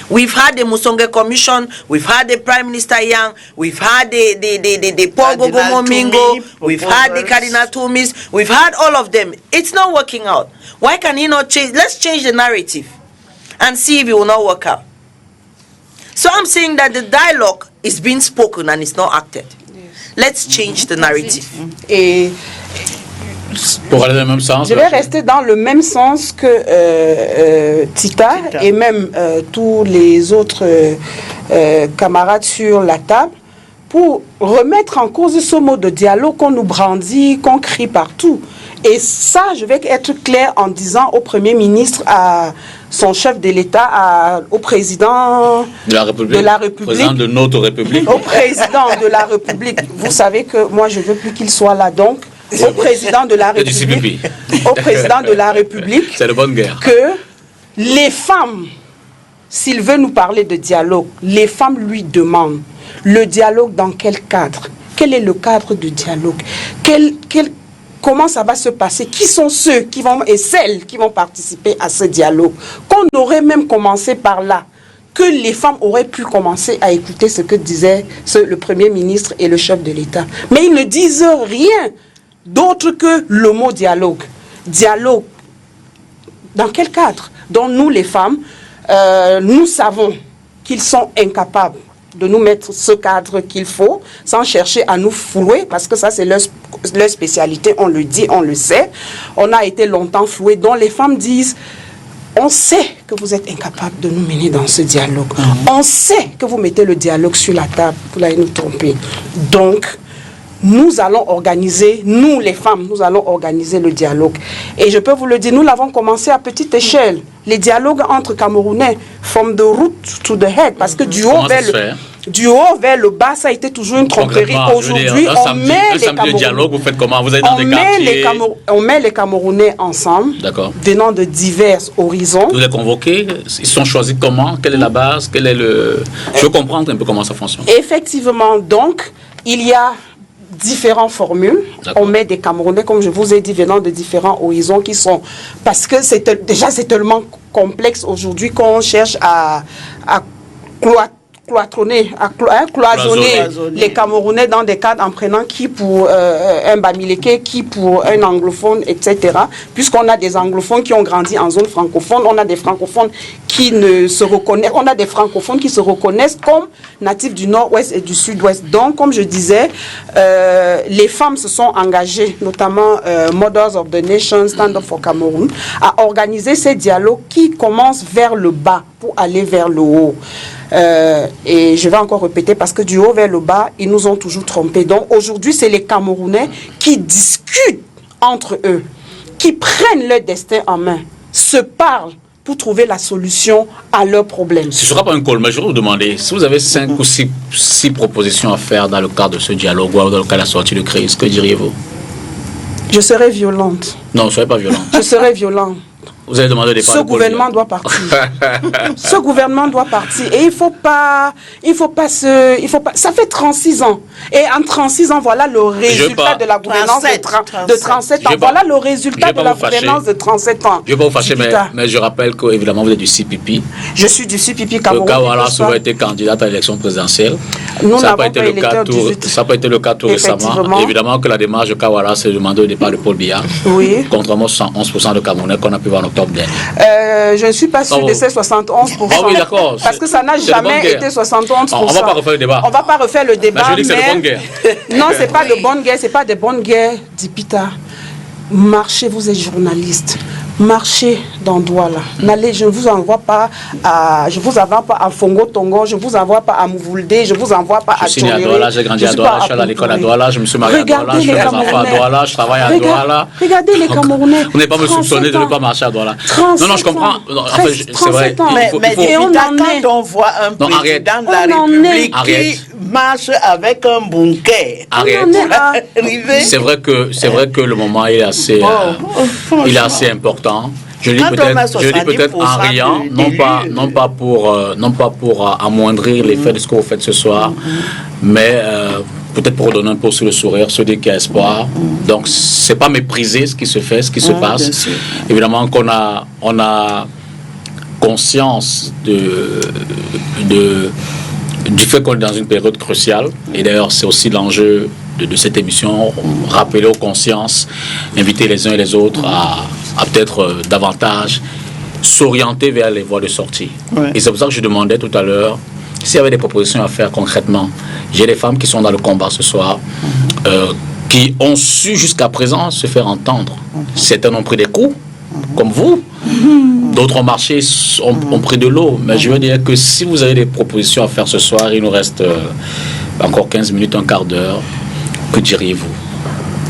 We've had the Musonge Commission, we've had the Prime Minister Yang, we've had the Paul Gogo Mingo, we've had the Cardinal Tumis, we've had all of them. It's not working out. Why can he not change? Let's change the narrative and see if it will not work out. So I'm saying that the dialogue is being spoken and it's not acted. Let's change the narrative. Pour aller dans le même sens. Je vais rester dans le même sens que Tita et même tous les autres camarades sur la table pour remettre en cause ce mot de dialogue qu'on nous brandit, qu'on crie partout. Et ça, je vais être clair en disant au Premier ministre, à son chef de l'État, au président de la République, président de notre République. Au président de la République. Vous savez que moi, je ne veux plus qu'il soit là, donc au président de la République, au président de la République, c'est de bonne guerre, que les femmes, s'il veut nous parler de dialogue, les femmes lui demandent le dialogue dans quel cadre? Quel est le cadre du dialogue? Comment ça va se passer? Qui sont ceux qui vont et celles qui vont participer à ce dialogue? Qu'on aurait même commencé par là, que les femmes auraient pu commencer à écouter ce que disaient le Premier ministre et le chef de l'État. Mais ils ne disent rien d'autre que le mot dialogue. Dialogue, dans quel cadre? Donc nous, les femmes, nous savons qu'ils sont incapables de nous mettre ce cadre qu'il faut, sans chercher à nous flouer, parce que ça c'est leur spécialité, on le dit, on le sait. On a été longtemps floués, dont les femmes disent, on sait que vous êtes incapables de nous mener dans ce dialogue. On sait que vous mettez le dialogue sur la table, vous allez nous tromper. Donc, nous allons organiser, nous les femmes, nous allons organiser le dialogue. Et je peux vous le dire, nous l'avons commencé à petite échelle. Les dialogues entre Camerounais, from the root to the head, parce que du haut vers le bas, ça a été toujours une tromperie. Aujourd'hui, on met les Camerounais. Dialogue, vous faites comment? Vous êtes dans des quartiers. On met les Camerounais ensemble, venant de divers horizons. Vous les convoquez? Ils sont choisis comment? Quelle est la base? Quel est le... Je veux comprendre un peu comment ça fonctionne. Effectivement, donc, il y a différentes formules. On met des Camerounais, comme je vous ai dit, venant de différents horizons qui sont... Parce que c'est tellement complexe aujourd'hui qu'on cherche à cloisonner les Camerounais dans des cadres en prenant qui pour un Bamileke, qui pour un anglophone, etc. Puisqu'on a des anglophones qui ont grandi en zone francophone, on a des francophones qui ne se reconnaissent, on a des francophones qui se reconnaissent comme natifs du nord-ouest et du sud-ouest. Donc, comme je disais, les femmes se sont engagées, notamment Mothers of the Nation, Stand Up for Cameroon, à organiser ces dialogues qui commencent vers le bas pour aller vers le haut. Et je vais encore répéter parce que du haut vers le bas, ils nous ont toujours trompés. Donc aujourd'hui, c'est les Camerounais qui discutent entre eux, qui prennent leur destin en main, se parlent pour trouver la solution à leurs problèmes. Ce ne sera pas un call, mais je vais vous demander, si vous avez 5 ou 6 propositions à faire dans le cadre de ce dialogue ou dans le cadre de la sortie de crise, que diriez-vous? Je serai violente. Non, ne soyez pas violente. Je serai violente. Vous avez demandé des Ce gouvernement doit partir. Ce gouvernement doit partir. Et il faut pas, ça fait 36 ans. Et en 36 ans, voilà le résultat de la gouvernance de 37 ans. Voilà le résultat de la gouvernance de 37 ans. Je ne vais pas vous fâcher, mais je rappelle qu'évidemment, vous êtes du CPP. Je suis du CPP Cameroun. Kawala a souvent été candidate à l'élection présidentielle. Ça n'a pas été le cas tout récemment. Évidemment que la démarche de Kawala s'est demandée au départ de Paul Biya. Oui. Contrairement aux 11% de Camerounais qu'on a pu voir en octobre dernier. Je ne suis pas sûr de ces 71%. Ah oui, d'accord. Parce que ça n'a jamais été 71%. On ne va pas refaire le débat. On ne va pas refaire le débat. Mais je dis que c'est de bonne guerre. Non, ce n'est pas de bonne guerre. Ce n'est pas de bonne guerre, dit Pita. Marchez, vous êtes journaliste. Marchez dans Douala. Je ne vous envoie pas à Fongo Tongo, je ne vous envoie pas à Mouvoulde, je ne vous envoie pas à Tchoré. Je suis né à Douala, j'ai grandi à Douala, je suis allé à l'école à Douala, je me suis marié à Douala, je fais mes enfants à Douala, je travaille à Douala. Regardez les Camerounais. Vous n'allez pas me soupçonner de ne pas marcher à Douala. Non, je comprends. C'est vrai. Mais quand on voit un président de la République qui marche avec un bunker, c'est vrai que le moment est assez important. Je le dis peut-être en riant, non pas pour amoindrir l'effet de ce que vous faites ce soir, mais peut-être pour donner un peu sur le sourire, se dire qu'il y a espoir. Donc c'est pas mépriser ce qui se fait, ce qui se passe. Évidemment qu'on a conscience du fait qu'on est dans une période cruciale. Et d'ailleurs, c'est aussi l'enjeu de cette émission, rappeler aux consciences, inviter les uns et les autres à peut-être davantage s'orienter vers les voies de sortie. Ouais. Et c'est pour ça que je demandais tout à l'heure s'il y avait des propositions à faire concrètement. J'ai des femmes qui sont dans le combat ce soir, qui ont su jusqu'à présent se faire entendre. Certaines ont pris des coups, comme vous. D'autres ont marché, ont pris de l'eau. Mais je veux dire que si vous avez des propositions à faire ce soir, il nous reste encore 15 minutes, un quart d'heure, que diriez-vous?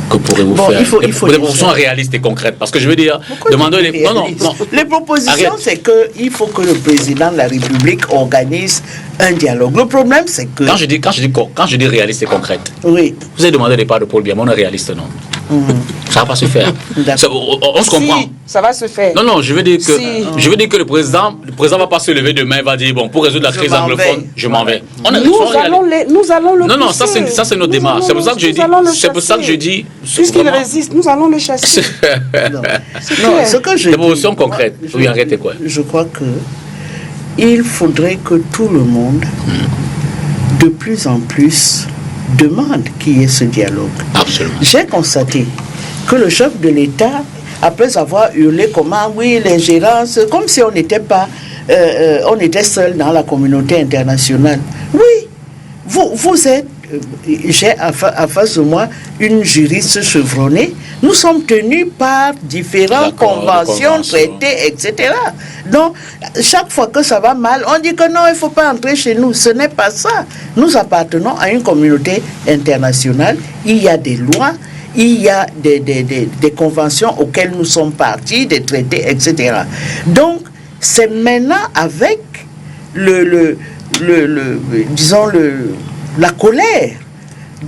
Que pourrez-vous faire? Il faut des propositions réalistes et concrètes. Parce que je veux dire, demandez les... Non. Les propositions, c'est qu'il faut que le président de la République organise un dialogue. Le problème, c'est que... Quand je dis réaliste et concrète, oui. Vous avez demandé les parts de Paul Biya, mais on est réaliste, non? Ça va pas se faire. On se comprend. Si, ça va se faire. Non, je veux dire que le président va pas se lever demain et va dire bon, pour résoudre la crise anglophone, je m'en vais. Nous allons le Non, ça c'est notre démarche. C'est pour ça que je dis. Puisqu'il résiste, nous allons le chasser. Non, ce que je des propositions concrètes. Oui, arrêtez quoi. Je crois que il faudrait que tout le monde, de plus en plus, demande qu'il y ait ce dialogue. Absolument. J'ai constaté que le chef de l'État, après avoir hurlé comment, oui, l'ingérence, comme si on n'était pas, on était seul dans la communauté internationale. Oui, vous êtes, j'ai en face de moi une juriste chevronnée. Nous sommes tenus par différentes conventions, traités, etc. Donc, chaque fois que ça va mal, on dit que non, il ne faut pas entrer chez nous. Ce n'est pas ça. Nous appartenons à une communauté internationale. Il y a des lois, il y a des conventions auxquelles nous sommes partis, des traités, etc. Donc, c'est maintenant avec la colère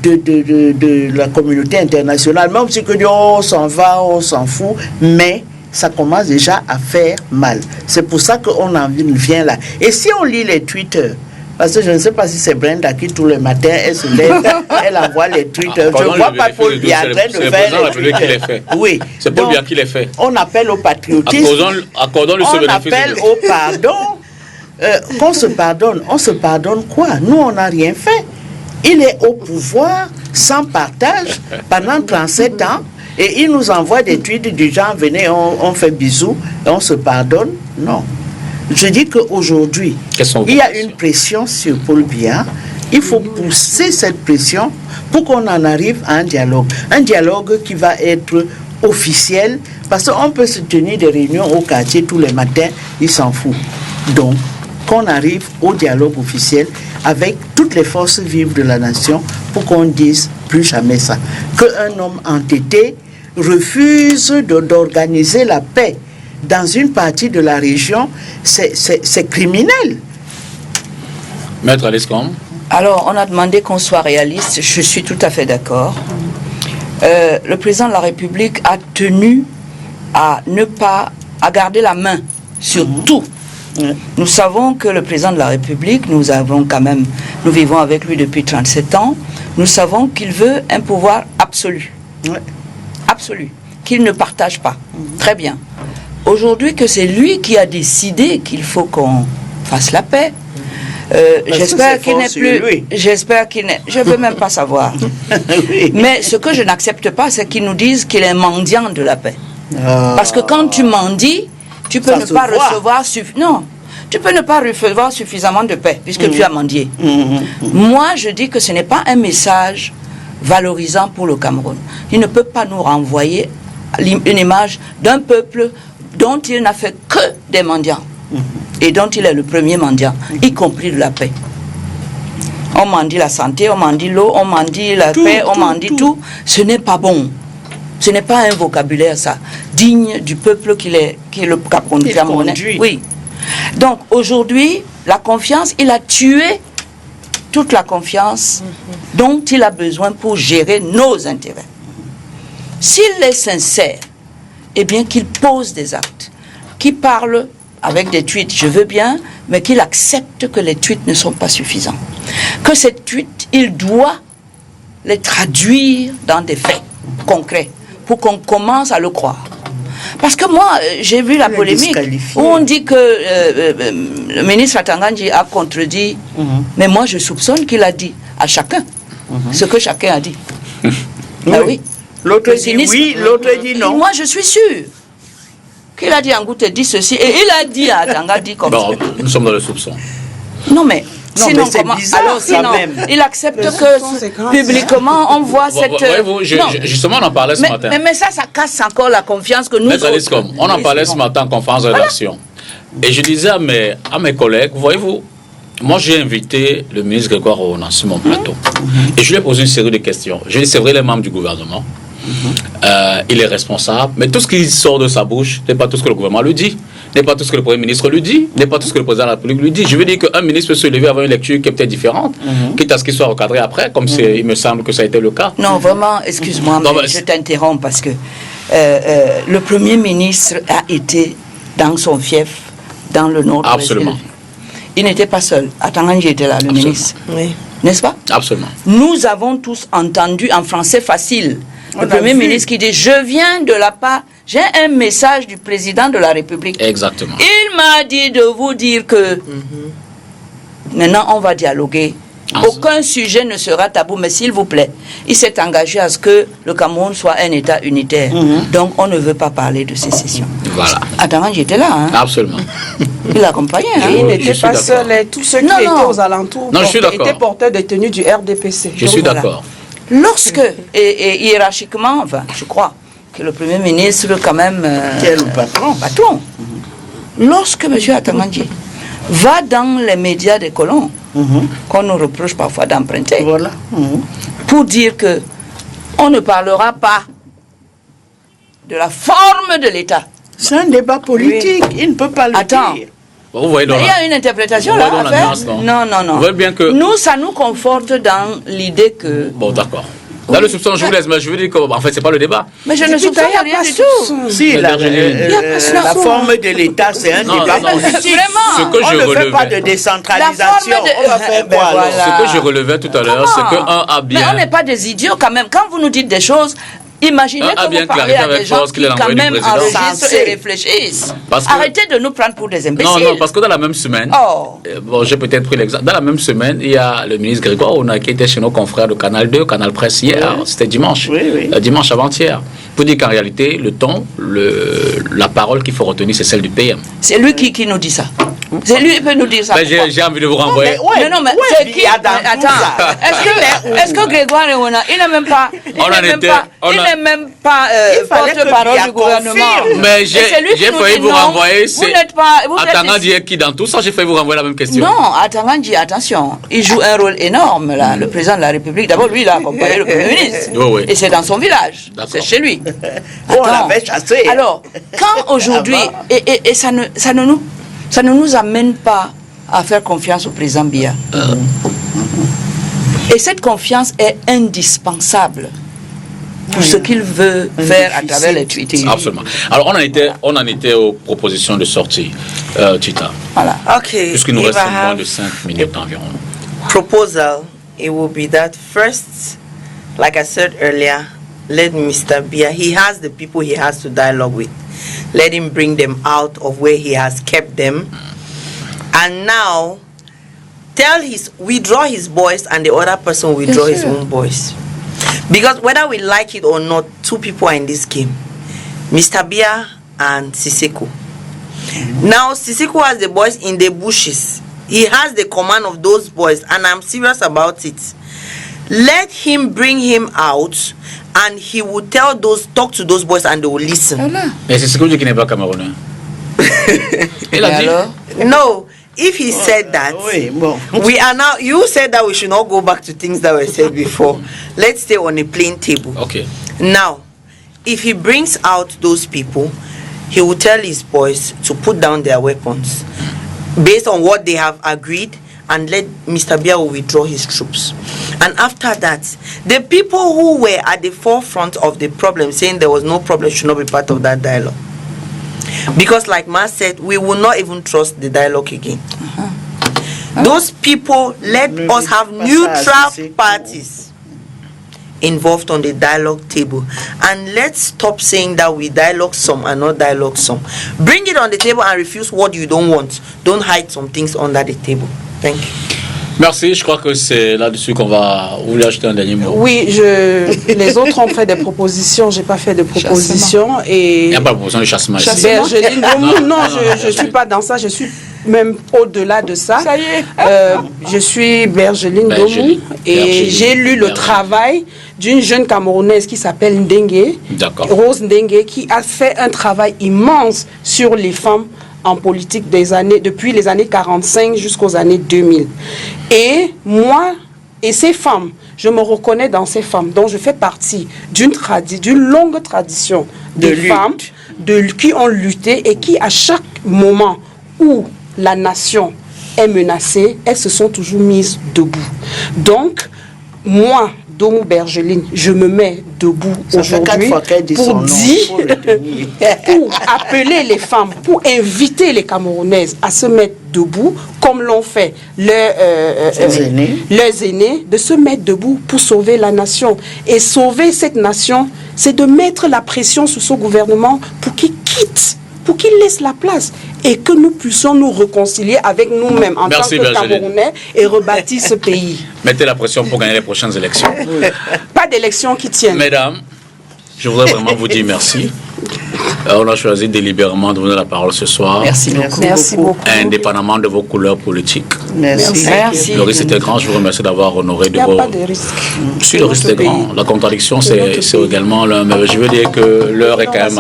de la communauté internationale, même si on s'en va, on s'en fout, mais ça commence déjà à faire mal. C'est pour ça qu'on en vient là. Et si on lit les Twitter, parce que je ne sais pas si c'est Brenda qui tous les matins, elle se lève, elle envoie les Twitter. Je ne vois pas Paul Biya en train de faire les Twitter. Oui. C'est Paul Biya qui les fait. On appelle au patriotisme. Accordons-le ce bénéfice. On appelle au pardon. Qu'on se pardonne. On se pardonne quoi? Nous, on n'a rien fait. Il est au pouvoir sans partage pendant 37 ans et il nous envoie des tweets du genre venez, on fait bisous et on se pardonne. Non. Je dis qu'aujourd'hui, il y a une pression sur Paul Biya. Il faut pousser cette pression pour qu'on en arrive à un dialogue. Un dialogue qui va être officiel parce qu'on peut se tenir des réunions au quartier tous les matins, il s'en fout. Donc, qu'on arrive au dialogue officiel avec toutes les forces vives de la nation pour qu'on dise plus jamais ça. Qu'un homme entêté refuse d'organiser la paix dans une partie de la région, c'est criminel. Maître Aliscombe. Alors, on a demandé qu'on soit réaliste, je suis tout à fait d'accord. Le président de la République a tenu à garder la main sur tout. Nous savons que le président de la République, nous vivons avec lui depuis 37 ans, nous savons qu'il veut un pouvoir absolu. Absolu. Qu'il ne partage pas. Très bien. Aujourd'hui que c'est lui qui a décidé qu'il faut qu'on fasse la paix, j'espère qu'il n'est plus... J'espère qu'il n'est... Je ne veux même pas savoir. Oui. Mais ce que je n'accepte pas, c'est qu'ils nous disent qu'il est mendiant de la paix. Parce que quand tu mendies, tu peux ne pas recevoir... Non, tu peux ne pas recevoir suffisamment de paix, puisque tu as mendié. Moi, je dis que ce n'est pas un message valorisant pour le Cameroun. Il ne peut pas nous renvoyer une image d'un peuple dont il n'a fait que des mendiants. Et dont il est le premier mendiant, y compris de la paix. On mendie la santé, on mendie l'eau, on mendie la paix, on mendie tout. Ce n'est pas bon. Ce n'est pas un vocabulaire, ça, digne du peuple qui est le Camerounais. Oui. Donc, aujourd'hui, la confiance, il a tué toute la confiance dont il a besoin pour gérer nos intérêts. S'il est sincère, eh bien qu'il pose des actes, qu'il parle avec des tweets, je veux bien, mais qu'il accepte que les tweets ne sont pas suffisants. Que ces tweets, il doit les traduire dans des faits concrets pour qu'on commence à le croire. Parce que moi, j'ai vu la polémique où on dit que le ministre Atangandji a contredit, mais moi je soupçonne qu'il a dit à chacun ce que chacun a dit. Ah oui. L'autre dit oui, l'autre dit non. Moi je suis sûr qu'il a dit Angoute dit ceci et il a dit à Atanga dit comme ça. Nous sommes dans le soupçon. Non mais sinon comment bizarre, alors sinon il accepte que publiquement on voit cette justement on en parlait ce matin. Mais ça casse encore la confiance que nous on en parlait ce matin en conférence de rédaction. Et je disais à mes collègues, voyez-vous, Moi, j'ai invité le ministre Grégoire Orona sur mon plateau. Et je lui ai posé une série de questions. Je lui ai dit, c'est vrai, les membres du gouvernement. Il est responsable. Mais tout ce qui sort de sa bouche n'est pas tout ce que le gouvernement lui dit. N'est pas tout ce que le Premier ministre lui dit. N'est pas tout ce que le président de la République lui dit. Je veux dire qu'un ministre peut se lever avoir une lecture qui est peut-être différente, quitte à ce qu'il soit recadré après, comme il me semble que ça a été le cas. Non, vraiment, excuse-moi, mais je t'interromps parce que le Premier ministre a été dans son fief, dans le nord. Absolument. Il n'était pas seul. Atanganji était là, le ministre. Oui. N'est-ce pas? Absolument. Nous avons tous entendu en français facile le Premier ministre qui dit « Je viens de la part, j'ai un message du président de la République. » Exactement. Il m'a dit de vous dire que maintenant on va dialoguer. Aucun sujet ne sera tabou, mais s'il vous plaît, il s'est engagé à ce que le Cameroun soit un État unitaire. Donc on ne veut pas parler de sécession. Voilà. Attends, j'étais là. Hein. Absolument. Il accompagnait. Hein. Il n'était pas seul. Tous ceux qui étaient aux alentours étaient porteurs de tenues du RDPC. Je suis d'accord. Lorsque, et hiérarchiquement, enfin, je crois que le Premier ministre, quand même, qui est le patron. Lorsque M. Atanganji va dans les médias des colons, qu'on nous reproche parfois d'emprunter, pour dire que on ne parlera pas de la forme de l'État. C'est un débat politique, il ne peut pas le dire. Vous voyez il y a une interprétation là à faire. Non. Vous voyez bien que... Nous, ça nous conforte dans l'idée que... Bon, d'accord. Là, le soupçon, je vous laisse, mais je veux dire qu'en fait, c'est pas le débat. Mais je ne soupçonne rien du tout. Si, la forme de l'État, c'est un débat politique. On ne fait pas de décentralisation. On va faire quoi alors? Ce que je relevais tout à l'heure, c'est qu'un a bien... Mais on n'est pas des idiots quand même. Quand vous nous dites des choses... Imaginez que vous parlez à des gens qui quand même enregistrent et réfléchissent. Arrêtez de nous prendre pour des imbéciles. Non, parce que dans la même semaine, bon, j'ai peut-être pris l'exemple, dans la même semaine, il y a le ministre Grégoire Orona qui était chez nos confrères de Canal 2, Canal Presse hier, c'était dimanche, dimanche avant-hier. Pour dire qu'en réalité, le ton, la parole qu'il faut retenir, c'est celle du PM. C'est lui qui nous dit ça. C'est lui qui peut nous dire ça. J'ai envie de vous renvoyer. Non, mais c'est qui? Attends. Est-ce que Grégoire Orona, il n'est même pas... Il n'est même pas porte-parole du gouvernement. Mais j'ai failli vous renvoyer. Atanganji est qui dans tout ça? J'ai failli vous renvoyer la même question. Non, Atanganji, attention, il joue un rôle énorme là, le président de la République. D'abord, lui, il a accompagné le Premier ministre. Et c'est dans son village. C'est chez lui. On l'avait chassé. Alors, quand aujourd'hui, et ça ne nous amène pas à faire confiance au président Biya. Et cette confiance est indispensable pour ce qu'il veut faire à travers les tweets. Absolument. Alors, on en était aux propositions de sortie, Tita. Voilà. Okay. Puisqu'il nous reste moins de 5 minutes environ. Proposal, it will be that first, like I said earlier, let Mr. Biya, he has the people he has to dialogue with. Let him bring them out of where he has kept them. And now, withdraw his voice and the other person withdraw his own voice. Because whether we like it or not, two people are in this game. Mr. Biya and Siseko. Now, Siseko has the boys in the bushes. He has the command of those boys, and I'm serious about it. Let him bring him out, and he will talk to those boys, and they will listen. Mais c'est ce que je dis qui n'est pas camerounais. Il a dit. No, if he said that, we are now. You said that we should not go back to things that were said before. Let's stay on a plain table. Okay. Now, if he brings out those people, he will tell his boys to put down their weapons, based on what they have agreed, and let Mr. Biya withdraw his troops. And after that, the people who were at the forefront of the problem, saying there was no problem, should not be part of that dialogue. Because like Ma said, we will not even trust the dialogue again. Those people, let us have neutral parties involved on the dialogue table. And let's stop saying that we dialogue some and not dialogue some. Bring it on the table and refuse what you don't want. Don't hide some things under the table. Thank you. Merci, je crois que c'est là-dessus qu'on va... Vous voulez ajouter un dernier mot? Oui, les autres ont fait des propositions, j'ai pas fait de propositions. Et... Il n'y a pas de proposition de chassement ici. Non, je ne suis pas dans ça, je suis même au-delà de ça. Ça y est. Je suis Bergeline Domou et j'ai lu le travail d'une jeune Camerounaise qui s'appelle Ndengue, Rose Ndengue, qui a fait un travail immense sur les femmes en politique depuis les années 45 jusqu'aux années 2000. Et moi et ces femmes, je me reconnais dans ces femmes dont je fais partie d'une longue tradition de femmes qui ont lutté et qui, à chaque moment où la nation est menacée, elles se sont toujours mises debout. Donc, moi, Domou Bergeline, je me mets debout aujourd'hui pour appeler les femmes, pour inviter les Camerounaises à se mettre debout, comme l'ont fait leurs aînés, de se mettre debout pour sauver la nation. Et sauver cette nation, c'est de mettre la pression sur ce gouvernement pour qu'il quitte, pour qu'il laisse la place et que nous puissions nous réconcilier avec nous-mêmes en tant que Camerounais et rebâtir ce pays. Mettez la pression pour gagner les prochaines élections. Pas d'élections qui tiennent. Mesdames, je voudrais vraiment vous dire merci. On a choisi délibérément de vous donner la parole ce soir. Merci beaucoup. Merci beaucoup. Indépendamment de vos couleurs politiques. Merci. Le risque était grand. Je vous remercie d'avoir honoré de vos... Il n'y a pas de risque. Si le risque est grand, la contradiction, c'est également... Mais je veux dire que l'heure est quand même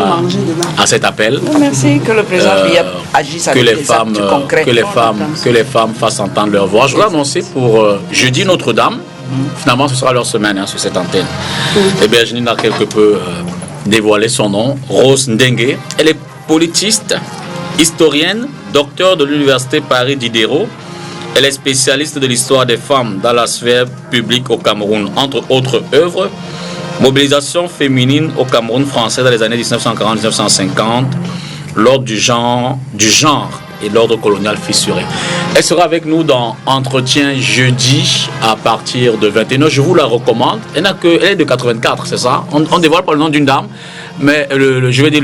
à cet appel. Merci que le président agisse avec des actes concrets. Que les femmes fassent entendre leur voix. Je voudrais annoncer pour jeudi Notre-Dame. Finalement, ce sera leur semaine sur cette antenne. Et bien, Janine a quelque peu dévoilé son nom, Rose Ndengue. Elle est politiste, historienne, docteur de l'Université Paris Diderot. Elle est spécialiste de l'histoire des femmes dans la sphère publique au Cameroun, entre autres œuvres. Mobilisation féminine au Cameroun français dans les années 1940-1950, l'ordre du genre et l'ordre colonial fissuré. Elle sera avec nous dans Entretien jeudi à partir de 21h. Je vous la recommande. Elle est de 84, c'est ça? On ne dévoile pas le nom d'une dame, mais je vais dire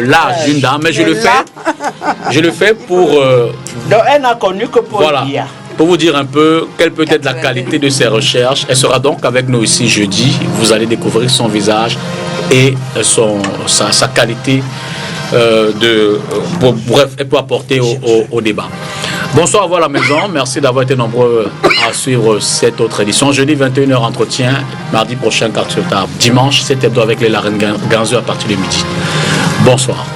l'âge d'une dame, mais je le fais pour... Donc elle n'a connu que pour le dire. Pour vous dire un peu quelle peut être la qualité de ses recherches. Elle sera donc avec nous ici jeudi. Vous allez découvrir son visage et sa qualité bref, elle peut apporter au débat. Bonsoir à vous à la maison. Merci d'avoir été nombreux à suivre cette autre édition. Jeudi 21h entretien. Mardi prochain, carte sur table. Dimanche, 7 hebdo avec les Larènes Ganzo à partir de midi. Bonsoir.